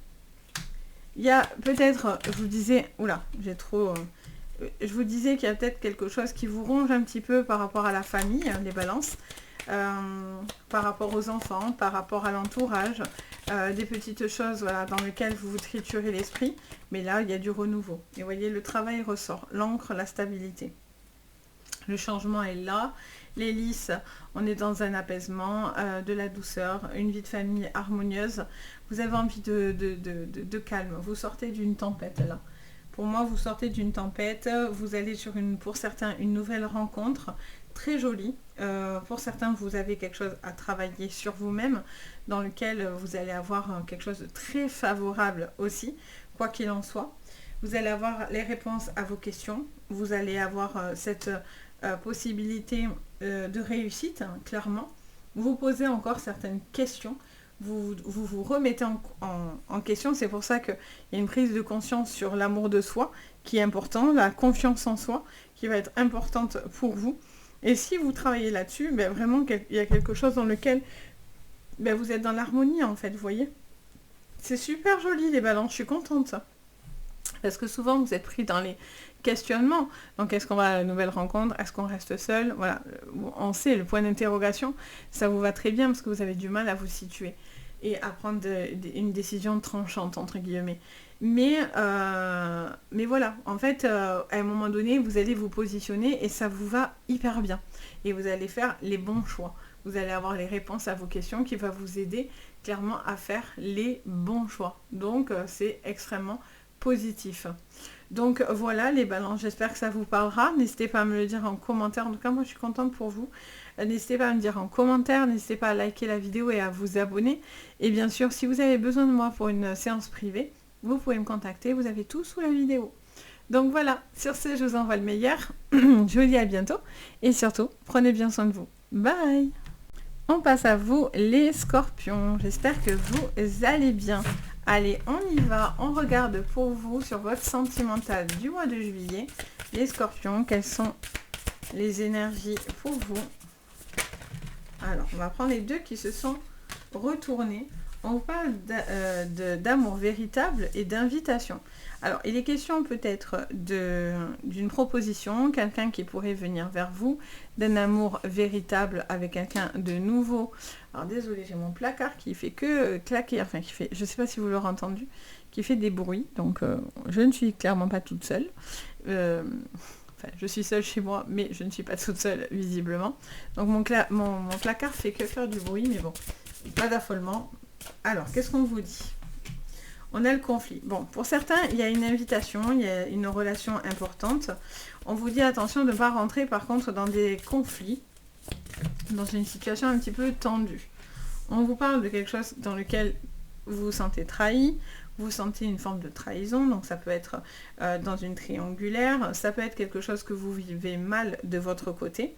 Il y a peut-être, je vous disais, oula, je vous disais qu'il y a peut-être quelque chose qui vous ronge un petit peu par rapport à la famille, hein, les balances, par rapport aux enfants, par rapport à l'entourage, des petites choses, voilà, dans lesquelles vous vous triturez l'esprit, mais là, il y a du renouveau. Et vous voyez, le travail ressort, l'ancre, la stabilité. Le changement est là. Les lys, on est dans un apaisement, de la douceur, une vie de famille harmonieuse. Vous avez envie de calme. Vous sortez d'une tempête là. Pour moi, vous sortez d'une tempête. Vous allez sur pour certains, une nouvelle rencontre très jolie. Pour certains, vous avez quelque chose à travailler sur vous-même, dans lequel vous allez avoir quelque chose de très favorable aussi, quoi qu'il en soit. Vous allez avoir les réponses à vos questions. Vous allez avoir cette possibilité de réussite, hein, clairement. Vous posez encore certaines questions. Vous remettez en question. C'est pour ça qu'il y a une prise de conscience sur l'amour de soi qui est important, la confiance en soi qui va être importante pour vous. Et si vous travaillez là-dessus, ben vraiment, il y a quelque chose dans lequel ben vous êtes dans l'harmonie, en fait, vous voyez. C'est super joli, les balances, je suis contente. Parce que souvent, vous êtes pris dans les questionnements. Donc, est-ce qu'on va à la nouvelle rencontre? Est-ce qu'on reste seul? Voilà, on sait, le point d'interrogation, ça vous va très bien parce que vous avez du mal à vous situer et à prendre une décision tranchante, entre guillemets. Mais voilà, en fait, à un moment donné, vous allez vous positionner et ça vous va hyper bien. Et vous allez faire les bons choix. vous allez avoir les réponses à vos questions qui va vous aider clairement à faire les bons choix. Donc c'est extrêmement positif. Donc voilà les balances, j'espère que ça vous parlera. N'hésitez pas à me le dire en commentaire. En tout cas, moi je suis contente pour vous. N'hésitez pas à me dire en commentaire, n'hésitez pas à liker la vidéo et à vous abonner. Et bien sûr, si vous avez besoin de moi pour une séance privée, vous pouvez me contacter, vous avez tout sous la vidéo. Donc voilà, sur ce, je vous envoie le meilleur. Je vous dis à bientôt. Et surtout, prenez bien soin de vous. Bye! On passe à vous les scorpions. J'espère que vous allez bien. Allez, on y va. On regarde pour vous sur votre sentimental du mois de juillet. Les scorpions, quelles sont les énergies pour vous? Alors, on va prendre les deux qui se sont retournés. On vous parle d'amour véritable et d'invitation. Alors, il est question peut-être d'une proposition, quelqu'un qui pourrait venir vers vous, d'un amour véritable avec quelqu'un de nouveau. Alors, désolé, j'ai mon placard qui fait que claquer, enfin, qui fait, je ne sais pas si vous l'aurez entendu, qui fait des bruits. Donc, je ne suis clairement pas toute seule. Enfin, je suis seule chez moi, mais je ne suis pas toute seule, visiblement. Donc, mon placard fait que faire du bruit, mais bon, pas d'affolement. Alors, qu'est-ce qu'on vous dit? On a le conflit. Bon, pour certains, il y a une invitation, il y a une relation importante. On vous dit attention de ne pas rentrer par contre dans des conflits, dans une situation un petit peu tendue. On vous parle de quelque chose dans lequel vous vous sentez trahi, vous sentez une forme de trahison, donc ça peut être dans une triangulaire, ça peut être quelque chose que vous vivez mal de votre côté.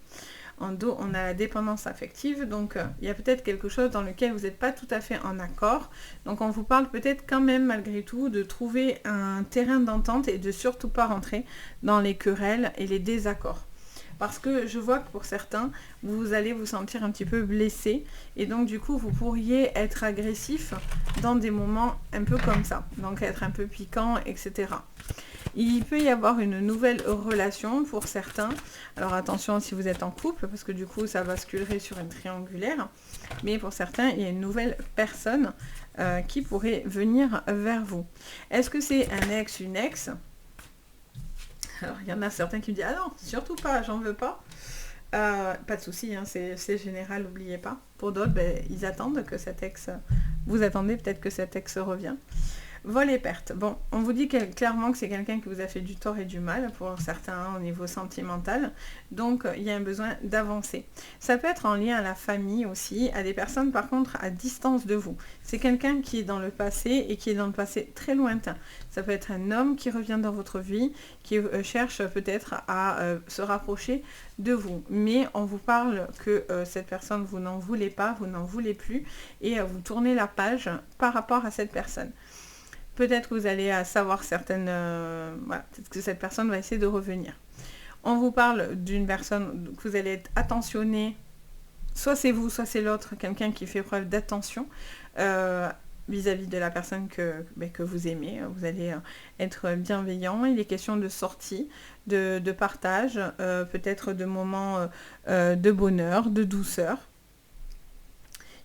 En dos, on a la dépendance affective, donc il y a peut-être quelque chose dans lequel vous n'êtes pas tout à fait en accord. Donc on vous parle peut-être quand même malgré tout de trouver un terrain d'entente et de surtout pas rentrer dans les querelles et les désaccords. Parce que je vois que pour certains, vous allez vous sentir un petit peu blessé et donc du coup vous pourriez être agressif dans des moments un peu comme ça, donc être un peu piquant, etc. Il peut y avoir une nouvelle relation pour certains. Alors attention si vous êtes en couple, parce que du coup ça basculerait sur une triangulaire. Mais pour certains, il y a une nouvelle personne qui pourrait venir vers vous. Est-ce que c'est un ex, une ex? Alors il y en a certains qui me disent « Ah non, surtout pas, j'en veux pas ». Pas de souci, hein, c'est général, n'oubliez pas. Pour d'autres, ils attendent que cet ex... Vous attendez peut-être que cet ex revient. Vol et perte. Bon, on vous dit clairement que c'est quelqu'un qui vous a fait du tort et du mal, pour certains hein, au niveau sentimental. Donc, il y a un besoin d'avancer. Ça peut être en lien à la famille aussi, à des personnes par contre à distance de vous. C'est quelqu'un qui est dans le passé et qui est dans le passé très lointain. Ça peut être un homme qui revient dans votre vie, qui cherche peut-être à se rapprocher de vous. Mais on vous parle que cette personne, vous n'en voulez pas, vous n'en voulez plus, et vous tournez la page par rapport à cette personne. Peut-être que vous allez savoir certaines... voilà, peut-être que cette personne va essayer de revenir. On vous parle d'une personne que vous allez être attentionné. Soit c'est vous, soit c'est l'autre. Quelqu'un qui fait preuve d'attention vis-à-vis de la personne que vous aimez. Vous allez être bienveillant. Il est question de sortie, de partage, peut-être de moments de bonheur, de douceur.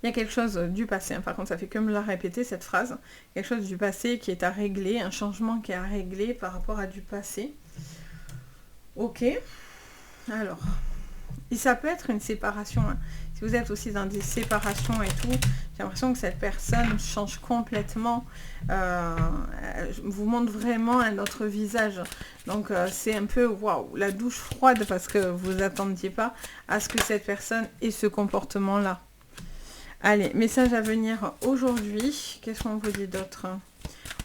Il y a quelque chose du passé, hein. Par contre ça fait que me la répéter cette phrase, quelque chose du passé qui est à régler, un changement qui est à régler par rapport à du passé. Ok, alors, et ça peut être une séparation, hein. Si vous êtes aussi dans des séparations et tout, j'ai l'impression que cette personne change complètement, vous montre vraiment un autre visage. Donc c'est un peu waouh, la douche froide parce que vous n'attendiez pas à ce que cette personne ait ce comportement-là. Allez, message à venir aujourd'hui. Qu'est-ce qu'on vous dit d'autre?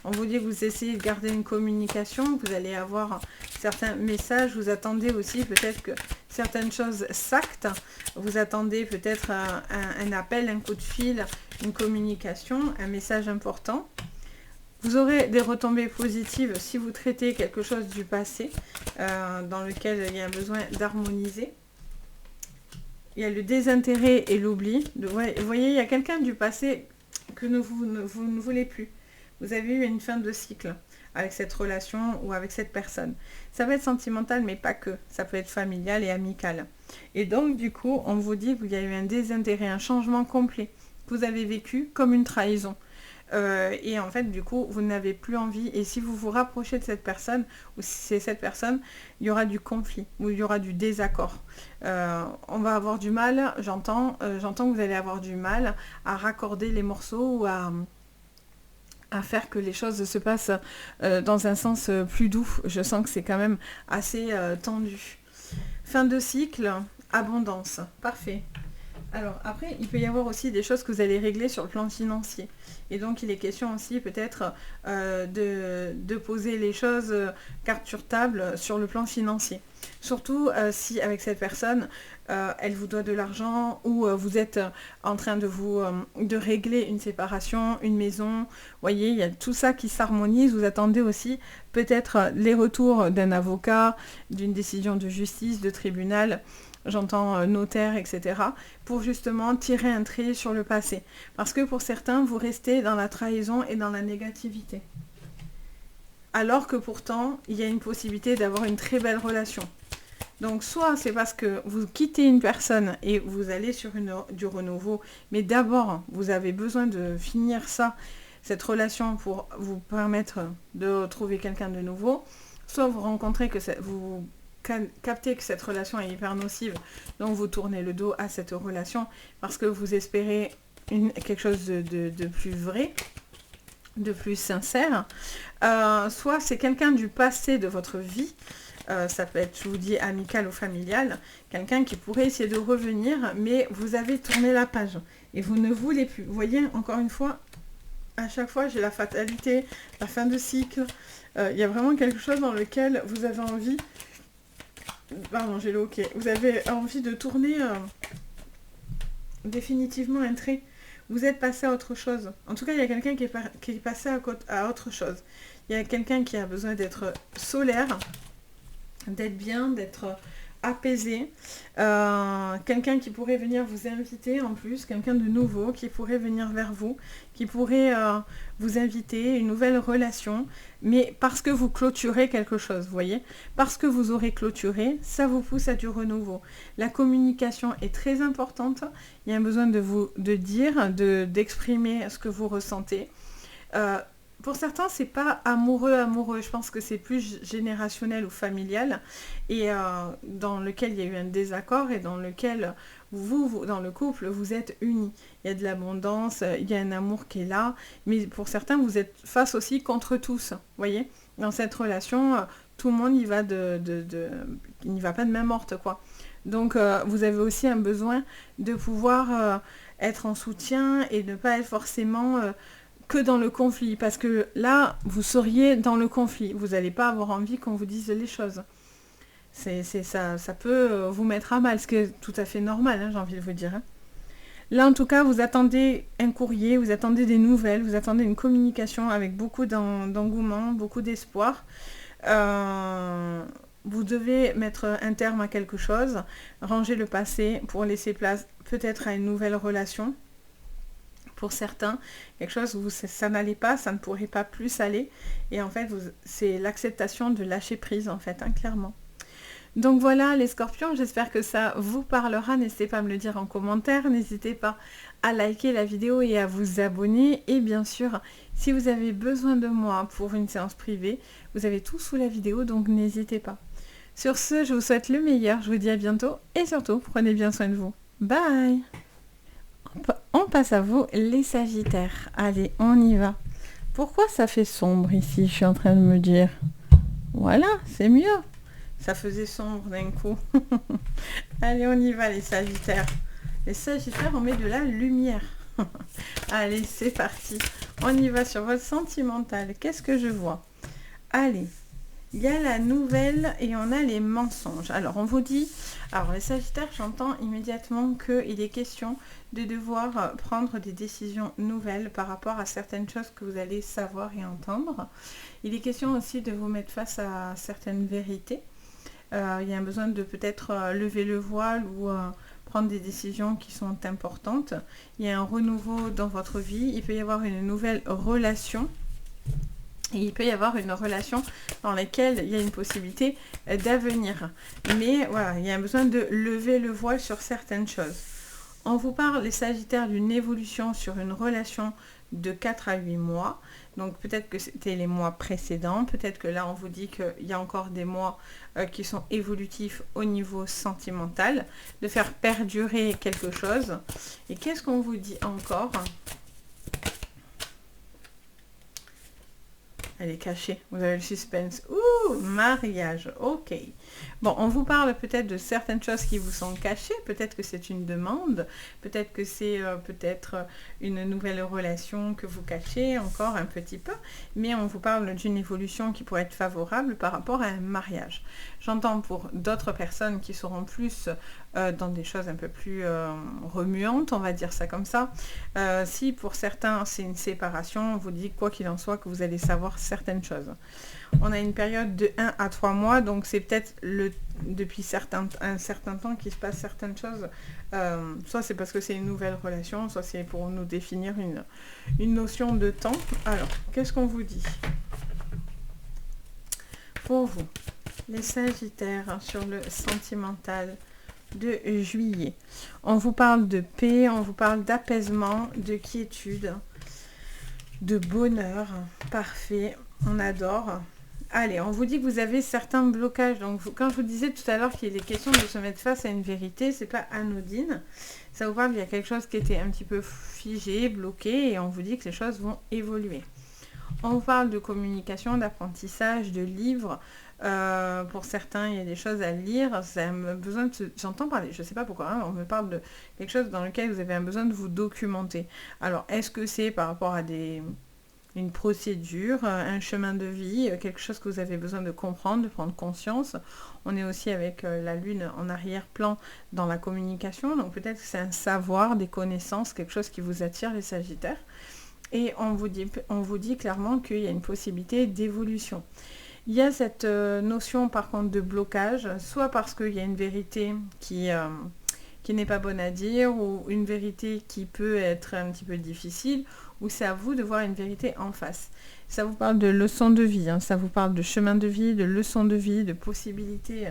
On vous dit que vous essayez de garder une communication, que vous allez avoir certains messages. Vous attendez aussi peut-être que certaines choses s'actent. Vous attendez peut-être un appel, un coup de fil, une communication, un message important. Vous aurez des retombées positives si vous traitez quelque chose du passé dans lequel il y a un besoin d'harmoniser. Il y a le désintérêt et l'oubli. Vous voyez, il y a quelqu'un du passé que vous ne voulez plus. Vous avez eu une fin de cycle avec cette relation ou avec cette personne. Ça peut être sentimental, mais pas que. Ça peut être familial et amical. Et donc, du coup, on vous dit qu'il y a eu un désintérêt, un changement complet que vous avez vécu comme une trahison. Et en fait, du coup, vous n'avez plus envie. Et si vous vous rapprochez de cette personne, ou si c'est cette personne, il y aura du conflit, ou il y aura du désaccord. On va avoir du mal, j'entends que vous allez avoir du mal à raccorder les morceaux ou à faire que les choses se passent dans un sens plus doux. Je sens que c'est quand même assez tendu. Fin de cycle, abondance. Parfait. Alors après, il peut y avoir aussi des choses que vous allez régler sur le plan financier. Et donc il est question aussi peut-être de poser les choses carte sur table sur le plan financier. Surtout si avec cette personne, elle vous doit de l'argent ou vous êtes en train de régler une séparation, une maison. Vous voyez, il y a tout ça qui s'harmonise. Vous attendez aussi peut-être les retours d'un avocat, d'une décision de justice, de tribunal. J'entends notaire, etc., pour justement tirer un trait sur le passé. Parce que pour certains, vous restez dans la trahison et dans la négativité. Alors que pourtant, il y a une possibilité d'avoir une très belle relation. Donc soit c'est parce que vous quittez une personne et vous allez sur du renouveau, mais d'abord, vous avez besoin de finir ça, cette relation, pour vous permettre de trouver quelqu'un de nouveau. Soit vous rencontrez que vous captez que cette relation est hyper nocive, donc vous tournez le dos à cette relation parce que vous espérez quelque chose de plus vrai, de plus sincère. Soit c'est quelqu'un du passé de votre vie, ça peut être, je vous dis, amical ou familial, quelqu'un qui pourrait essayer de revenir, mais vous avez tourné la page et vous ne voulez plus. Vous voyez, encore une fois, à chaque fois j'ai la fatalité, la fin de cycle, il y a vraiment quelque chose dans lequel vous avez envie. Pardon, j'ai le hockey. Vous avez envie de tourner définitivement un trait. Vous êtes passé à autre chose. En tout cas, il y a quelqu'un qui est passé à autre chose. Il y a quelqu'un qui a besoin d'être solaire, d'être bien, d'être apaisé. Quelqu'un qui pourrait venir vous inviter en plus, quelqu'un de nouveau qui pourrait venir vers vous, qui pourrait vous inviter, une nouvelle relation, mais parce que vous clôturez quelque chose, vous voyez, parce que vous aurez clôturé, ça vous pousse à du renouveau. La communication est très importante, il y a un besoin de dire, d'exprimer ce que vous ressentez. Pour certains, c'est pas amoureux, je pense que c'est plus générationnel ou familial, et dans lequel il y a eu un désaccord et dans lequel vous, dans le couple, vous êtes unis. Il y a de l'abondance, il y a un amour qui est là, mais pour certains, vous êtes face aussi contre tous, vous voyez. Dans cette relation, tout le monde y va il n'y va pas de main morte, quoi. Donc, vous avez aussi un besoin de pouvoir être en soutien et ne pas être forcément que dans le conflit, parce que là, vous seriez dans le conflit. Vous n'allez pas avoir envie qu'on vous dise les choses. Ça peut vous mettre à mal, ce qui est tout à fait normal, hein, j'ai envie de vous dire. Hein. Là, en tout cas, vous attendez un courrier, vous attendez des nouvelles, vous attendez une communication avec beaucoup d'engouement, beaucoup d'espoir. Vous devez mettre un terme à quelque chose, ranger le passé pour laisser place peut-être à une nouvelle relation. Pour certains, quelque chose où ça n'allait pas, ça ne pourrait pas plus aller. Et en fait, c'est l'acceptation de lâcher prise, en fait, hein, clairement. Donc voilà les scorpions, j'espère que ça vous parlera. N'hésitez pas à me le dire en commentaire, n'hésitez pas à liker la vidéo et à vous abonner. Et bien sûr, si vous avez besoin de moi pour une séance privée, vous avez tout sous la vidéo, donc n'hésitez pas. Sur ce, je vous souhaite le meilleur, je vous dis à bientôt et surtout, prenez bien soin de vous. Bye! On passe à vous les sagittaires. Allez, on y va. Pourquoi ça fait sombre ici, je suis en train de me dire. Voilà, c'est mieux. Ça faisait sombre d'un coup. Allez, on y va les sagittaires. Les sagittaires, on met de la lumière. Allez, c'est parti. On y va sur votre sentimental. Qu'est-ce que je vois? Allez. Il y a la nouvelle et on a les mensonges. Alors, on vous dit... Alors, les sagittaires, j'entends immédiatement qu'il est question de devoir prendre des décisions nouvelles par rapport à certaines choses que vous allez savoir et entendre. Il est question aussi de vous mettre face à certaines vérités. Il y a un besoin de peut-être lever le voile ou prendre des décisions qui sont importantes. Il y a un renouveau dans votre vie. Il peut y avoir une nouvelle relation. Et il peut y avoir une relation dans laquelle il y a une possibilité d'avenir. Mais voilà, il y a besoin de lever le voile sur certaines choses. On vous parle, les Sagittaires, d'une évolution sur une relation de 4 à 8 mois. Donc peut-être que c'était les mois précédents, peut-être que là on vous dit qu'il y a encore des mois qui sont évolutifs au niveau sentimental, de faire perdurer quelque chose. Et qu'est-ce qu'on vous dit encore ? Elle est cachée, vous avez le suspense. Ouh, mariage, ok. Bon, on vous parle peut-être de certaines choses qui vous sont cachées, peut-être que c'est une demande, peut-être que c'est une nouvelle relation que vous cachez encore un petit peu, mais on vous parle d'une évolution qui pourrait être favorable par rapport à un mariage. J'entends pour d'autres personnes qui seront plus dans des choses un peu plus remuantes, on va dire ça comme ça. Si pour certains c'est une séparation, on vous dit quoi qu'il en soit que vous allez savoir certaines choses. On a une période de 1 à 3 mois, donc c'est peut-être depuis un certain temps qu'il se passe certaines choses. Soit c'est parce que c'est une nouvelle relation, soit c'est pour nous définir une notion de temps. Alors, qu'est-ce qu'on vous dit pour vous, les Sagittaires, sur le sentimental de juillet? On vous parle de paix, on vous parle d'apaisement, de quiétude, de bonheur. Parfait, on adore. Allez, on vous dit que vous avez certains blocages. Donc, quand je vous disais tout à l'heure qu'il est question de se mettre face à une vérité, c'est pas anodine. Ça vous parle qu'il y a quelque chose qui était un petit peu figé, bloqué, et on vous dit que les choses vont évoluer. On vous parle de communication, d'apprentissage, de livres. Pour certains, il y a des choses à lire. J'entends parler, je ne sais pas pourquoi, hein, on me parle de quelque chose dans lequel vous avez un besoin de vous documenter. Alors, est-ce que c'est par rapport à une procédure, un chemin de vie, quelque chose que vous avez besoin de comprendre, de prendre conscience? On est aussi avec la lune en arrière-plan dans la communication, donc peut-être que c'est un savoir, des connaissances, quelque chose qui vous attire, les Sagittaires. Et on vous dit clairement qu'il y a une possibilité d'évolution. Il y a cette notion par contre de blocage, soit parce qu'il y a une vérité qui n'est pas bonne à dire, ou une vérité qui peut être un petit peu difficile, ou c'est à vous de voir une vérité en face. Ça vous parle de leçons de vie, hein, ça vous parle de chemin de vie, de leçons de vie, de possibilités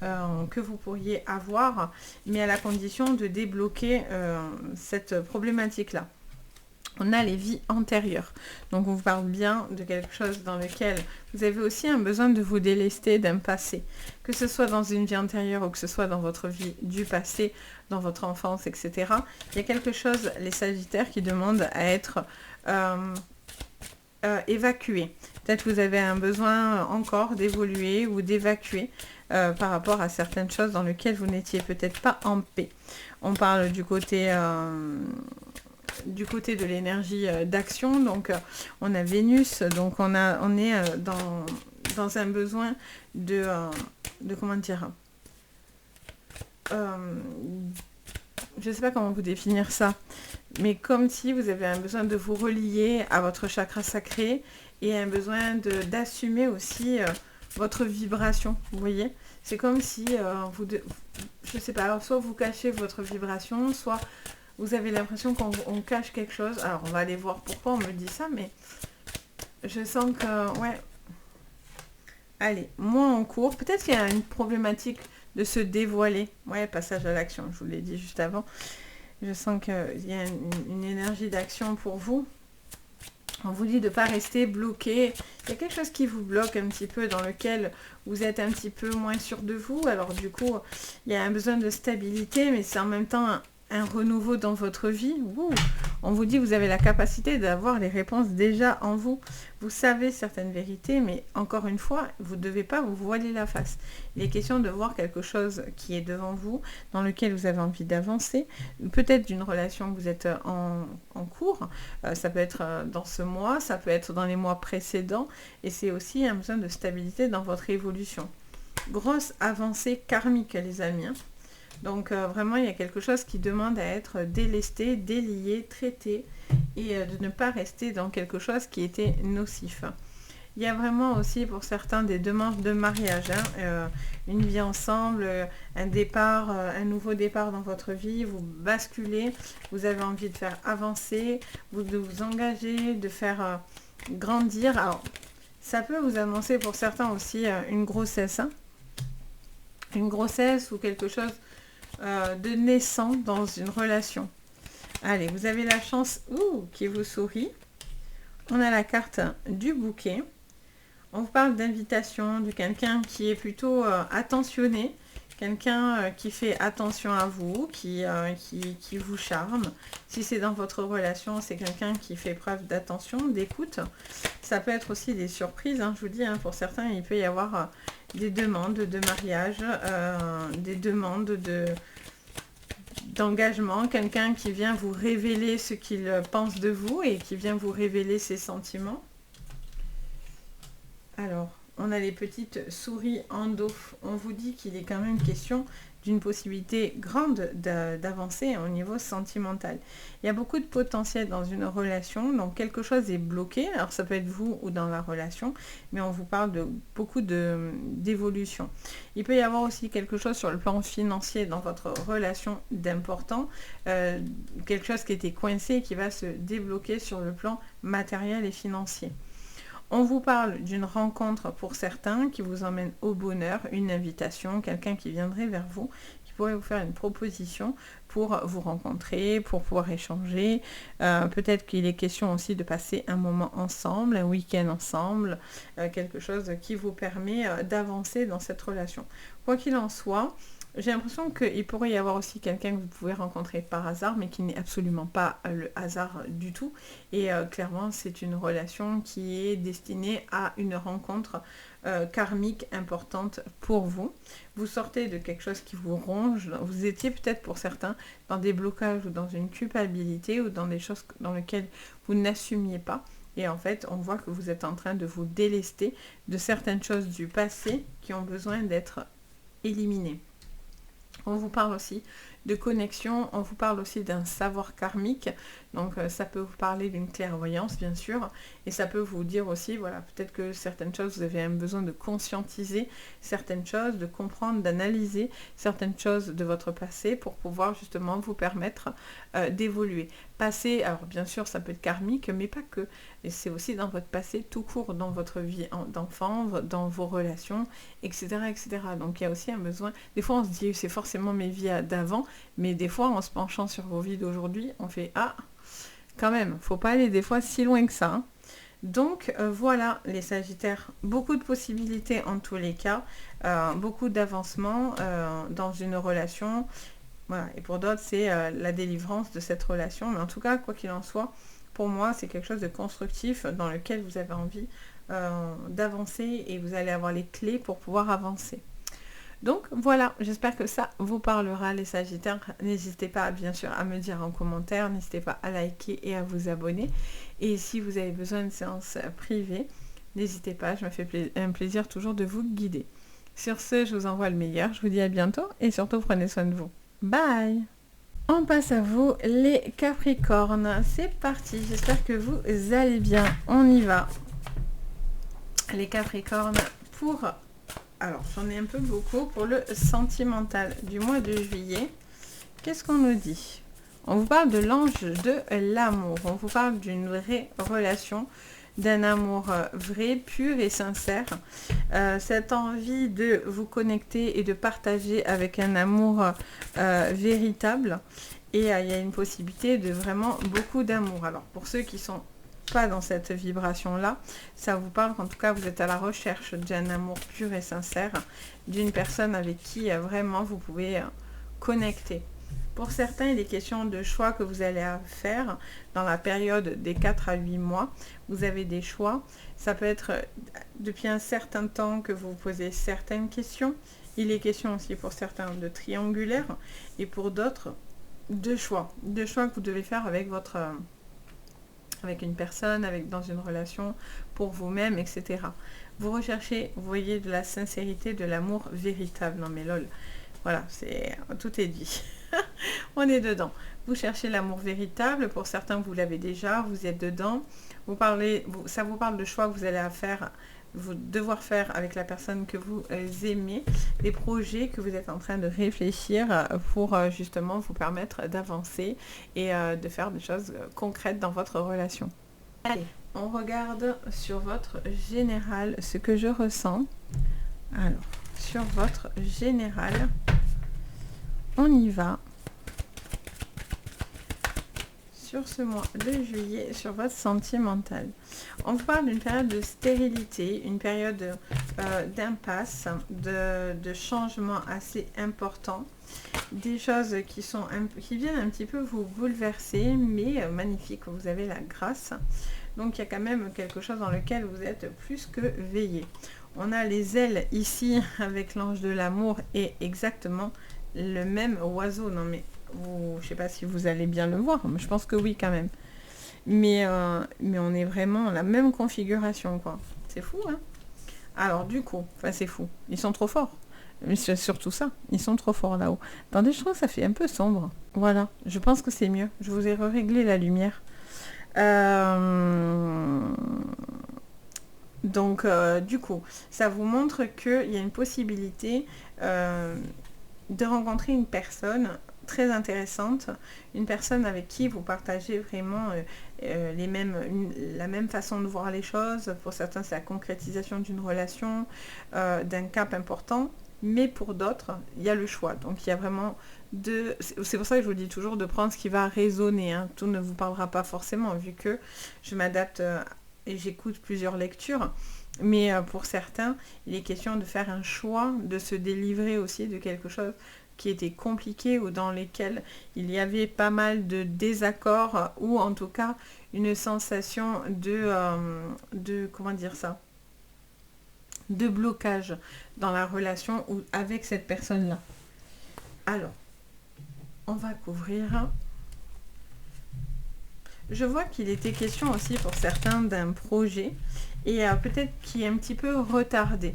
que vous pourriez avoir, mais à la condition de débloquer cette problématique-là. On a les vies antérieures. Donc on vous parle bien de quelque chose dans lequel vous avez aussi un besoin de vous délester d'un passé. Que ce soit dans une vie antérieure ou que ce soit dans votre vie du passé, dans votre enfance, etc. Il y a quelque chose, les Sagittaires, qui demandent à être évacué. Peut-être que vous avez un besoin encore d'évoluer ou d'évacuer par rapport à certaines choses dans lesquelles vous n'étiez peut-être pas en paix. On parle du côté de l'énergie d'action, donc on a Vénus, donc on est dans un besoin de comment dire, je ne sais pas comment vous définir ça, mais comme si vous avez un besoin de vous relier à votre chakra sacré et un besoin d'assumer aussi votre vibration, vous voyez. C'est comme si je ne sais pas, alors soit vous cachez votre vibration, soit vous avez l'impression qu'on cache quelque chose. Alors, on va aller voir pourquoi on me dit ça, mais je sens que, ouais. Allez, moins en cours. Peut-être qu'il y a une problématique de se dévoiler. Ouais, passage à l'action, je vous l'ai dit juste avant. Je sens qu'il y a une énergie d'action pour vous. On vous dit de ne pas rester bloqué. Il y a quelque chose qui vous bloque un petit peu, dans lequel vous êtes un petit peu moins sûr de vous. Alors, du coup, il y a un besoin de stabilité, mais c'est en même temps un renouveau dans votre vie. Ouh. On vous dit que vous avez la capacité d'avoir les réponses déjà en vous. Vous savez certaines vérités, mais encore une fois, vous ne devez pas vous voiler la face. Il est question de voir quelque chose qui est devant vous, dans lequel vous avez envie d'avancer, peut-être d'une relation que vous êtes en cours, ça peut être dans ce mois, ça peut être dans les mois précédents, et c'est aussi un besoin de stabilité dans votre évolution. Grosse avancée karmique, les amis, hein. Donc vraiment, il y a quelque chose qui demande à être délesté, délié, traité, et de ne pas rester dans quelque chose qui était nocif. Il y a vraiment aussi pour certains des demandes de mariage, hein, une vie ensemble, un départ, un nouveau départ dans votre vie, vous basculez, vous avez envie de faire avancer, de vous engager, de faire grandir. Alors, ça peut vous annoncer pour certains aussi une grossesse, hein, une grossesse ou quelque chose de naissant dans une relation. Allez, vous avez la chance qui vous sourit. On a la carte du bouquet. On vous parle d'invitation, de quelqu'un qui est plutôt attentionné, quelqu'un qui fait attention à vous, qui vous charme. Si c'est dans votre relation, c'est quelqu'un qui fait preuve d'attention, d'écoute. Ça peut être aussi des surprises, hein, je vous dis, hein, pour certains, il peut y avoir des demandes de mariage, des demandes d'engagement, quelqu'un qui vient vous révéler ce qu'il pense de vous et qui vient vous révéler ses sentiments. Alors, on a les petites souris en dos. On vous dit qu'il est quand même question d'une possibilité grande d'avancer au niveau sentimental. Il y a beaucoup de potentiel dans une relation, donc quelque chose est bloqué. Alors ça peut être vous ou dans la relation, mais on vous parle de beaucoup d'évolution. Il peut y avoir aussi quelque chose sur le plan financier dans votre relation d'important, quelque chose qui était coincé et qui va se débloquer sur le plan matériel et financier. On vous parle d'une rencontre pour certains qui vous emmène au bonheur, une invitation, quelqu'un qui viendrait vers vous, qui pourrait vous faire une proposition pour vous rencontrer, pour pouvoir échanger. Peut-être qu'il est question aussi de passer un moment ensemble, un week-end ensemble, quelque chose qui vous permet d'avancer dans cette relation. Quoi qu'il en soit, j'ai l'impression qu'il pourrait y avoir aussi quelqu'un que vous pouvez rencontrer par hasard, mais qui n'est absolument pas le hasard du tout. Et clairement, c'est une relation qui est destinée à une rencontre karmique importante pour vous. Vous sortez de quelque chose qui vous ronge. Vous étiez peut-être pour certains dans des blocages ou dans une culpabilité ou dans des choses dans lesquelles vous n'assumiez pas. Et en fait, on voit que vous êtes en train de vous délester de certaines choses du passé qui ont besoin d'être éliminées. On vous parle aussi de connexion, on vous parle aussi d'un savoir karmique, donc ça peut vous parler d'une clairvoyance bien sûr, et ça peut vous dire aussi, voilà, peut-être que certaines choses, vous avez un besoin de conscientiser certaines choses, de comprendre, d'analyser certaines choses de votre passé pour pouvoir justement vous permettre d'évoluer. Passé, alors bien sûr ça peut être karmique, mais pas que, et c'est aussi dans votre passé tout court, dans votre vie d'enfant, dans vos relations, etc., etc. Donc il y a aussi un besoin, des fois on se dit c'est forcément mes vies d'avant, mais des fois, en se penchant sur vos vies d'aujourd'hui, on fait « Ah, quand même, faut pas aller des fois si loin que ça. Hein. » Donc, voilà les Sagittaires. Beaucoup de possibilités en tous les cas. Beaucoup d'avancement dans une relation. Voilà. Et pour d'autres, c'est la délivrance de cette relation. Mais en tout cas, quoi qu'il en soit, pour moi, c'est quelque chose de constructif dans lequel vous avez envie d'avancer et vous allez avoir les clés pour pouvoir avancer. Donc voilà, j'espère que ça vous parlera les Sagittaires. N'hésitez pas bien sûr à me dire en commentaire, n'hésitez pas à liker et à vous abonner. Et si vous avez besoin d'une séance privée, n'hésitez pas, je me fais un plaisir toujours de vous guider. Sur ce, je vous envoie le meilleur, je vous dis à bientôt et surtout prenez soin de vous. Bye! On passe à vous les Capricornes, c'est parti, j'espère que vous allez bien, on y va. Les Capricornes pour... Alors, j'en ai un peu beaucoup pour le sentimental du mois de juillet. Qu'est-ce qu'on nous dit? On vous parle de l'ange de l'amour. On vous parle d'une vraie relation, d'un amour vrai, pur et sincère. Cette envie de vous connecter et de partager avec un amour véritable. Et il y a une possibilité de vraiment beaucoup d'amour. Alors, pour ceux qui sont pas dans cette vibration-là, ça vous parle qu'en tout cas, vous êtes à la recherche d'un amour pur et sincère, d'une personne avec qui vraiment vous pouvez connecter. Pour certains, il est question de choix que vous allez faire dans la période des 4 à 8 mois. Vous avez des choix. Ça peut être depuis un certain temps que vous vous posez certaines questions. Il est question aussi pour certains de triangulaire et pour d'autres de choix. De choix que vous devez faire avec votre... avec une personne, dans une relation, pour vous-même, etc. Vous recherchez, vous voyez, de la sincérité, de l'amour véritable. Non mais lol, voilà, tout est dit. On est dedans. Vous cherchez l'amour véritable, pour certains vous l'avez déjà, vous êtes dedans. Ça vous parle de choix que vous allez devoir faire avec la personne que vous aimez, des projets que vous êtes en train de réfléchir pour justement vous permettre d'avancer et de faire des choses concrètes dans votre relation. Allez, on regarde sur votre général ce que je ressens. Alors, sur votre général, on y va. Sur ce mois de juillet, sur votre sentimental. On vous parle d'une période de stérilité, une période d'impasse, de changement assez important, des choses qui viennent un petit peu vous bouleverser, mais magnifique, vous avez la grâce. Donc il y a quand même quelque chose dans lequel vous êtes plus que veillé. On a les ailes ici avec l'ange de l'amour et exactement le même oiseau. Non mais je ne sais pas si vous allez bien le voir, mais je pense que oui quand même. Mais on est vraiment la même configuration, quoi. C'est fou, hein. Alors du coup, enfin c'est fou, ils sont trop forts. Mais c'est surtout ça, ils sont trop forts là-haut. Attendez, je trouve que ça fait un peu sombre. Voilà, je pense que c'est mieux. Je vous ai réglé la lumière. Donc du coup, ça vous montre qu'il y a une possibilité de rencontrer une personne très intéressante, une personne avec qui vous partagez vraiment la même façon de voir les choses. Pour certains, c'est la concrétisation d'une relation, d'un cap important, mais pour d'autres, il y a le choix. Donc il y a vraiment c'est pour ça que je vous dis toujours de prendre ce qui va résonner, hein. Tout ne vous parlera pas forcément, vu que je m'adapte et j'écoute plusieurs lectures. Mais pour certains, il est question de faire un choix, de se délivrer aussi de quelque chose qui était compliqué ou dans lesquels il y avait pas mal de désaccords ou en tout cas une sensation comment dire ça, de blocage dans la relation ou avec cette personne-là. Alors, on va couvrir. Je vois qu'il était question aussi pour certains d'un projet et peut-être qui est un petit peu retardé.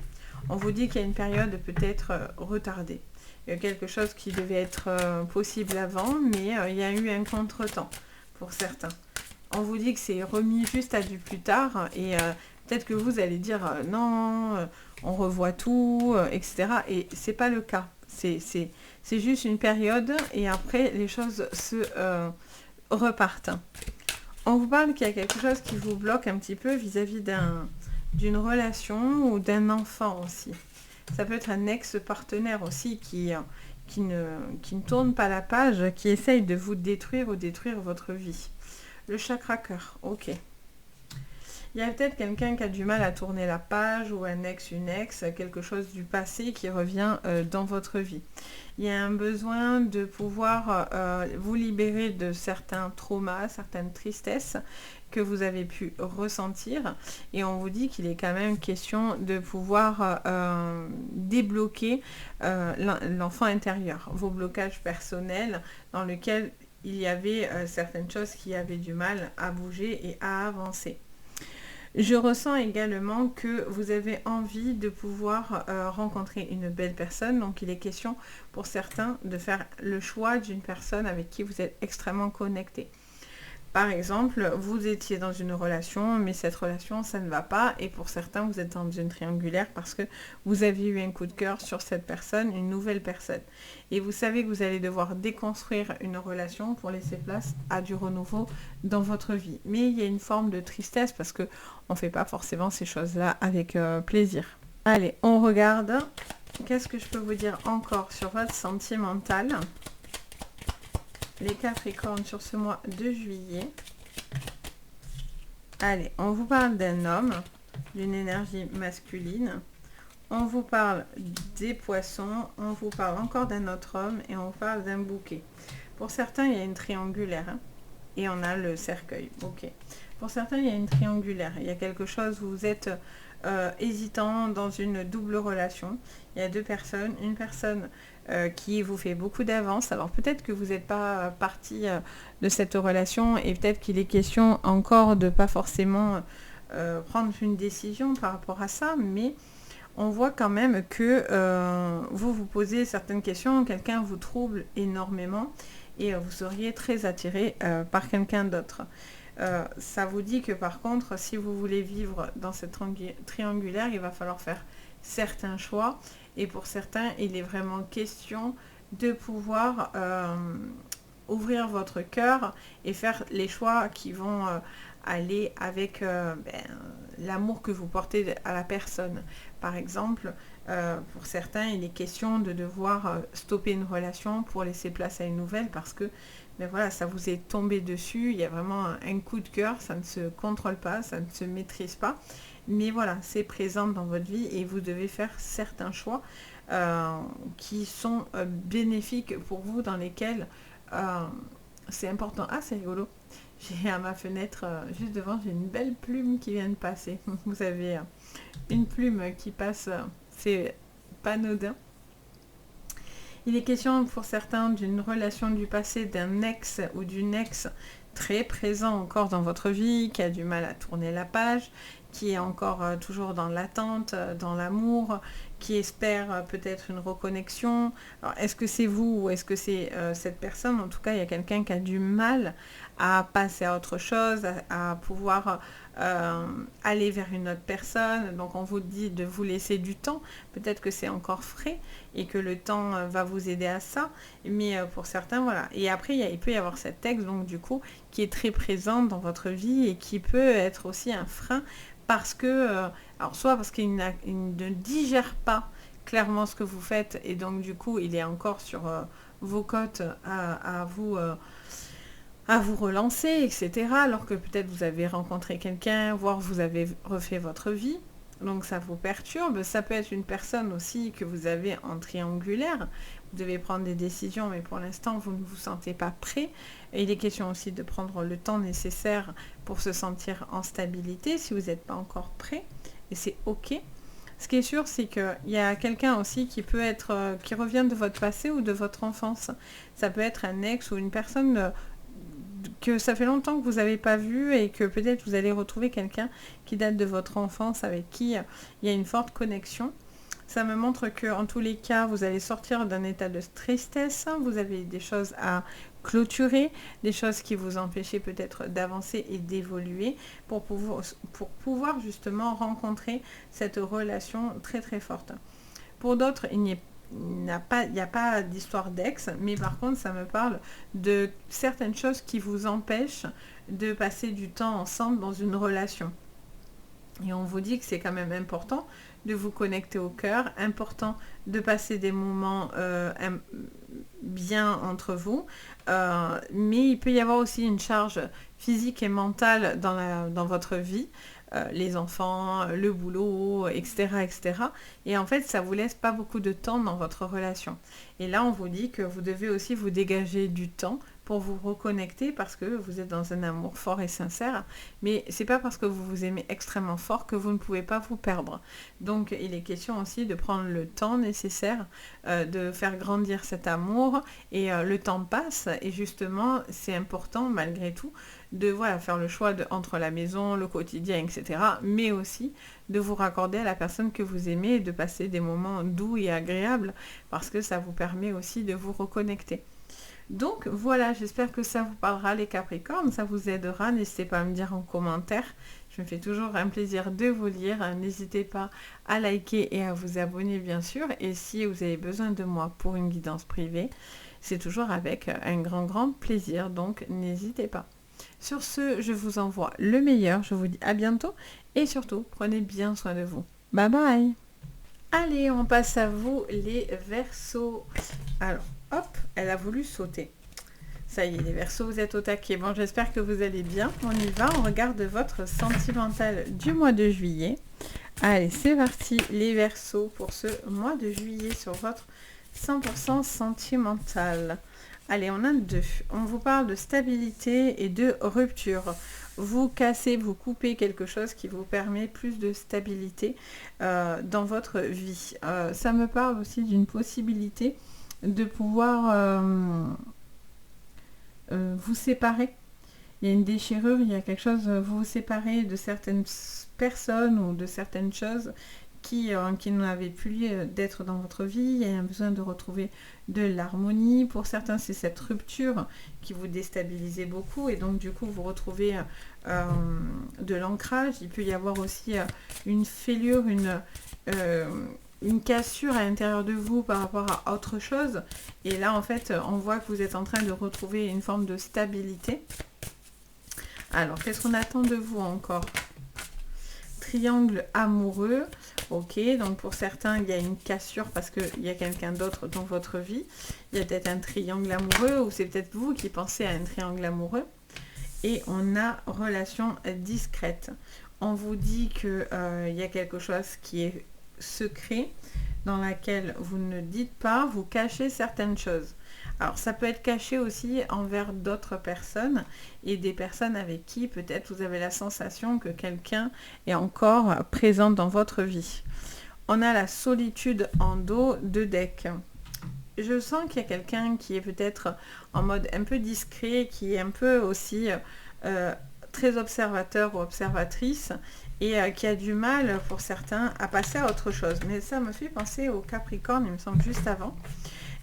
On vous dit qu'il y a une période peut-être retardée. Il y a quelque chose qui devait être possible avant, mais il y a eu un contretemps pour certains. On vous dit que c'est remis juste à du plus tard et peut-être que vous allez dire non, on revoit tout, etc. Et c'est pas le cas. C'est juste une période et après les choses se repartent. On vous parle qu'il y a quelque chose qui vous bloque un petit peu vis-à-vis d'une relation ou d'un enfant aussi. Ça peut être un ex-partenaire aussi qui ne tourne pas la page, qui essaye de vous détruire ou détruire votre vie. Le chakra cœur, ok. Il y a peut-être quelqu'un qui a du mal à tourner la page ou un ex, une ex, quelque chose du passé qui revient dans votre vie. Il y a un besoin de pouvoir vous libérer de certains traumas, certaines tristesses que vous avez pu ressentir. Et on vous dit qu'il est quand même question de pouvoir débloquer l'enfant intérieur, vos blocages personnels dans lesquels il y avait certaines choses qui avaient du mal à bouger et à avancer. Je ressens également que vous avez envie de pouvoir rencontrer une belle personne. Donc il est question pour certains de faire le choix d'une personne avec qui vous êtes extrêmement connecté. Par exemple, vous étiez dans une relation, mais cette relation, ça ne va pas. Et pour certains, vous êtes dans une triangulaire parce que vous avez eu un coup de cœur sur cette personne, une nouvelle personne. Et vous savez que vous allez devoir déconstruire une relation pour laisser place à du renouveau dans votre vie. Mais il y a une forme de tristesse parce qu'on ne fait pas forcément ces choses-là avec plaisir. Allez, on regarde. Qu'est-ce que je peux vous dire encore sur votre sentimental ? Les Capricornes sur ce mois de juillet. Allez, on vous parle d'un homme, d'une énergie masculine. On vous parle des poissons. On vous parle encore d'un autre homme et on vous parle d'un bouquet. Pour certains, il y a une triangulaire. Hein, et on a le cercueil. Ok. Pour certains, il y a une triangulaire. Il y a quelque chose où vous êtes hésitant dans une double relation. Il y a deux personnes. Une personne qui vous fait beaucoup d'avance. Alors peut-être que vous n'êtes pas partie de cette relation et peut-être qu'il est question encore de pas forcément prendre une décision par rapport à ça, mais on voit quand même que vous vous posez certaines questions, quelqu'un vous trouble énormément et vous seriez très attiré par quelqu'un d'autre. Ça vous dit que par contre, si vous voulez vivre dans cette triangulaire, il va falloir faire certains choix. Et pour certains, il est vraiment question de pouvoir ouvrir votre cœur et faire les choix qui vont aller avec l'amour que vous portez à la personne. Par exemple, pour certains, il est question de devoir stopper une relation pour laisser place à une nouvelle parce que voilà, ça vous est tombé dessus, il y a vraiment un coup de cœur, ça ne se contrôle pas, ça ne se maîtrise pas. Mais voilà, c'est présent dans votre vie et vous devez faire certains choix qui sont bénéfiques pour vous, dans lesquels c'est important. Ah, c'est rigolo. J'ai à ma fenêtre, juste devant, j'ai une belle plume qui vient de passer. Vous avez une plume qui passe, c'est pas anodin. Il est question pour certains d'une relation du passé, d'un ex ou d'une ex très présent encore dans votre vie, qui a du mal à tourner la page, qui est encore toujours dans l'attente, dans l'amour, qui espère peut-être une reconnexion. Alors, est-ce que c'est vous ou est-ce que c'est cette personne? En tout cas, il y a quelqu'un qui a du mal à passer à autre chose, à pouvoir aller vers une autre personne. Donc, on vous dit de vous laisser du temps. Peut-être que c'est encore frais et que le temps va vous aider à ça. Mais pour certains, voilà. Et après, il peut y avoir cet texte, donc du coup, qui est très présent dans votre vie et qui peut être aussi un frein parce que, alors soit parce qu'il ne digère pas clairement ce que vous faites et donc du coup il est encore sur vos côtes à vous relancer, etc. Alors que peut-être vous avez rencontré quelqu'un, voire vous avez refait votre vie. Donc ça vous perturbe. Ça peut être une personne aussi que vous avez en triangulaire. Vous devez prendre des décisions, mais pour l'instant, vous ne vous sentez pas prêt. Et il est question aussi de prendre le temps nécessaire pour se sentir en stabilité si vous n'êtes pas encore prêt. Et c'est OK. Ce qui est sûr, c'est qu'il y a quelqu'un aussi qui peut être, qui revient de votre passé ou de votre enfance. Ça peut être un ex ou une personne que ça fait longtemps que vous n'avez pas vu et que peut-être vous allez retrouver quelqu'un qui date de votre enfance avec qui il y a une forte connexion. Ça me montre que en tous les cas, vous allez sortir d'un état de tristesse, vous avez des choses à clôturer, des choses qui vous empêchaient peut-être d'avancer et d'évoluer pour pouvoir justement rencontrer cette relation très très forte. Pour d'autres, il n'y a pas d'histoire d'ex, mais par contre, ça me parle de certaines choses qui vous empêchent de passer du temps ensemble dans une relation. Et on vous dit que c'est quand même important de vous connecter au cœur, important de passer des moments bien entre vous, mais il peut y avoir aussi une charge physique et mentale dans votre vie, les enfants, le boulot, etc., etc. Et en fait, ça vous laisse pas beaucoup de temps dans votre relation. Et là, on vous dit que vous devez aussi vous dégager du temps pour vous reconnecter parce que vous êtes dans un amour fort et sincère. Mais c'est pas parce que vous vous aimez extrêmement fort que vous ne pouvez pas vous perdre. Donc, il est question aussi de prendre le temps nécessaire, de faire grandir cet amour. Et le temps passe. Et justement, c'est important malgré tout de faire le choix entre la maison, le quotidien, etc. Mais aussi de vous raccorder à la personne que vous aimez et de passer des moments doux et agréables parce que ça vous permet aussi de vous reconnecter. Donc voilà, j'espère que ça vous parlera les Capricornes, ça vous aidera. N'hésitez pas à me dire en commentaire. Je me fais toujours un plaisir de vous lire. N'hésitez pas à liker et à vous abonner bien sûr. Et si vous avez besoin de moi pour une guidance privée, c'est toujours avec un grand plaisir. Donc n'hésitez pas. Sur ce, je vous envoie le meilleur. Je vous dis à bientôt. Et surtout, prenez bien soin de vous. Bye bye. Allez, on passe à vous les Verseaux. Alors, hop, elle a voulu sauter. Ça y est, les Verseaux, vous êtes au taquet. Bon, j'espère que vous allez bien. On y va, on regarde votre sentimental du mois de juillet. Allez, c'est parti, les Verseaux, pour ce mois de juillet sur votre 100% sentimental. Allez, on a deux. On vous parle de stabilité et de rupture. Vous cassez, vous coupez quelque chose qui vous permet plus de stabilité dans votre vie. Ça me parle aussi d'une possibilité de pouvoir vous séparer. Il y a une déchirure, il y a quelque chose, vous vous séparez de certaines personnes ou de certaines choses qui n'avaient plus lieu d'être dans votre vie. Il y a un besoin de retrouver de l'harmonie. Pour certains, c'est cette rupture qui vous déstabilisait beaucoup et donc du coup, vous retrouvez de l'ancrage. Il peut y avoir aussi une fêlure, une cassure à l'intérieur de vous par rapport à autre chose. Et là, en fait, on voit que vous êtes en train de retrouver une forme de stabilité. Alors, qu'est-ce qu'on attend de vous encore? Triangle amoureux. Ok, donc pour certains, il y a une cassure parce qu'il y a quelqu'un d'autre dans votre vie. Il y a peut-être un triangle amoureux ou c'est peut-être vous qui pensez à un triangle amoureux. Et on a relation discrète. On vous dit qu'il y a quelque chose qui est secret, dans laquelle vous ne dites pas, vous cachez certaines choses. Alors ça peut être caché aussi envers d'autres personnes et des personnes avec qui peut-être vous avez la sensation que quelqu'un est encore présent dans votre vie. On a la solitude en dos de deck. Je sens qu'il y a quelqu'un qui est peut-être en mode un peu discret, qui est un peu aussi très observateur ou observatrice et qui a du mal pour certains à passer à autre chose. Mais ça me fait penser au Capricorne, il me semble, juste avant.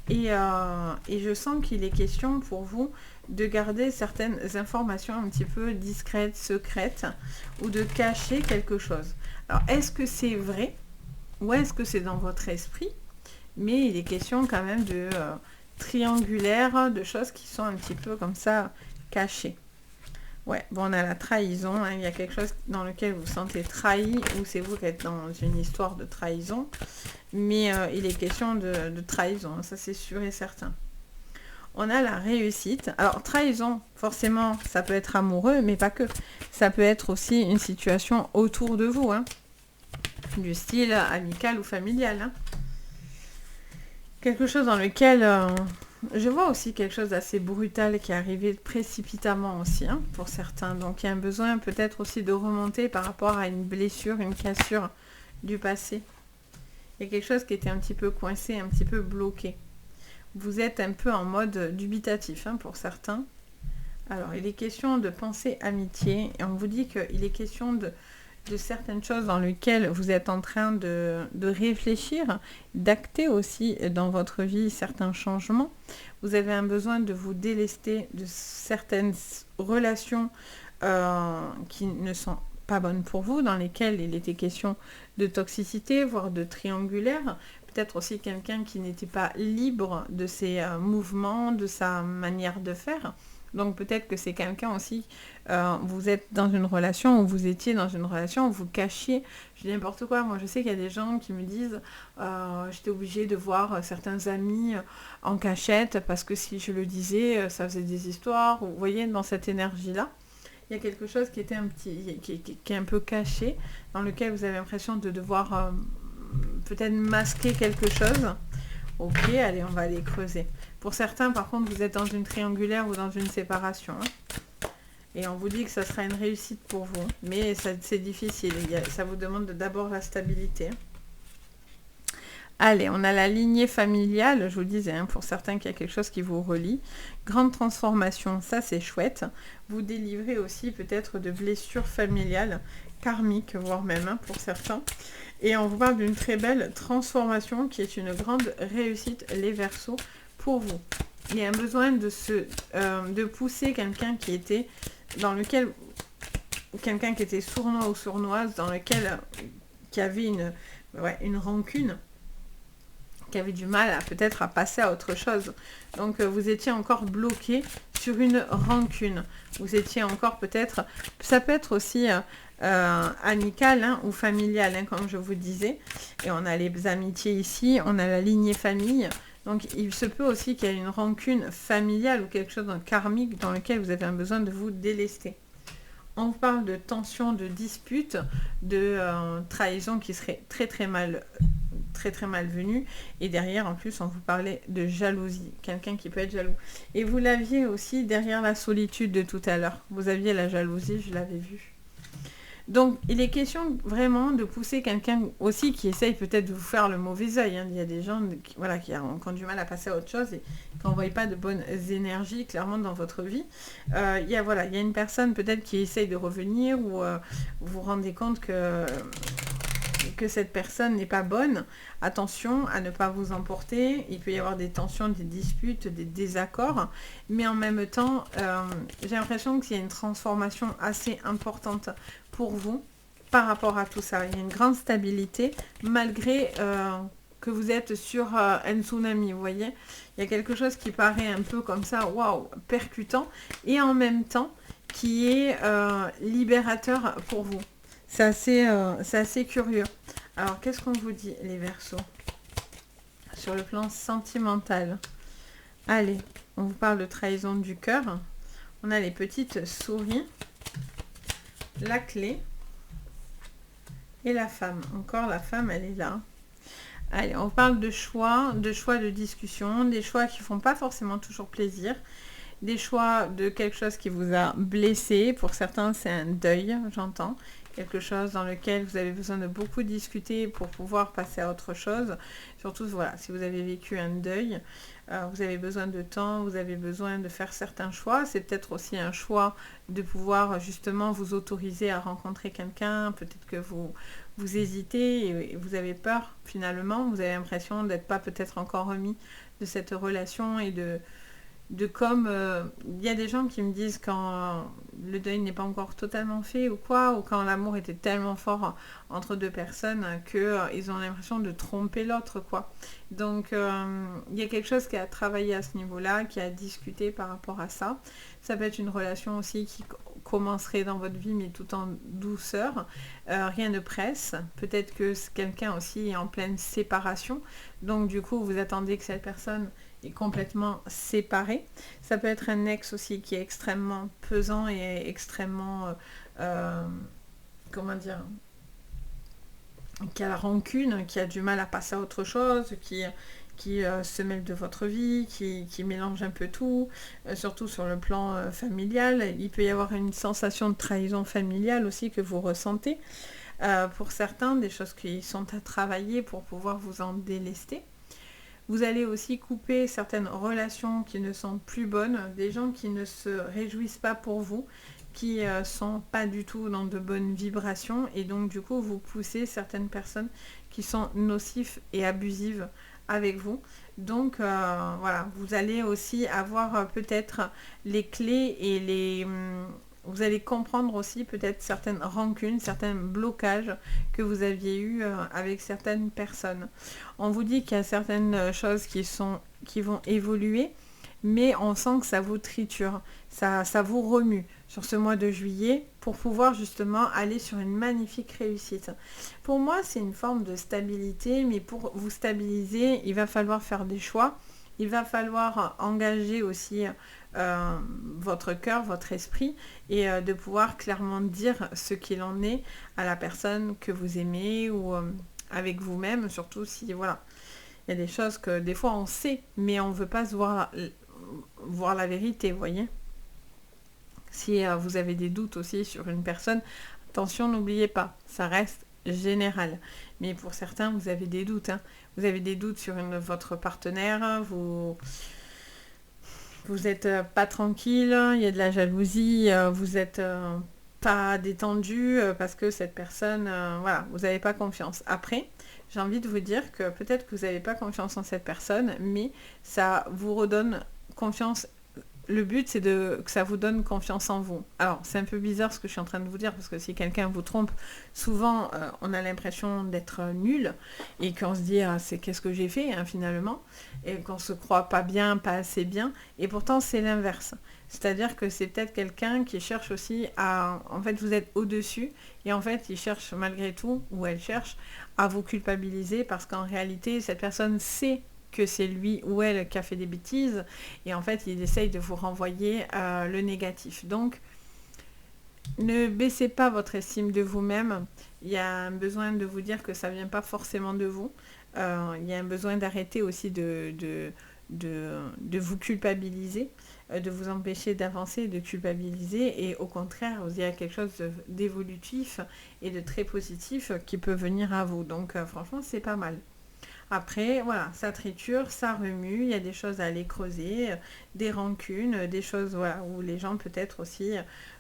Et je sens qu'il est question pour vous de garder certaines informations un petit peu discrètes, secrètes, ou de cacher quelque chose. Alors, est-ce que c'est vrai ou est-ce que c'est dans votre esprit? Mais il est question quand même de triangulaire, de choses qui sont un petit peu comme ça cachées. Ouais, bon, on a la trahison, hein. Il y a quelque chose dans lequel vous vous sentez trahi, ou c'est vous qui êtes dans une histoire de trahison, mais il est question de trahison, ça c'est sûr et certain. On a la réussite. Alors, trahison, forcément, ça peut être amoureux, mais pas que. Ça peut être aussi une situation autour de vous, hein, du style amical ou familial. Hein. Quelque chose dans lequel... je vois aussi quelque chose d'assez brutal qui est arrivé précipitamment aussi, hein, pour certains. Donc, il y a un besoin peut-être aussi de remonter par rapport à une blessure, une cassure du passé. Il y a quelque chose qui était un petit peu coincé, un petit peu bloqué. Vous êtes un peu en mode dubitatif, hein, pour certains. Alors, il est question de pensée amitié. Et on vous dit qu'il est question de certaines choses dans lesquelles vous êtes en train de réfléchir, d'acter aussi dans votre vie certains changements. Vous avez un besoin de vous délester de certaines relations qui ne sont pas bonnes pour vous, dans lesquelles il était question de toxicité, voire de triangulaire. Peut-être aussi quelqu'un qui n'était pas libre de ses mouvements, de sa manière de faire. Donc peut-être que c'est quelqu'un aussi, vous êtes dans une relation, ou vous étiez dans une relation, où vous cachiez, je dis n'importe quoi, moi je sais qu'il y a des gens qui me disent, j'étais obligée de voir certains amis en cachette, parce que si je le disais, ça faisait des histoires, vous voyez, dans cette énergie-là, il y a quelque chose qui était qui est un peu caché, dans lequel vous avez l'impression de devoir peut-être masquer quelque chose. Ok, allez, on va aller creuser. Pour certains, par contre, vous êtes dans une triangulaire ou dans une séparation. Hein. Et on vous dit que ça sera une réussite pour vous. Mais c'est difficile. Ça vous demande d'abord la stabilité. Allez, on a la lignée familiale. Je vous le disais, hein, pour certains, qu'il y a quelque chose qui vous relie. Grande transformation, ça c'est chouette. Vous délivrez aussi peut-être de blessures familiales, karmiques, voire même, hein, pour certains. Et on vous parle d'une très belle transformation qui est une grande réussite, les Verseaux, pour vous. Il y a un besoin de pousser quelqu'un qui était dans lequel, quelqu'un qui était sournois ou sournoise, dans lequel, qui avait une rancune, qui avait du mal peut-être à passer à autre chose. Donc vous étiez encore bloqué sur une rancune. Vous étiez encore peut-être, ça peut être aussi amical, hein, ou familial, hein, comme je vous disais. Et on a les amitiés ici, on a la lignée famille. Donc il se peut aussi qu'il y ait une rancune familiale ou quelque chose de karmique dans lequel vous avez un besoin de vous délester. On vous parle de tension, de dispute, de trahison qui serait très mal venue. Et derrière, en plus, on vous parlait de jalousie. Quelqu'un qui peut être jaloux. Et vous l'aviez aussi derrière la solitude de tout à l'heure. Vous aviez la jalousie, je l'avais vu. Donc, il est question vraiment de pousser quelqu'un aussi qui essaye peut-être de vous faire le mauvais œil. Hein. Il y a des gens qui ont du mal à passer à autre chose et qui n'envoient pas de bonnes énergies clairement dans votre vie. Il y a une personne peut-être qui essaye de revenir ou vous vous rendez compte que cette personne n'est pas bonne. Attention à ne pas vous emporter. Il peut y avoir des tensions, des disputes, des désaccords. Mais en même temps, j'ai l'impression qu'il y a une transformation assez importante pour vous. par rapport à tout ça. Il y a une grande stabilité, malgré que vous êtes sur un tsunami, vous voyez. Il y a quelque chose qui paraît un peu comme ça, waouh, percutant, et en même temps, qui est libérateur pour vous. C'est assez curieux. Alors, qu'est-ce qu'on vous dit, les Verseaux, sur le plan sentimental? Allez, on vous parle de trahison du cœur. On a les petites souris, la clé et la femme. Encore la femme, elle est là. Allez, on parle de choix de discussion, des choix qui font pas forcément toujours plaisir, des choix de quelque chose qui vous a blessé. Pour certains, c'est un deuil, j'entends. Quelque chose dans lequel vous avez besoin de beaucoup discuter pour pouvoir passer à autre chose. Surtout, voilà, si vous avez vécu un deuil, vous avez besoin de temps, vous avez besoin de faire certains choix. C'est peut-être aussi un choix de pouvoir justement vous autoriser à rencontrer quelqu'un. Peut-être que vous hésitez et vous avez peur finalement. Vous avez l'impression d'être pas peut-être encore remis de cette relation et de comme il y a des gens qui me disent quand le deuil n'est pas encore totalement fait ou quoi, ou quand l'amour était tellement fort entre deux personnes que ils ont l'impression de tromper l'autre, quoi. Donc il y a quelque chose qui a travaillé à ce niveau-là, qui a discuté par rapport à ça. Ça peut être une relation aussi qui commencerait dans votre vie, mais tout en douceur. Rien ne presse. Peut-être que quelqu'un aussi est en pleine séparation. Donc du coup, vous attendez que cette personne est complètement séparée. Ça peut être un ex aussi qui est extrêmement pesant et extrêmement... comment dire, qui a la rancune, qui a du mal à passer à autre chose, qui se mêle de votre vie, qui mélange un peu tout, surtout sur le plan familial. Il peut y avoir une sensation de trahison familiale aussi que vous ressentez. Pour certains, des choses qui sont à travailler pour pouvoir vous en délester. Vous allez aussi couper certaines relations qui ne sont plus bonnes, des gens qui ne se réjouissent pas pour vous, qui sont pas du tout dans de bonnes vibrations, et donc du coup vous poussez certaines personnes qui sont nocives et abusives avec vous. Donc voilà, vous allez aussi avoir peut-être les clés et les... vous allez comprendre aussi peut-être certaines rancunes, certains blocages que vous aviez eu avec certaines personnes. On vous dit qu'il y a certaines choses qui vont évoluer, mais on sent que ça vous triture, ça vous remue sur ce mois de juillet pour pouvoir justement aller sur une magnifique réussite. Pour moi, c'est une forme de stabilité, mais pour vous stabiliser, il va falloir faire des choix. Il va falloir engager aussi votre cœur, votre esprit, et de pouvoir clairement dire ce qu'il en est à la personne que vous aimez ou avec vous-même, surtout si, voilà, il y a des choses que des fois on sait, mais on ne veut pas se voir la vérité, vous voyez. Si vous avez des doutes aussi sur une personne, attention, n'oubliez pas, ça reste général. Mais pour certains, vous avez des doutes. Hein. Vous avez des doutes sur votre partenaire, vous êtes pas tranquille, il y a de la jalousie, vous êtes pas détendu parce que cette personne, voilà, vous n'avez pas confiance. Après, j'ai envie de vous dire que peut-être que vous n'avez pas confiance en cette personne, mais ça vous redonne confiance. Le but, c'est que ça vous donne confiance en vous. Alors, c'est un peu bizarre ce que je suis en train de vous dire, parce que si quelqu'un vous trompe, souvent, on a l'impression d'être nul, et qu'on se dit, ah, c'est qu'est-ce que j'ai fait, hein, finalement, et qu'on se croit pas bien, pas assez bien, et pourtant, c'est l'inverse. C'est-à-dire que c'est peut-être quelqu'un qui cherche aussi à... En fait, vous êtes au-dessus, et en fait, il cherche malgré tout, ou elle cherche, à vous culpabiliser, parce qu'en réalité, cette personne sait que c'est lui ou elle qui a fait des bêtises, et en fait il essaye de vous renvoyer le négatif. Donc ne baissez pas votre estime de vous-même. Il y a un besoin de vous dire que ça ne vient pas forcément de vous. Il y a un besoin d'arrêter aussi de vous culpabiliser, de vous empêcher d'avancer, de culpabiliser, et au contraire, il y a quelque chose d'évolutif et de très positif qui peut venir à vous. Donc franchement, c'est pas mal. Après, voilà, ça triture, ça remue, il y a des choses à aller creuser, des rancunes, des choses, voilà, où les gens peut-être aussi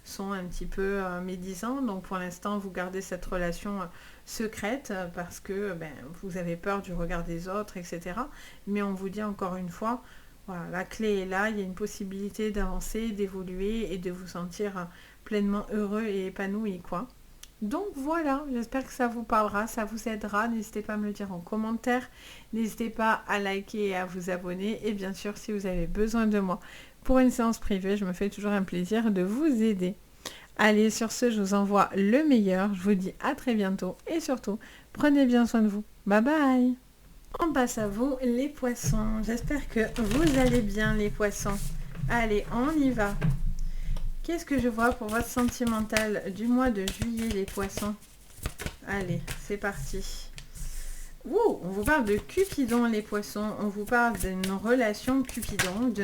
sont un petit peu médisants. Donc pour l'instant, vous gardez cette relation secrète parce que vous avez peur du regard des autres, etc. Mais on vous dit encore une fois, voilà, la clé est là, il y a une possibilité d'avancer, d'évoluer et de vous sentir pleinement heureux et épanoui, quoi. Donc voilà, j'espère que ça vous parlera, ça vous aidera. N'hésitez pas à me le dire en commentaire. N'hésitez pas à liker et à vous abonner. Et bien sûr, si vous avez besoin de moi pour une séance privée, je me fais toujours un plaisir de vous aider. Allez, sur ce, je vous envoie le meilleur. Je vous dis à très bientôt. Et surtout, prenez bien soin de vous. Bye bye. On passe à vous, les poissons. J'espère que vous allez bien, les poissons. Allez, on y va. Qu'est-ce que je vois pour votre sentimental du mois de juillet, les poissons? Allez, c'est parti. Ouh, on vous parle de Cupidon, les poissons. On vous parle d'une relation Cupidon,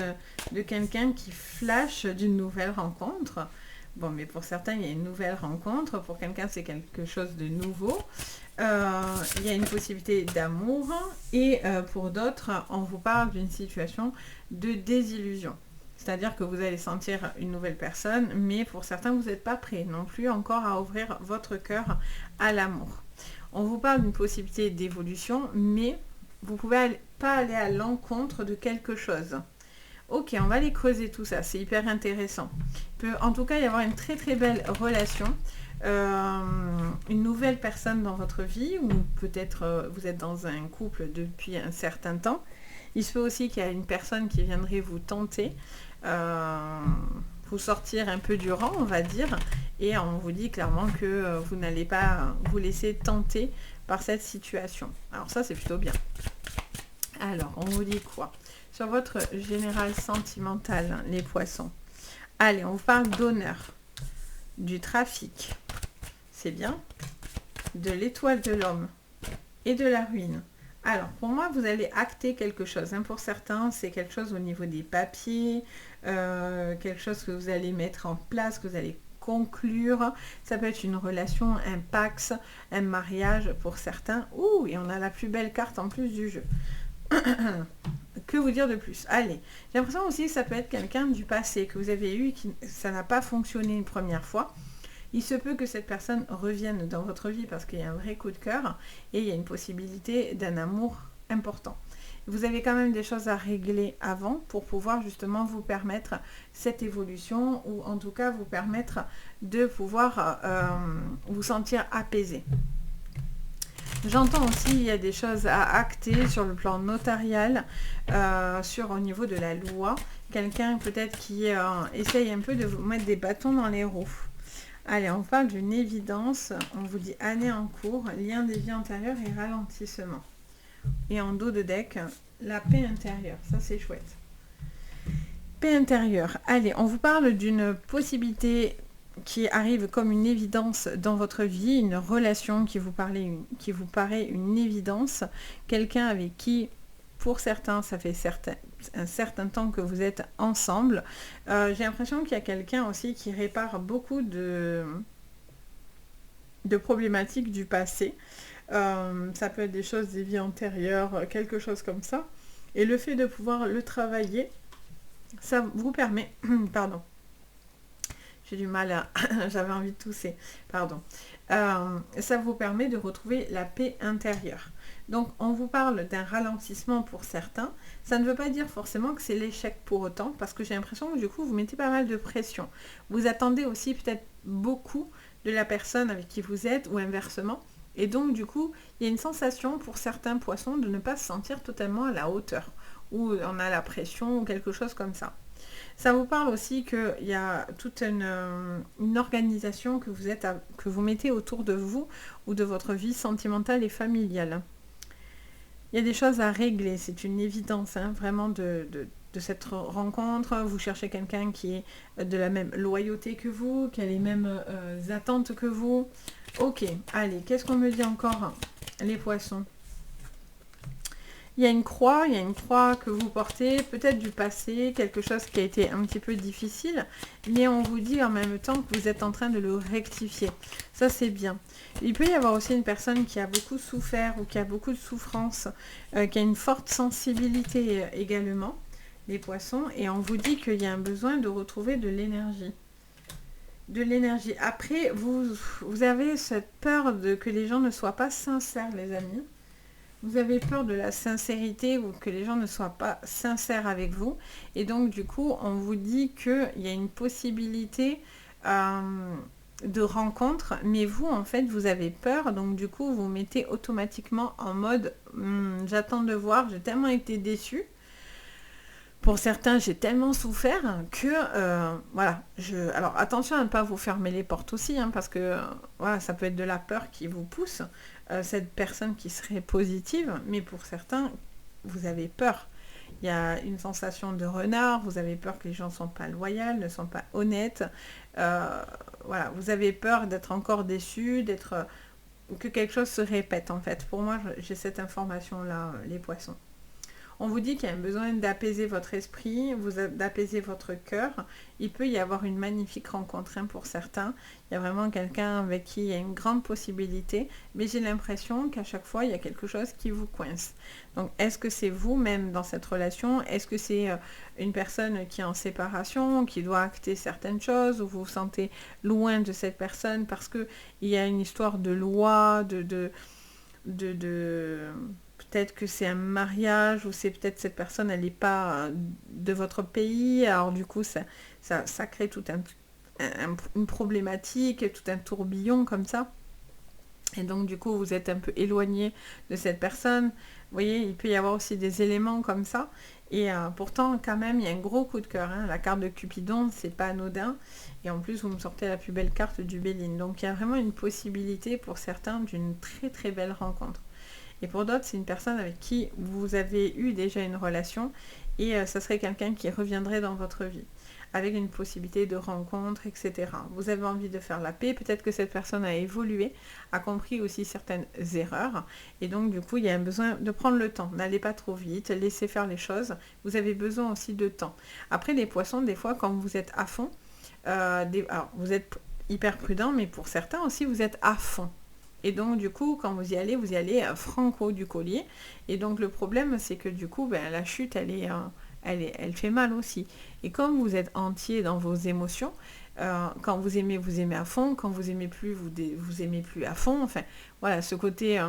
de quelqu'un qui flash d'une nouvelle rencontre. Bon, mais pour certains, il y a une nouvelle rencontre. Pour quelqu'un, c'est quelque chose de nouveau. Il y a une possibilité d'amour. Et pour d'autres, on vous parle d'une situation de désillusion. C'est-à-dire que vous allez sentir une nouvelle personne, mais pour certains, vous n'êtes pas prêt non plus encore à ouvrir votre cœur à l'amour. On vous parle d'une possibilité d'évolution, mais vous ne pouvez pas aller à l'encontre de quelque chose. Ok, on va aller creuser tout ça, c'est hyper intéressant. Il peut en tout cas y avoir une très très belle relation, une nouvelle personne dans votre vie, ou peut-être vous êtes dans un couple depuis un certain temps. Il se peut aussi qu'il y a une personne qui viendrait vous tenter, vous sortir un peu du rang, on va dire, et on vous dit clairement que vous n'allez pas vous laisser tenter par cette situation. Alors ça, c'est plutôt bien. Alors, on vous dit quoi sur votre général sentimental, les poissons? Allez, on vous parle d'honneur, du trafic, c'est bien, de l'étoile de l'homme et de la ruine. Alors, pour moi, vous allez acter quelque chose. Hein. Pour certains, c'est quelque chose au niveau des papiers, quelque chose que vous allez mettre en place, que vous allez conclure. Ça peut être une relation, un pax, un mariage pour certains. Ouh, et on a la plus belle carte en plus du jeu. Que vous dire de plus? Allez, j'ai l'impression aussi que ça peut être quelqu'un du passé que vous avez eu et qui ça n'a pas fonctionné une première fois. Il se peut que cette personne revienne dans votre vie parce qu'il y a un vrai coup de cœur et il y a une possibilité d'un amour important. Vous avez quand même des choses à régler avant pour pouvoir justement vous permettre cette évolution ou en tout cas vous permettre de pouvoir vous sentir apaisé. J'entends aussi qu'il y a des choses à acter sur le plan notarial, au niveau de la loi. Quelqu'un peut-être qui essaye un peu de vous mettre des bâtons dans les roues. Allez, on parle d'une évidence. On vous dit année en cours, lien des vies antérieures et ralentissement. Et en dos de deck, la paix intérieure. Ça, c'est chouette. Paix intérieure. Allez, on vous parle d'une possibilité qui arrive comme une évidence dans votre vie, une relation qui vous paraît une évidence. Quelqu'un avec qui, pour certains, ça fait un certain temps que vous êtes ensemble. J'ai l'impression qu'il y a quelqu'un aussi qui répare beaucoup de problématiques du passé. Ça peut être des choses des vies antérieures, quelque chose comme ça. Et le fait de pouvoir le travailler, ça vous permet... Pardon. J'ai du mal à... J'avais envie de tousser. Pardon. Ça vous permet de retrouver la paix intérieure. Donc, on vous parle d'un ralentissement pour certains. Ça ne veut pas dire forcément que c'est l'échec pour autant, parce que j'ai l'impression que du coup, vous mettez pas mal de pression. Vous attendez aussi peut-être beaucoup de la personne avec qui vous êtes, ou inversement. Et donc, du coup, il y a une sensation pour certains poissons de ne pas se sentir totalement à la hauteur, ou on a la pression, ou quelque chose comme ça. Ça vous parle aussi qu'il y a toute une organisation que vous mettez autour de vous ou de votre vie sentimentale et familiale. Il y a des choses à régler, c'est une évidence, hein, vraiment de cette rencontre. Vous cherchez quelqu'un qui est de la même loyauté que vous, qui a les mêmes attentes que vous. Ok, allez, qu'est-ce qu'on me dit encore, les poissons? Il y a une croix que vous portez, peut-être du passé, quelque chose qui a été un petit peu difficile, mais on vous dit en même temps que vous êtes en train de le rectifier. Ça, c'est bien. Il peut y avoir aussi une personne qui a beaucoup souffert ou qui a beaucoup de souffrance, qui a une forte sensibilité également, les poissons, et on vous dit qu'il y a un besoin de retrouver de l'énergie. De l'énergie. Après, vous avez cette peur que les gens ne soient pas sincères, les amis. Vous avez peur de la sincérité ou que les gens ne soient pas sincères avec vous. Et donc, du coup, on vous dit qu'il y a une possibilité de rencontre, mais vous, en fait, vous avez peur, donc du coup, vous mettez automatiquement en mode j'attends de voir, j'ai tellement été déçue. Pour certains, j'ai tellement souffert que, voilà, alors attention à ne pas vous fermer les portes aussi, hein, parce que, voilà, ça peut être de la peur qui vous pousse, cette personne qui serait positive, mais pour certains, vous avez peur. Il y a une sensation de renard, vous avez peur que les gens ne sont pas loyaux, ne sont pas honnêtes, voilà, vous avez peur d'être encore déçu, que quelque chose se répète en fait. Pour moi, j'ai cette information-là, les poissons. On vous dit qu'il y a un besoin d'apaiser votre esprit, d'apaiser votre cœur. Il peut y avoir une magnifique rencontre pour certains. Il y a vraiment quelqu'un avec qui il y a une grande possibilité, mais j'ai l'impression qu'à chaque fois, il y a quelque chose qui vous coince. Donc, est-ce que c'est vous-même dans cette relation? Est-ce que c'est une personne qui est en séparation, qui doit acter certaines choses, ou vous vous sentez loin de cette personne parce qu'il y a une histoire de loi, peut-être que c'est un mariage ou c'est peut-être cette personne, elle n'est pas de votre pays. Alors du coup, ça crée tout une problématique, tout un tourbillon comme ça. Et donc du coup, vous êtes un peu éloigné de cette personne. Vous voyez, il peut y avoir aussi des éléments comme ça. Et pourtant, quand même, il y a un gros coup de cœur. Hein. La carte de Cupidon, c'est pas anodin. Et en plus, vous me sortez la plus belle carte du Béline. Donc il y a vraiment une possibilité pour certains d'une très très belle rencontre. Et pour d'autres, c'est une personne avec qui vous avez eu déjà une relation et ça serait quelqu'un qui reviendrait dans votre vie avec une possibilité de rencontre, etc. Vous avez envie de faire la paix, peut-être que cette personne a évolué, a compris aussi certaines erreurs et donc du coup, il y a un besoin de prendre le temps. N'allez pas trop vite, laissez faire les choses. Vous avez besoin aussi de temps. Après, les poissons, des fois, quand vous êtes à fond, alors, vous êtes hyper prudent, mais pour certains aussi, vous êtes à fond. Et donc, du coup, quand vous y allez franco du collier. Et donc, le problème, c'est que du coup, la chute, elle fait mal aussi. Et comme vous êtes entier dans vos émotions, quand vous aimez à fond. Quand vous aimez plus, vous aimez plus à fond. Enfin, voilà, ce côté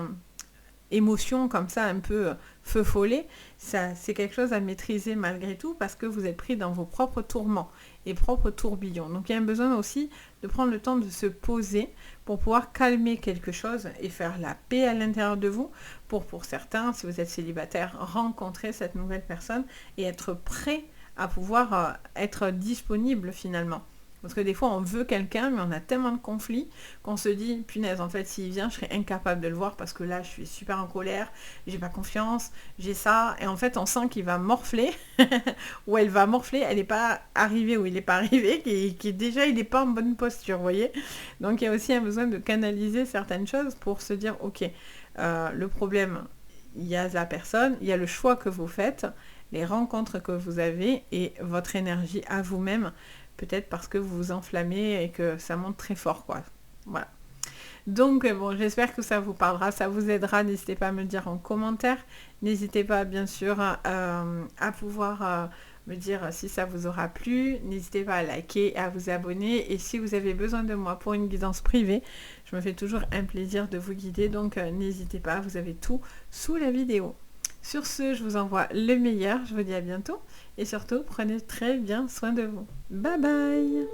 émotion comme ça, un peu feu follet, ça, c'est quelque chose à maîtriser malgré tout parce que vous êtes pris dans vos propres tourments et propres tourbillons. Donc il y a un besoin aussi de prendre le temps de se poser pour pouvoir calmer quelque chose et faire la paix à l'intérieur de vous pour certains, si vous êtes célibataire, rencontrer cette nouvelle personne et être prêt à pouvoir être disponible finalement. Parce que des fois, on veut quelqu'un, mais on a tellement de conflits qu'on se dit, punaise, en fait, s'il vient, je serais incapable de le voir parce que là, je suis super en colère, j'ai pas confiance, j'ai ça. Et en fait, on sent qu'il va morfler, ou elle va morfler, elle n'est pas arrivée ou il n'est pas arrivé, qui déjà, il n'est pas en bonne posture, vous voyez. Donc, il y a aussi un besoin de canaliser certaines choses pour se dire, ok, le problème, il y a la personne, il y a le choix que vous faites, les rencontres que vous avez et votre énergie à vous-même. Peut-être parce que vous vous enflammez et que ça monte très fort, quoi. Voilà. Donc, bon, j'espère que ça vous parlera, ça vous aidera. N'hésitez pas à me le dire en commentaire. N'hésitez pas, bien sûr, à pouvoir me dire si ça vous aura plu. N'hésitez pas à liker et à vous abonner. Et si vous avez besoin de moi pour une guidance privée, je me fais toujours un plaisir de vous guider. Donc, n'hésitez pas, vous avez tout sous la vidéo. Sur ce, je vous envoie le meilleur. Je vous dis à bientôt. Et surtout, prenez très bien soin de vous. Bye bye!